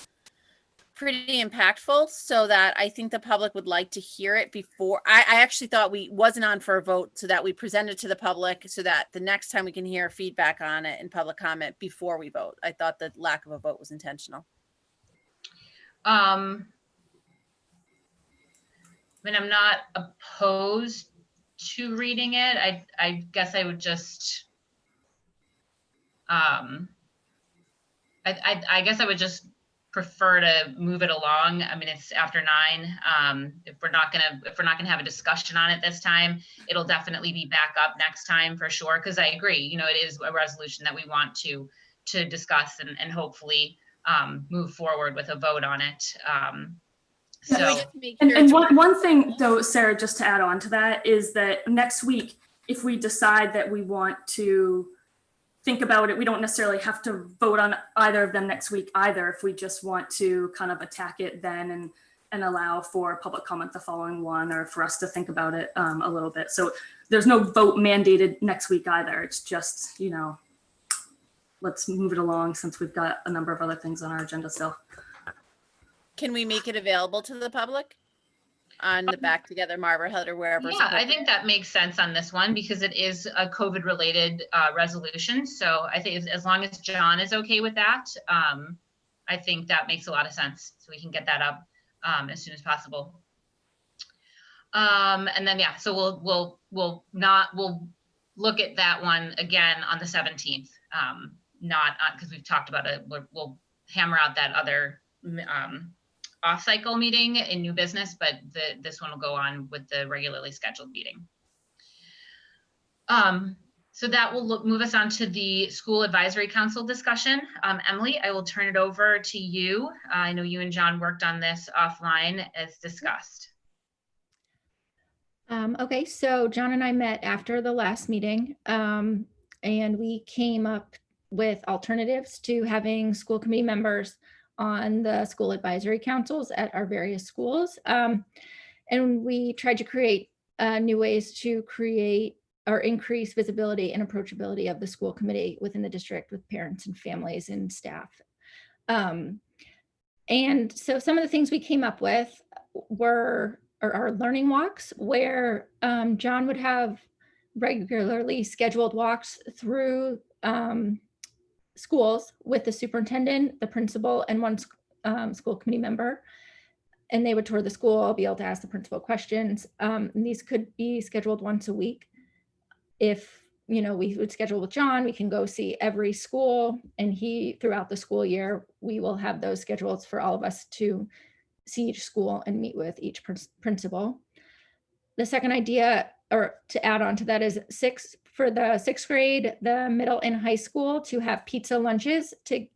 pretty impactful, so that I think the public would like to hear it before. I actually thought we wasn't on for a vote, so that we present it to the public so that the next time we can hear feedback on it in public comment before we vote. I thought the lack of a vote was intentional. I mean, I'm not opposed to reading it. I guess I would just, I guess I would just prefer to move it along. I mean, it's after 9. If we're not gonna have a discussion on it this time, it'll definitely be back up next time for sure. Because I agree, it is a resolution that we want to discuss and hopefully move forward with a vote on it. And one thing though, Sarah, just to add on to that, is that next week, if we decide that we want to think about it, we don't necessarily have to vote on either of them next week either. If we just want to kind of attack it then and allow for public comment the following one, or for us to think about it a little bit. So there's no vote mandated next week either. It's just, let's move it along since we've got a number of other things on our agenda still. Can we make it available to the public on the Back Together Marblehead or wherever? Yeah, I think that makes sense on this one because it is a COVID related resolution. So I think as long as John is okay with that, I think that makes a lot of sense. So we can get that up as soon as possible. And then, yeah, so we'll look at that one again on the 17th, not because we've talked about it. We'll hammer out that other off-cycle meeting in new business, but this one will go on with the regularly scheduled meeting. So that will move us on to the school advisory council discussion. Emily, I will turn it over to you. I know you and John worked on this offline as discussed. Okay, so John and I met after the last meeting, and we came up with alternatives to having school committee members on the school advisory councils at our various schools. And we tried to create new ways to create or increase visibility and approachability of the school committee within the district with parents and families and staff. And so some of the things we came up with were our learning walks, where John would have regularly scheduled walks through schools with the superintendent, the principal, and one school committee member. And they would tour the school, be able to ask the principal questions. And these could be scheduled once a week. If we would schedule with John, we can go see every school, and throughout the school year, we will have those schedules for all of us to see each school and meet with each principal. The second idea, or to add on to that, is for the sixth grade, the middle and high school, to have pizza lunches to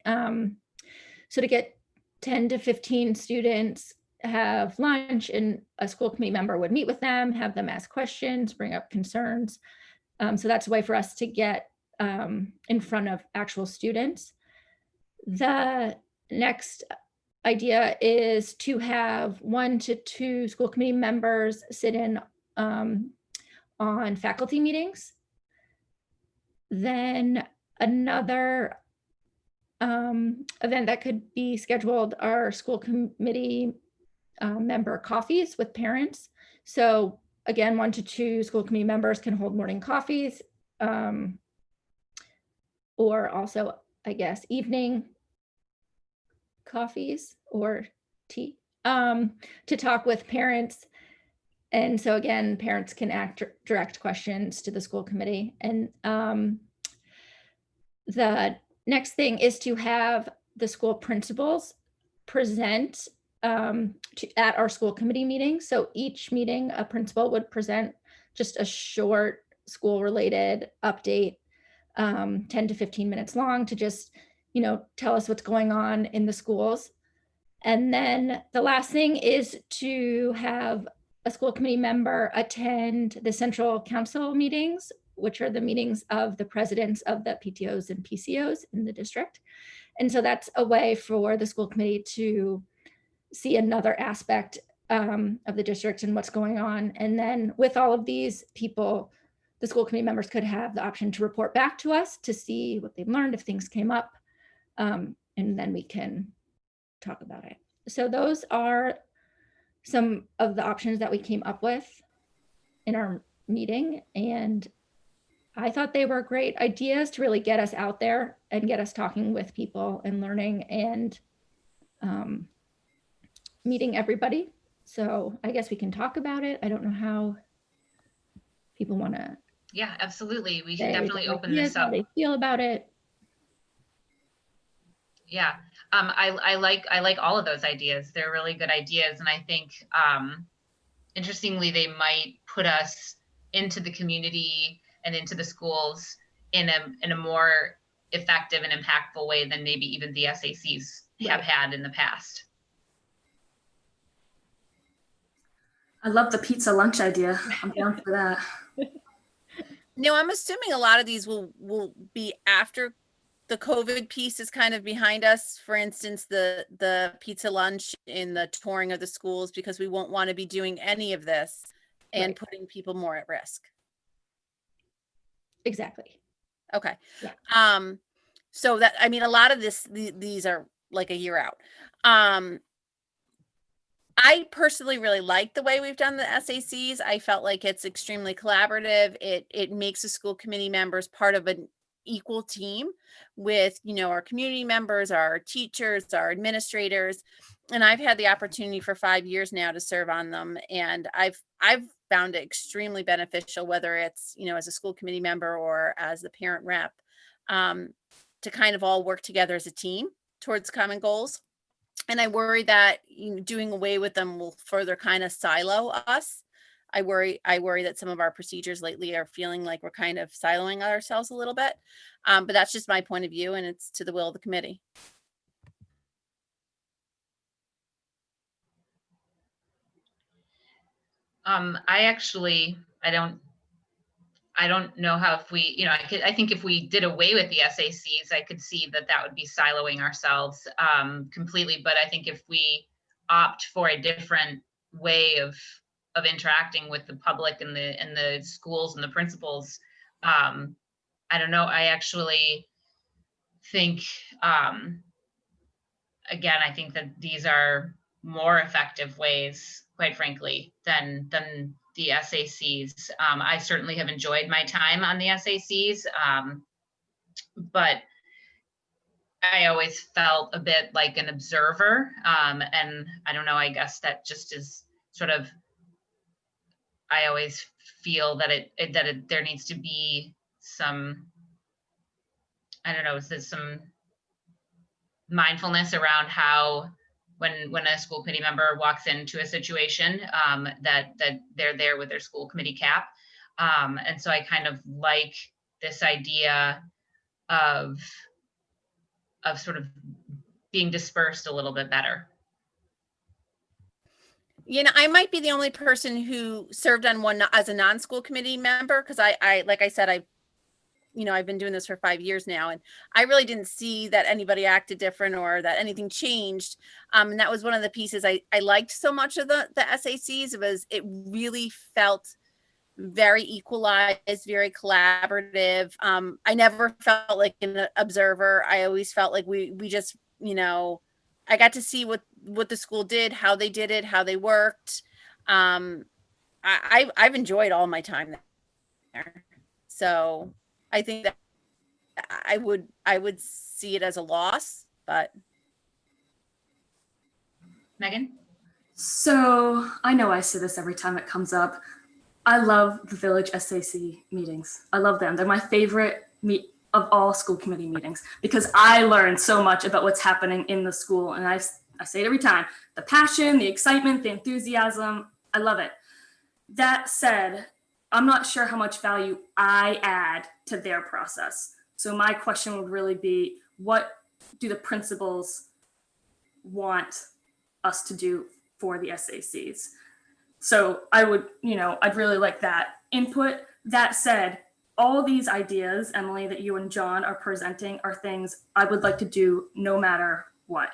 get 10 to 15 students have lunch, and a school committee member would meet with them, have them ask questions, bring up concerns. So that's a way for us to get in front of actual students. The next idea is to have 1 to 2 school committee members sit in on faculty meetings. Then another event that could be scheduled are school committee member coffees with parents. So again, 1 to 2 school committee members can hold morning coffees, or also, I guess, evening coffees or tea, to talk with parents. And so again, parents can direct questions to the school committee. And the next thing is to have the school principals present at our school committee meeting. So each meeting, a principal would present just a short school-related update, 10 to 15 minutes long, to just, tell us what's going on in the schools. And then the last thing is to have a school committee member attend the central council meetings, which are the meetings of the presidents of the PTOs and PCOs in the district. And so that's a way for the school committee to see another aspect of the district and what's going on. And then with all of these people, the school committee members could have the option to report back to us to see what they've learned, if things came up, and then we can talk about it. So those are some of the options that we came up with in our meeting. And I thought they were great ideas to really get us out there and get us talking with people and learning and meeting everybody. So I guess we can talk about it. I don't know how people want to. Yeah, absolutely. We can definitely open this up. How they feel about it. Yeah, I like all of those ideas. They're really good ideas, and I think interestingly, they might put us into the community and into the schools in a more effective and impactful way than maybe even the SACs have had in the past. I love the pizza lunch idea. I'm down for that. No, I'm assuming a lot of these will be after the COVID piece is kind of behind us. For instance, the pizza lunch in the touring of the schools, because we won't want to be doing any of this and putting people more at risk. Exactly. Okay. Yeah. So that, I mean, a lot of these are like a year out. I personally really like the way we've done the SACs. I felt like it's extremely collaborative. It makes the school committee members part of an equal team with, our community members, our teachers, our administrators. And I've had the opportunity for 5 years now to serve on them. And I've found it extremely beneficial, whether it's, as a school committee member or as the parent rep, to kind of all work together as a team towards common goals. And I worry that doing away with them will further kind of silo us. I worry that some of our procedures lately are feeling like we're kind of siloing ourselves a little bit. But that's just my point of view, and it's to the will of the committee. I don't know how, if we, I think if we did away with the SACs, I could see that that would be siloing ourselves completely. But I think if we opt for a different way of interacting with the public and the schools and the principals, I don't know. I actually think, again, I think that these are more effective ways, quite frankly, than the SACs. I certainly have enjoyed my time on the SACs, but I always felt a bit like an observer. And I don't know, I guess that just is sort of, I always feel that there needs to be some, I don't know, is there some mindfulness around how when a school committee member walks into a situation, that they're there with their school committee cap. And so I kind of like this idea of sort of being dispersed a little bit better. I might be the only person who served on one as a non-school committee member, because I like I said, I've been doing this for 5 years now, and I really didn't see that anybody acted different or that anything changed. And that was one of the pieces I liked so much of the SACs. It really felt very equalized, very collaborative. I never felt like an observer. I always felt like we just, I got to see what the school did, how they did it, how they worked. I've enjoyed all my time there. So I think that I would see it as a loss, but. Megan? So I know I say this every time it comes up. I love the Village SAC meetings. I love them. They're my favorite of all school committee meetings because I learn so much about what's happening in the school. And I say it every time, the passion, the excitement, the enthusiasm, I love it. That said, I'm not sure how much value I add to their process. So my question would really be, what do the principals want us to do for the SACs? So I would, I'd really like that input. That said, all these ideas, Emily, that you and John are presenting are things I would like to do no matter what.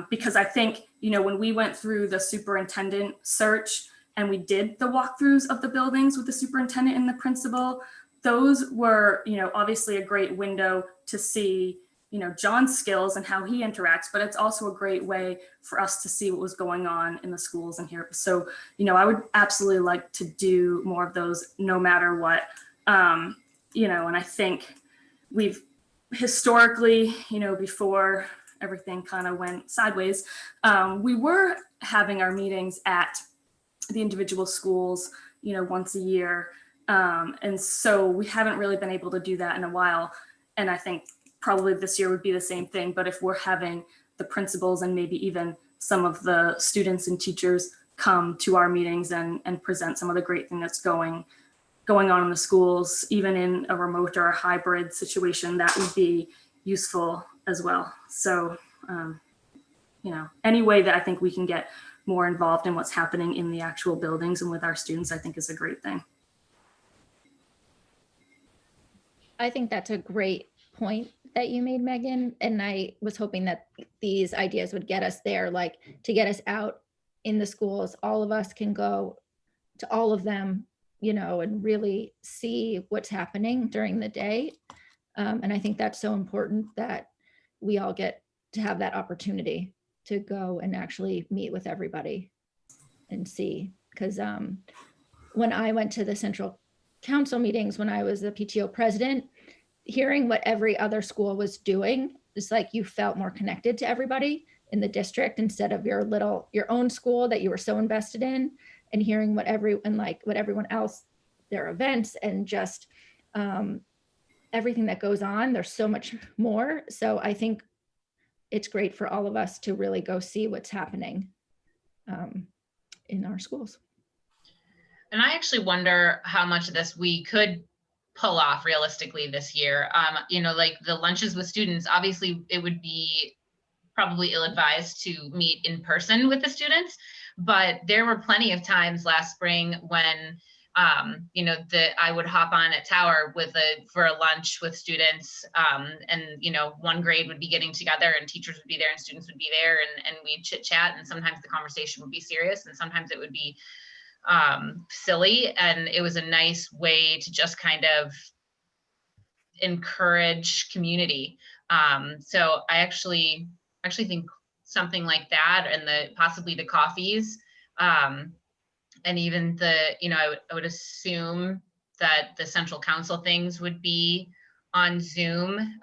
Because I think, when we went through the superintendent search and we did the walkthroughs of the buildings with the superintendent and the principal, those were, obviously a great window to see, John's skills and how he interacts, but it's also a great way for us to see what was going on in the schools and here. So, I would absolutely like to do more of those no matter what. And I think we've historically, before everything kind of went sideways, we were having our meetings at the individual schools, once a year. And so we haven't really been able to do that in a while. And I think probably this year would be the same thing. But if we're having the principals and maybe even some of the students and teachers come to our meetings and present some of the great thing that's going on in the schools, even in a remote or a hybrid situation, that would be useful as well. So, any way that I think we can get more involved in what's happening in the actual buildings and with our students, I think is a great thing. I think that's a great point that you made, Megan. And I was hoping that these ideas would get us there, like to get us out in the schools. All of us can go to all of them, and really see what's happening during the day. And I think that's so important that we all get to have that opportunity to go and actually meet with everybody and see. Because when I went to the central council meetings, when I was the PTO president, hearing what every other school was doing, it's like you felt more connected to everybody in the district instead of your own school that you were so invested in, and hearing what everyone else, their events and just everything that goes on. There's so much more. So I think it's great for all of us to really go see what's happening in our schools. And I actually wonder how much of this we could pull off realistically this year. You know, like the lunches with students, obviously it would be probably ill-advised to meet in person with the students, but there were plenty of times last spring when you know, I would hop on at Tower for a lunch with students, and you know, one grade would be getting together and teachers would be there and students would be there, and we'd chit chat, and sometimes the conversation would be serious and sometimes it would be silly, and it was a nice way to just kind of encourage community. So I actually think something like that, and possibly the coffees, and even you know, I would assume that the central council things would be on Zoom.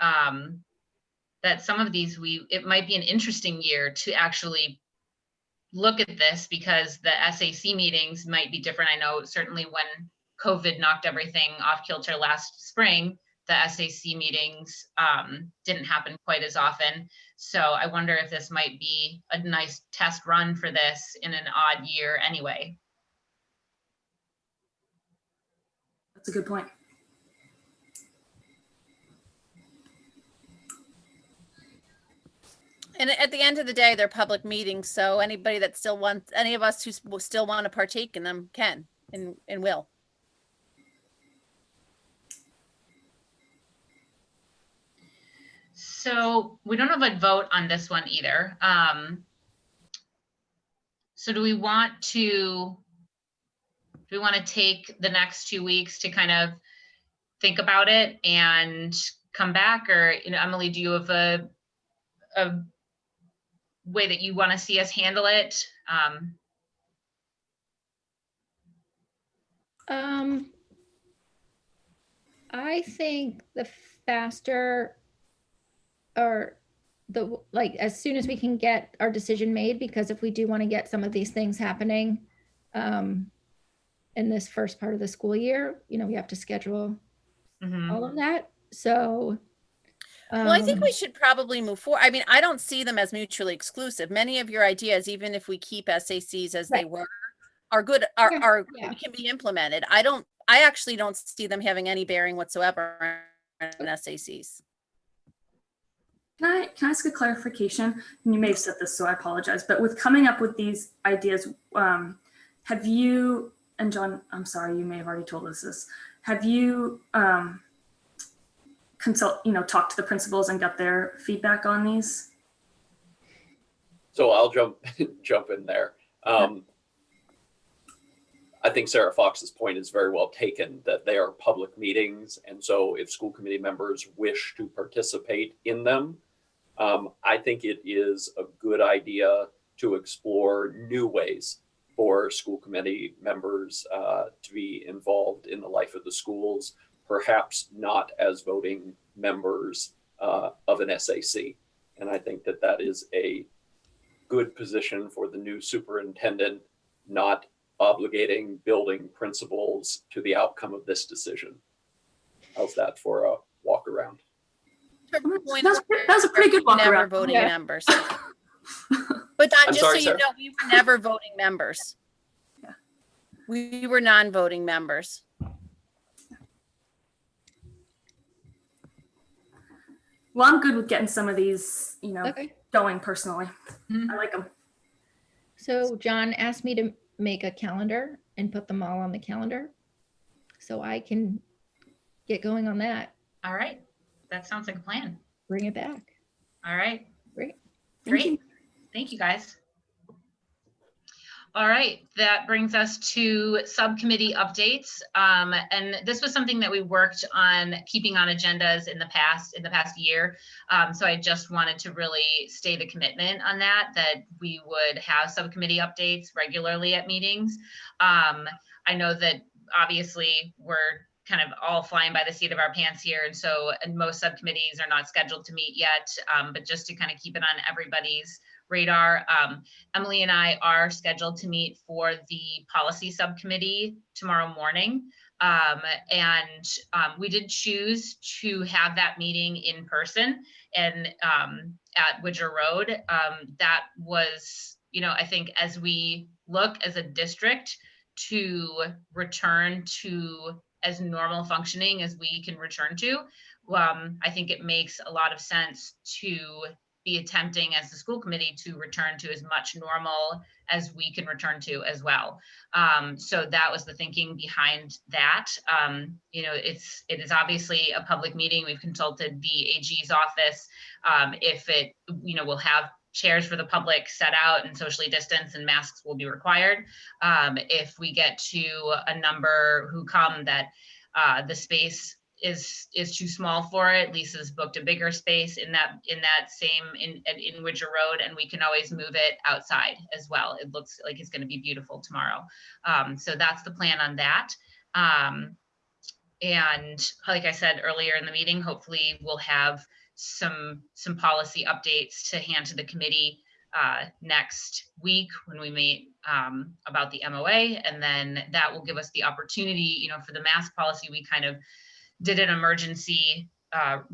That some of these it might be an interesting year to actually look at this, because the SAC meetings might be different. I know certainly when COVID knocked everything off kilter last spring, the SAC meetings didn't happen quite as often. So I wonder if this might be a nice test run for this in an odd year anyway. That's a good point. And at the end of the day, they're public meetings, so anybody that still wants, any of us who still want to partake in them can and will. So we don't have a vote on this one either. So do we want to take the next 2 weeks to kind of think about it and come back? Or, you know, Emily, do you have a way that you want to see us handle it? I think the faster, or as soon as we can get our decision made, because if we do want to get some of these things happening in this first part of the school year, you know, we have to schedule all of that. So well, I think we should probably move forward. I mean, I don't see them as mutually exclusive. Many of your ideas, even if we keep SACs as they were, are good, can be implemented. I actually don't see them having any bearing whatsoever on SACs. Can I ask a clarification? And you may have said this, so I apologize, but with coming up with these ideas, have you, and John, I'm sorry, you may have already told us this, have you talked to the principals and got their feedback on these? So I'll jump in there. I think Sarah Fox's point is very well taken, that they are public meetings. And so if school committee members wish to participate in them, I think it is a good idea to explore new ways for school committee members to be involved in the life of the schools, perhaps not as voting members of an SAC. And I think that that is a good position for the new superintendent, not obligating building principals to the outcome of this decision. How's that for a walk around? That was a pretty good walk Never around. voting members. But Don, I'm just sorry, so you Sarah? know, we were never voting members. Yeah. We were non-voting members. Well, I'm good with getting some of these, Okay. going personally. Mhm. I like them. So John asked me to make a calendar and put them all on the calendar, so I can get going on that. All right, that sounds like a plan. Bring it back. All right, Great. great. Thank you, guys. All right, that brings us to subcommittee updates. And this was something that we worked on keeping on agendas in the past year. So I just wanted to really state a commitment on that we would have subcommittee updates regularly at meetings. I know that obviously we're kind of all flying by the seat of our pants here. And most subcommittees are not scheduled to meet yet, but just to kind of keep it on everybody's radar. Emily and I are scheduled to meet for the policy subcommittee tomorrow morning. We did choose to have that meeting in person and at Widger Road. That was, I think as we look as a district to return to as normal functioning as we can return to, I think it makes a lot of sense to be attempting as the school committee to return to as much normal as we can return to as well. So that was the thinking behind that. It is obviously a public meeting. We've consulted the AG's office. If it, we'll have chairs for the public set out and socially distanced, and masks will be required. If we get to a number who come that the space is too small for it, Lisa's booked a bigger space in that same in Widger Road, and we can always move it outside as well. It looks like it's going to be beautiful tomorrow. So that's the plan on that. And like I said earlier in the meeting, hopefully we'll have some policy updates to hand to the committee next week when we meet about the MOA, and then that will give us the opportunity, for the mask policy, we kind of did an emergency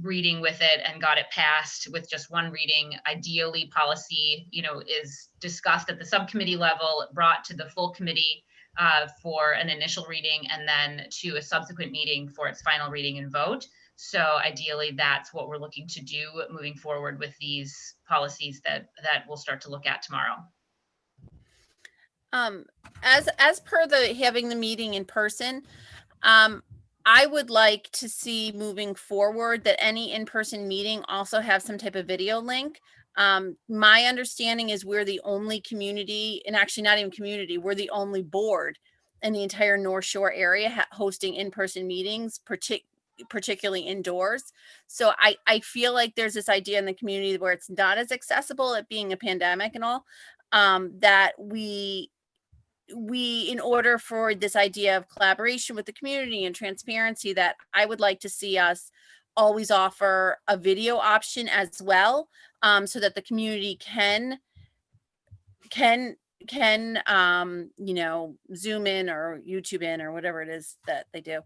reading with it and got it passed with just one reading. Ideally, policy, is discussed at the subcommittee level, brought to the full committee for an initial reading, and then to a subsequent meeting for its final reading and vote. So ideally, that's what we're looking to do moving forward with these policies that we'll start to look at tomorrow. As per the having the meeting in person, I would like to see moving forward that any in-person meeting also have some type of video link. My understanding is we're the only community, and actually not even community, we're the only board in the entire North Shore area hosting in-person meetings, particularly indoors. So I feel like there's this idea in the community where it's not as accessible, it being a pandemic and all, that we, in order for this idea of collaboration with the community and transparency, that I would like to see us always offer a video option as well, so that the community can Zoom in or YouTube in or whatever it is that they do,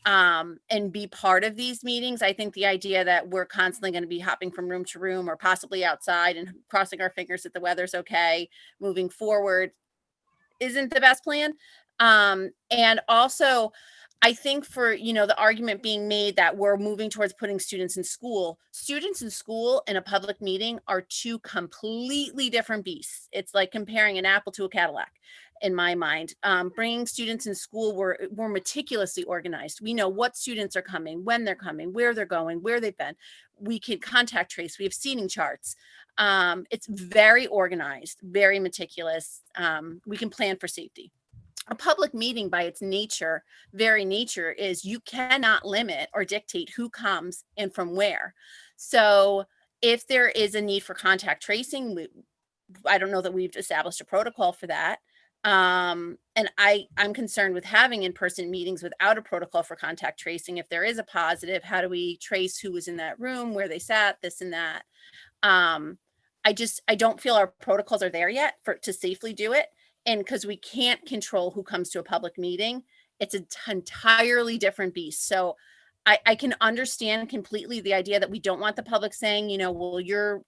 and be part of these meetings. I think the idea that we're constantly going to be hopping from room to room or possibly outside and crossing our fingers that the weather's okay moving forward isn't the best plan. And also, I think for, the argument being made that we're moving towards putting students in school in a public meeting are two completely different beasts. It's like comparing an apple to a Cadillac in my mind. Bringing students in school, we're meticulously organized. We know what students are coming, when they're coming, where they're going, where they've been. We can contact trace. We have seating charts. It's very organized, very meticulous. We can plan for safety. A public meeting by its very nature is you cannot limit or dictate who comes and from where. So if there is a need for contact tracing, I don't know that we've established a protocol for that. And I'm concerned with having in-person meetings without a protocol for contact tracing. If there is a positive, how do we trace who was in that room, where they sat, this and that? I don't feel our protocols are there yet to safely do it. And because we can't control who comes to a public meeting, it's an entirely different beast. So I can understand completely the idea that we don't want the public saying, well, you're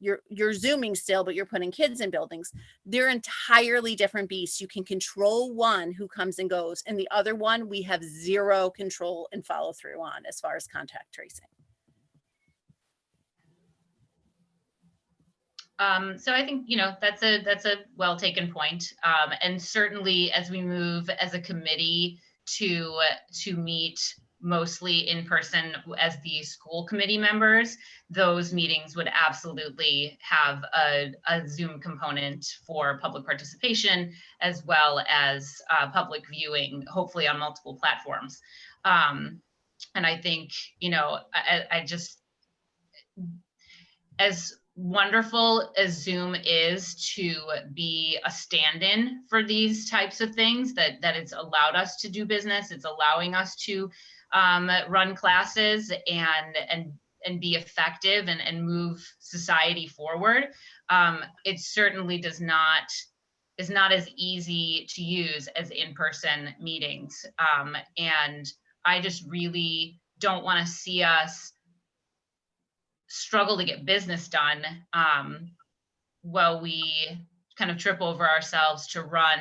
Zooming still, but you're putting kids in buildings. They're entirely different beasts. You can control one who comes and goes, and the other one we have zero control and follow through on as far as contact tracing. So I think, that's a well taken point. And certainly as we move as a committee to meet mostly in person as the school committee members, those meetings would absolutely have a Zoom component for public participation, as well as public viewing, hopefully on multiple platforms. And I think, I just, as wonderful as Zoom is to be a stand-in for these types of things, that it's allowed us to do business, it's allowing us to run classes and be effective and move society forward. It certainly is not as easy to use as in-person meetings. And I just really don't want to see us struggle to get business done while we kind of trip over ourselves to run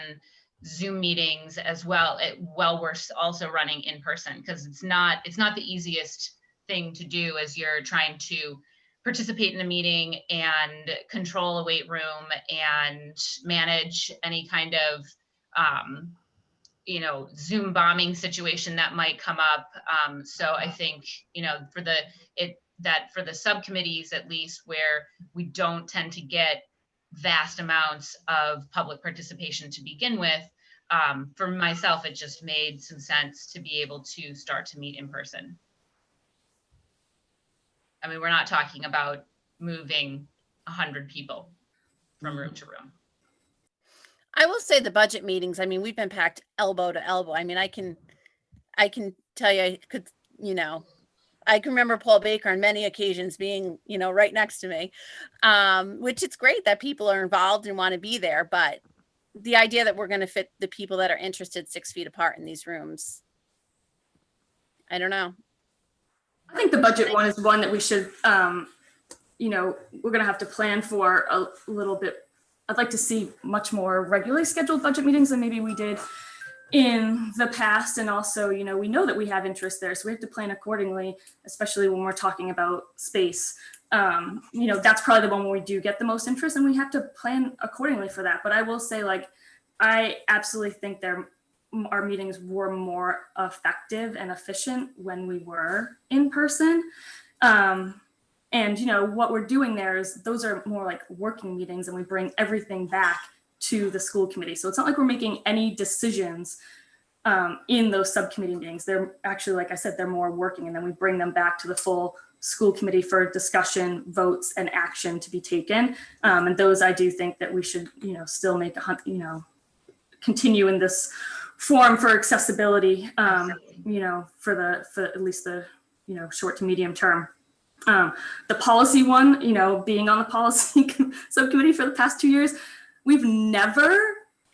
Zoom meetings as well, while we're also running in person, because it's not the easiest thing to do as you're trying to participate in a meeting and control a weight room and manage any kind of Zoom bombing situation that might come up. So I think, for the subcommittees, at least, where we don't tend to get vast amounts of public participation to begin with, for myself, it just made some sense to be able to start to meet in person. I mean, we're not talking about moving 100 people from room to room. I will say the budget meetings, I mean, we've been packed elbow to elbow. I mean, I can tell you, I can remember Paul Baker on many occasions being, right next to me, which it's great that people are involved and want to be there. But the idea that we're going to fit the people that are interested 6 feet apart in these rooms, I don't know. I think the budget one is one that we should, we're going to have to plan for a little bit. I'd like to see much more regularly scheduled budget meetings than maybe we did in the past. And also, we know that we have interest there, so we have to plan accordingly, especially when we're talking about space. That's probably the one where we do get the most interest, and we have to plan accordingly for that. But I will say, I absolutely think our meetings were more effective and efficient when we were in person. And what we're doing there is those are more like working meetings, and we bring everything back to the school committee. So it's not like we're making any decisions in those subcommittee meetings. They're actually, like I said, they're more working, and then we bring them back to the full school committee for discussion, votes, and action to be taken. And those, I do think that we should, still make continue in this form for accessibility, for at least the, short to medium term. The policy one, being on the policy subcommittee for the past 2 years, we've never,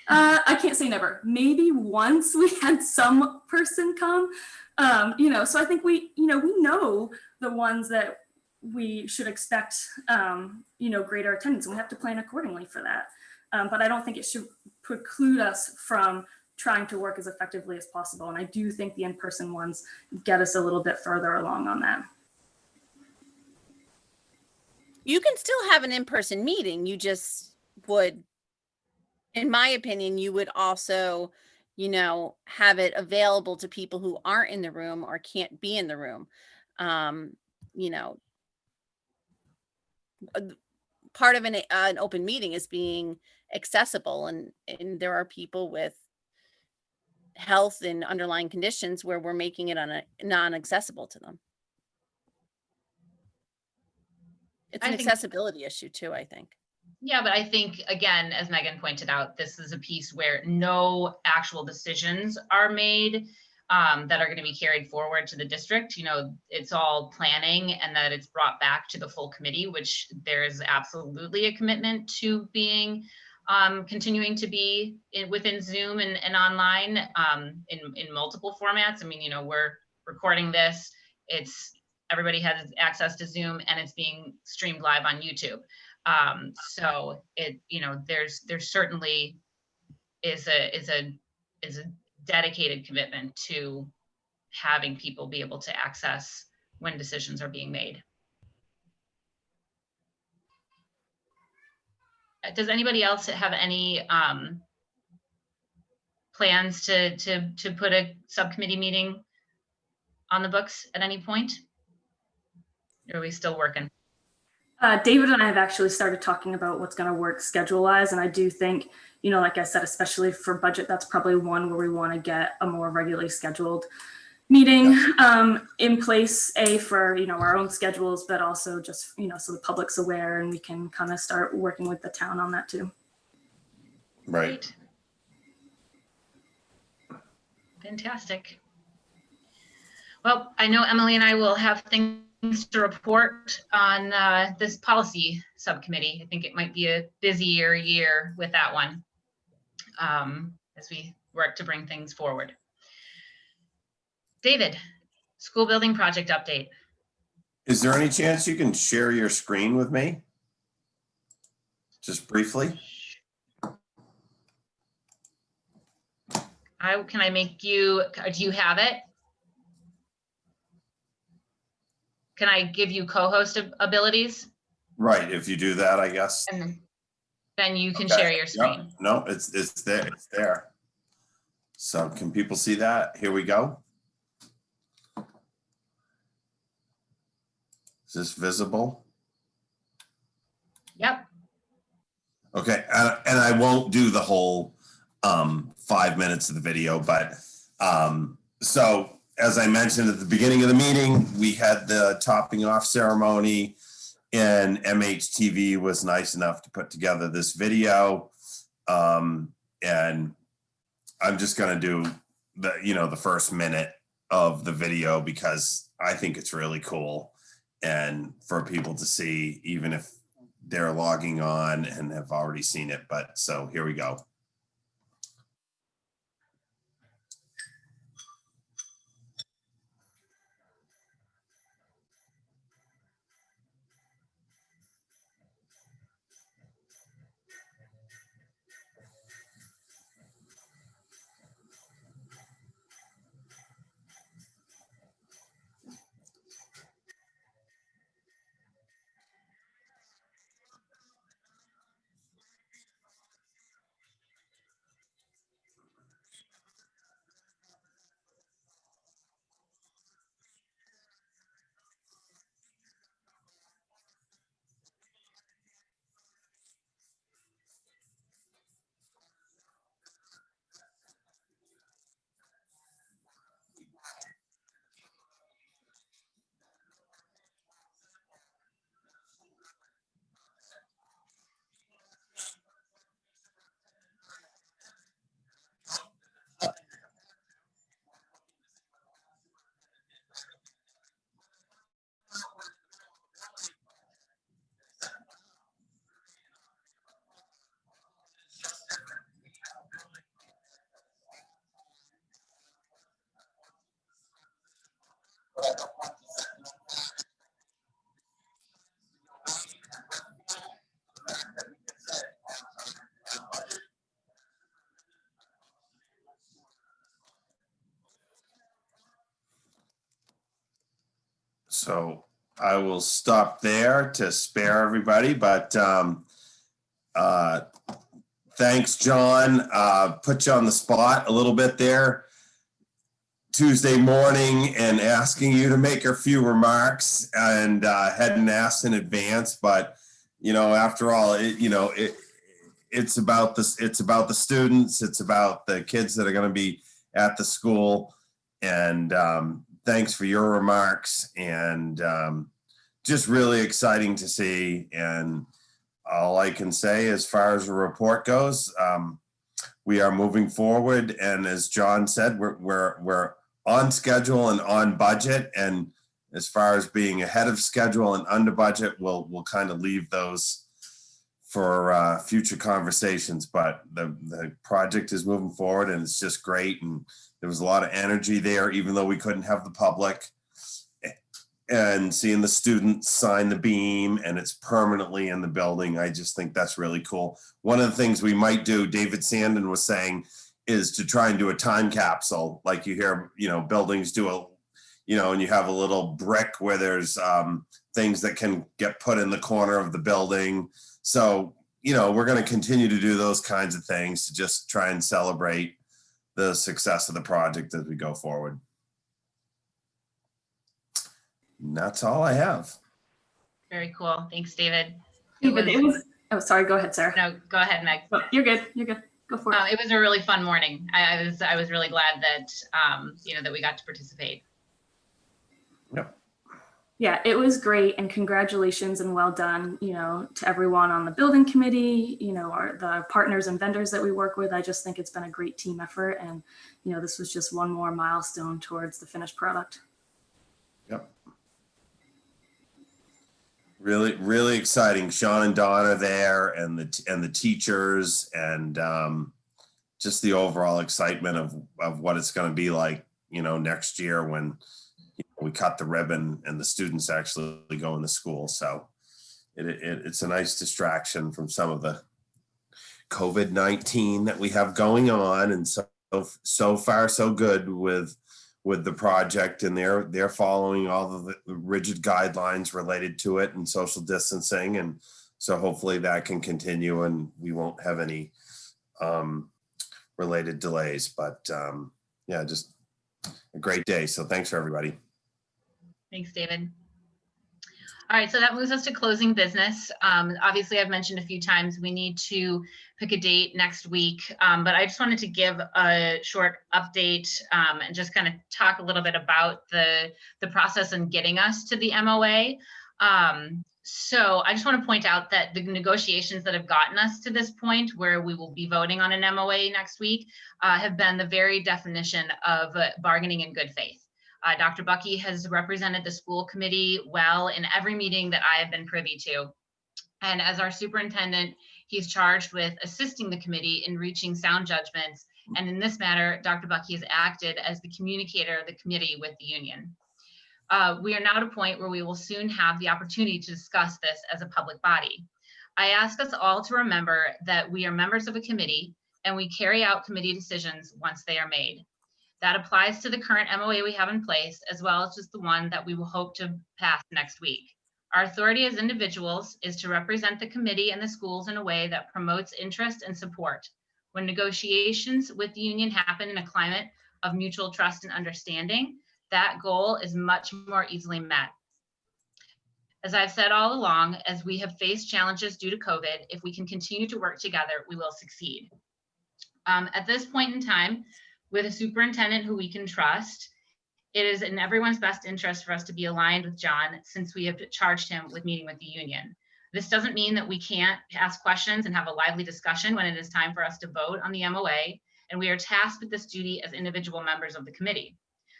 I can't say never, maybe once we had some person come, so I think we know the ones that we should expect, greater attendance, and we have to plan accordingly for that. But I don't think it should preclude us from trying to work as effectively as possible. And I do think the in-person ones get us a little bit further along on that. You can still have an in-person meeting. You just would, in my opinion, you would also, have it available to people who aren't in the room or can't be in the room. Part of an open meeting is being accessible, and there are people with health and underlying conditions where we're making it non-accessible to them. It's an accessibility issue too, I think. Yeah, but I think, again, as Megan pointed out, this is a piece where no actual decisions are made that are going to be carried forward to the district. It's all planning, and that it's brought back to the full committee, which there is absolutely a commitment to being continuing to be within Zoom and online in multiple formats. I mean, we're recording this. Everybody has access to Zoom, and it's being streamed live on YouTube. So there's certainly is a dedicated commitment to having people be able to access when decisions are being made. Does anybody else have any plans to put a subcommittee meeting on the books at any point? Or are we still working? David and I have actually started talking about what's going to work schedule-wise, and I do think, like I said, especially for budget, that's probably one where we want to get a more regularly scheduled meeting in place, for our own schedules, but also just so the public's aware, and we can kind of start working with the town on that too. Right. Fantastic. Well, I know Emily and I will have things to report on this policy subcommittee. I think it might be a busier year with that one as we work to bring things forward. David, school building project update. Is there any chance you can share your screen with me? Just briefly? Can I make you, do you have it? Can I give you co-host abilities? Right, if you do that, I guess. And then you can Okay, share your yep. screen. No, it's there, it's there. So can people see that? Here we go. Is this visible? Yep. Okay, and I won't do the whole 5 minutes of the video, but so as I mentioned at the beginning of the meeting, we had the topping off ceremony, and MHTV was nice enough to put together this video. And I'm just gonna do the first minute of the video because I think it's really cool, and for people to see, even if they're logging on and have already seen it. But so here we go. So I will stop there to spare everybody, but thanks, John. Put you on the spot a little bit there Tuesday morning and asking you to make a few remarks, and hadn't asked in advance, but after all, it's about this. It's about the students. It's about the kids that are going to be at the school, and thanks for your remarks, and just really exciting to see. And all I can say as far as the report goes, we are moving forward. And as John said, we're on schedule and on budget. And as far as being ahead of schedule and under budget, we'll kind of leave those for future conversations. But the project is moving forward, and it's just great. And there was a lot of energy there, even though we couldn't have the public. And seeing the students sign the beam and it's permanently in the building, I just think that's really cool. One of the things we might do, David Sandin was saying, is to try and do a time capsule, like you hear, buildings do and you have a little brick where there's things that can get put in the corner of the building. So, we're going to continue to do those kinds of things to just try and celebrate the success of the project as we go forward. And that's all I have. Very cool. Thanks, David. David, oh, sorry, go ahead, Sarah. No, go ahead, Meg. Oh, you're good. Go for it. It was a really fun morning. I was really glad that, that we got to participate. Yep. Yeah, it was great, and congratulations and well done, to everyone on the building committee, the partners and vendors that we work with. I just think it's been a great team effort, and, this was just one more milestone towards the finished product. Yep. Really, really exciting. Sean and Dawn are there, and the teachers, and just the overall excitement of what it's going to be like, next year when we cut the ribbon and the students actually go into school. So it's a nice distraction from some of the COVID-19 that we have going on and some so far so good with the project, and they're following all of the rigid guidelines related to it and social distancing, and so hopefully that can continue and we won't have any related delays. But yeah, just a great day. So thanks for everybody. Thanks, David. All right, so that moves us to closing business. Obviously, I've mentioned a few times we need to pick a date next week, but I just wanted to give a short update and just kind of talk a little bit about the process and getting us to the MOA. So I just want to point out that the negotiations that have gotten us to this point where we will be voting on an MOA next week have been the very definition of bargaining in good faith. Dr. Bucky has represented the school committee well in every meeting that I have been privy to. And as our superintendent, he's charged with assisting the committee in reaching sound judgments. And in this matter, Dr. Bucky has acted as the communicator of the committee with the union. We are now at a point where we will soon have the opportunity to discuss this as a public body. I ask us all to remember that we are members of a committee and we carry out committee decisions once they are made. That applies to the current MOA we have in place, as well as just the one that we will hope to pass next week. Our authority as individuals is to represent the committee and the schools in a way that promotes interest and support. When negotiations with the union happen in a climate of mutual trust and understanding, that goal is much more easily met. As I've said all along, as we have faced challenges due to COVID, if we can continue to work together, we will succeed. At this point in time, with a superintendent who we can trust, it is in everyone's best interest for us to be aligned with John since we have charged him with meeting with the union. This doesn't mean that we can't ask questions and have a lively discussion when it is time for us to vote on the MOA, and we are tasked with this duty as individual members of the committee.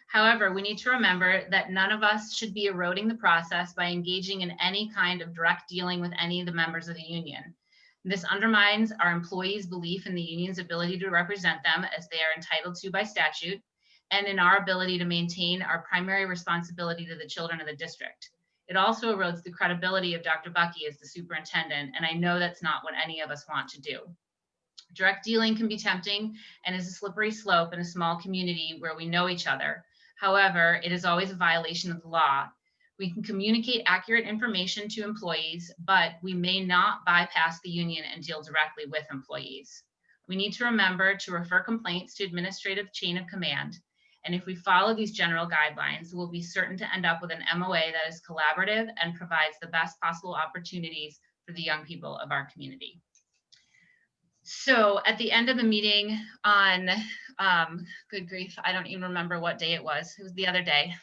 However, we need to remember that none of us should be eroding the process by engaging in any kind of direct dealing with any of the members of the union. This undermines our employees' belief in the union's ability to represent them as they are entitled to by statute, and in our ability to maintain our primary responsibility to the children of the district. It also erodes the credibility of Dr. Bucky as the superintendent, and I know that's not what any of us want to do. Direct dealing can be tempting and is a slippery slope in a small community where we know each other. However, it is always a violation of the law. We can communicate accurate information to employees, but we may not bypass the union and deal directly with employees. We need to remember to refer complaints to administrative chain of command. And if we follow these general guidelines, we'll be certain to end up with an MOA that is collaborative and provides the best possible opportunities for the young people of our community. So at the end of the meeting on, good grief, I don't even remember what day it was. It was the other day.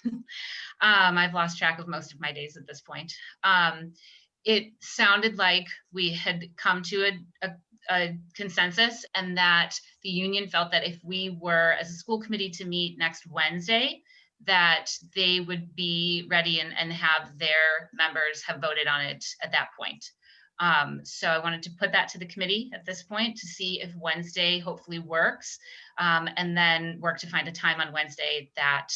I've lost track of most of my days at this point. It sounded like we had come to a consensus, and that the union felt that if we were, as a school committee, to meet next Wednesday, that they would be ready and have their members have voted on it at that point. So I wanted to put that to the committee at this point to see if Wednesday hopefully works, and then work to find a time on Wednesday that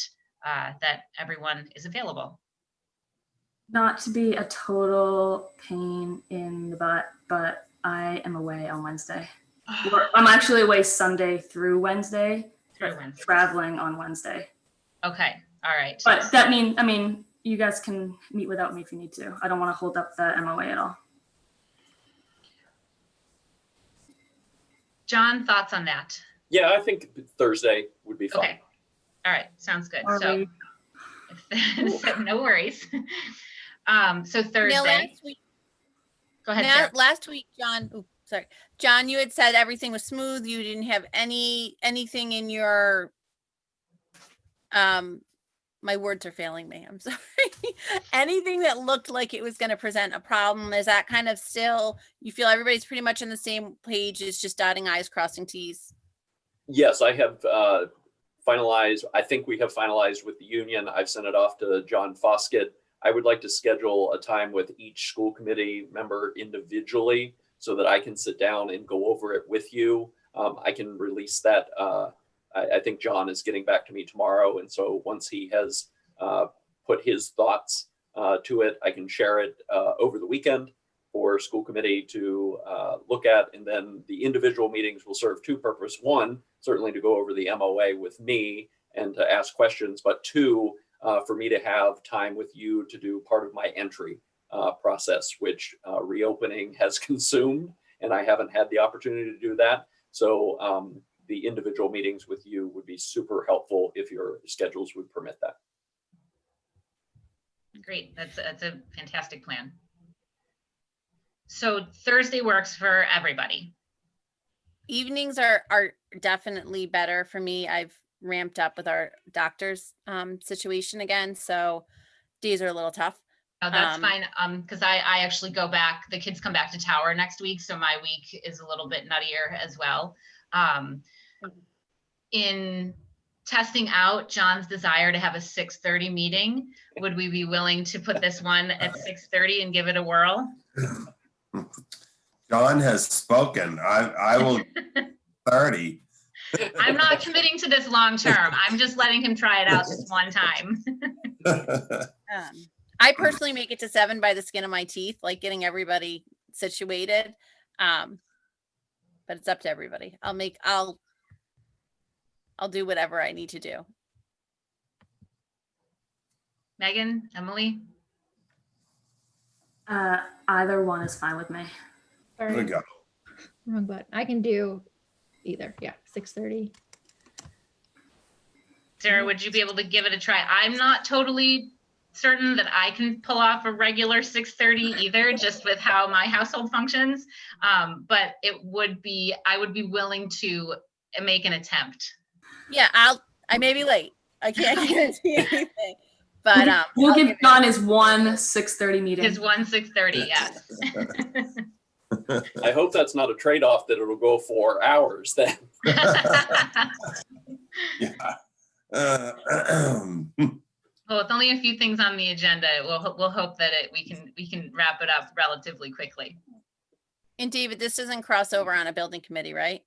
that everyone is available. Not to be a total pain in the butt, but I am away on Wednesday. I'm actually away Sunday through Wednesday, traveling on Wednesday. Okay, all right. But that I mean, you guys can meet without me if you need to. I don't want to hold up the MOA at all. John, thoughts on that? Yeah, I think Thursday would be fine. Okay. All right, sounds good. Are So, no worries. So Thursday. Now, last week, Go ahead, Sarah. last week, John. Oops, sorry, John. You had said everything was smooth. You didn't have anything in your. My words are failing me. I'm sorry. Anything that looked like it was going to present a problem, is that kind of still, you feel everybody's pretty much on the same page, it's just dotting I's, crossing T's? Yes, I have finalized. I think we have finalized with the union. I've sent it off to John Foskett. I would like to schedule a time with each school committee member individually so that I can sit down and go over it with you. I can release that. I think John is getting back to me tomorrow. And so once he has put his thoughts to it, I can share it over the weekend for school committee to look at. And then the individual meetings will serve two purposes. One, certainly to go over the MOA with me and to ask questions, but two, for me to have time with you to do part of my entry process, which reopening has consumed, and I haven't had the opportunity to do that. So the individual meetings with you would be super helpful if your schedules would permit that. Great, that's a fantastic plan. So Thursday works for everybody. Evenings are definitely better for me. I've ramped up with our doctor's situation again, so days are a little tough. Oh, that's fine, because I actually go back, the kids come back to Tower next week, so my week is a little bit nuttier as well. In testing out John's desire to have a 6:30 meeting, would we be willing to put this one at 6:30 and give it a whirl? John has spoken. I will 30. I'm not committing to this long term. I'm just letting him try it out this one time. I personally make it to 7 by the skin of my teeth, like getting everybody situated. But it's up to everybody. I'll do whatever I need to do. Megan, Emily? Either one is fine with me. There we go. Wrong button. I can do either. Yeah, 6:30. Sarah, would you be able to give it a try? I'm not totally certain that I can pull off a regular 6:30 either, just with how my household functions. But I would be willing to make an attempt. Yeah, I may be late. I can't guarantee anything. But We'll give John his one 6:30 meeting. His one 6:30, yes. I hope that's not a trade-off that it'll go 4 hours then. Yeah. Well, it's only a few things on the agenda. We'll hope that we can wrap it up relatively quickly. And David, this doesn't cross over on a building committee, right?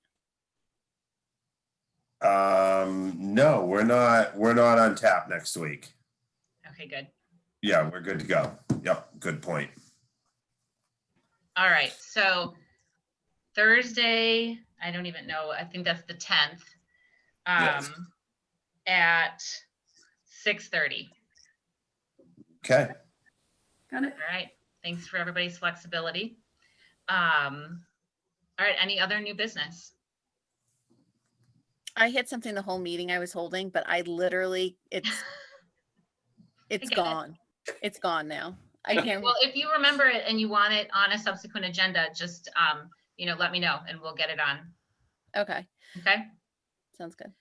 No, we're not on tap next week. Okay, good. Yeah, we're good to go. Yep, good point. All right, so Thursday, I don't even know, I think that's the 10th, Yes. at 6:30. Okay. Got it. All right, thanks for everybody's flexibility. All right, any other new business? I had something the whole meeting I was holding, but I literally, it's get it. gone. It's gone now. I can't. Well, if you remember it and you want it on a subsequent agenda, just, let me know and we'll get it on. Okay, Okay. sounds good.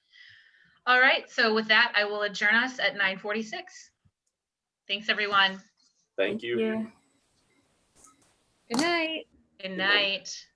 All right. So with that, I will adjourn us at 9:46. Thanks, everyone. Thank you. Yeah. Good night. Good night.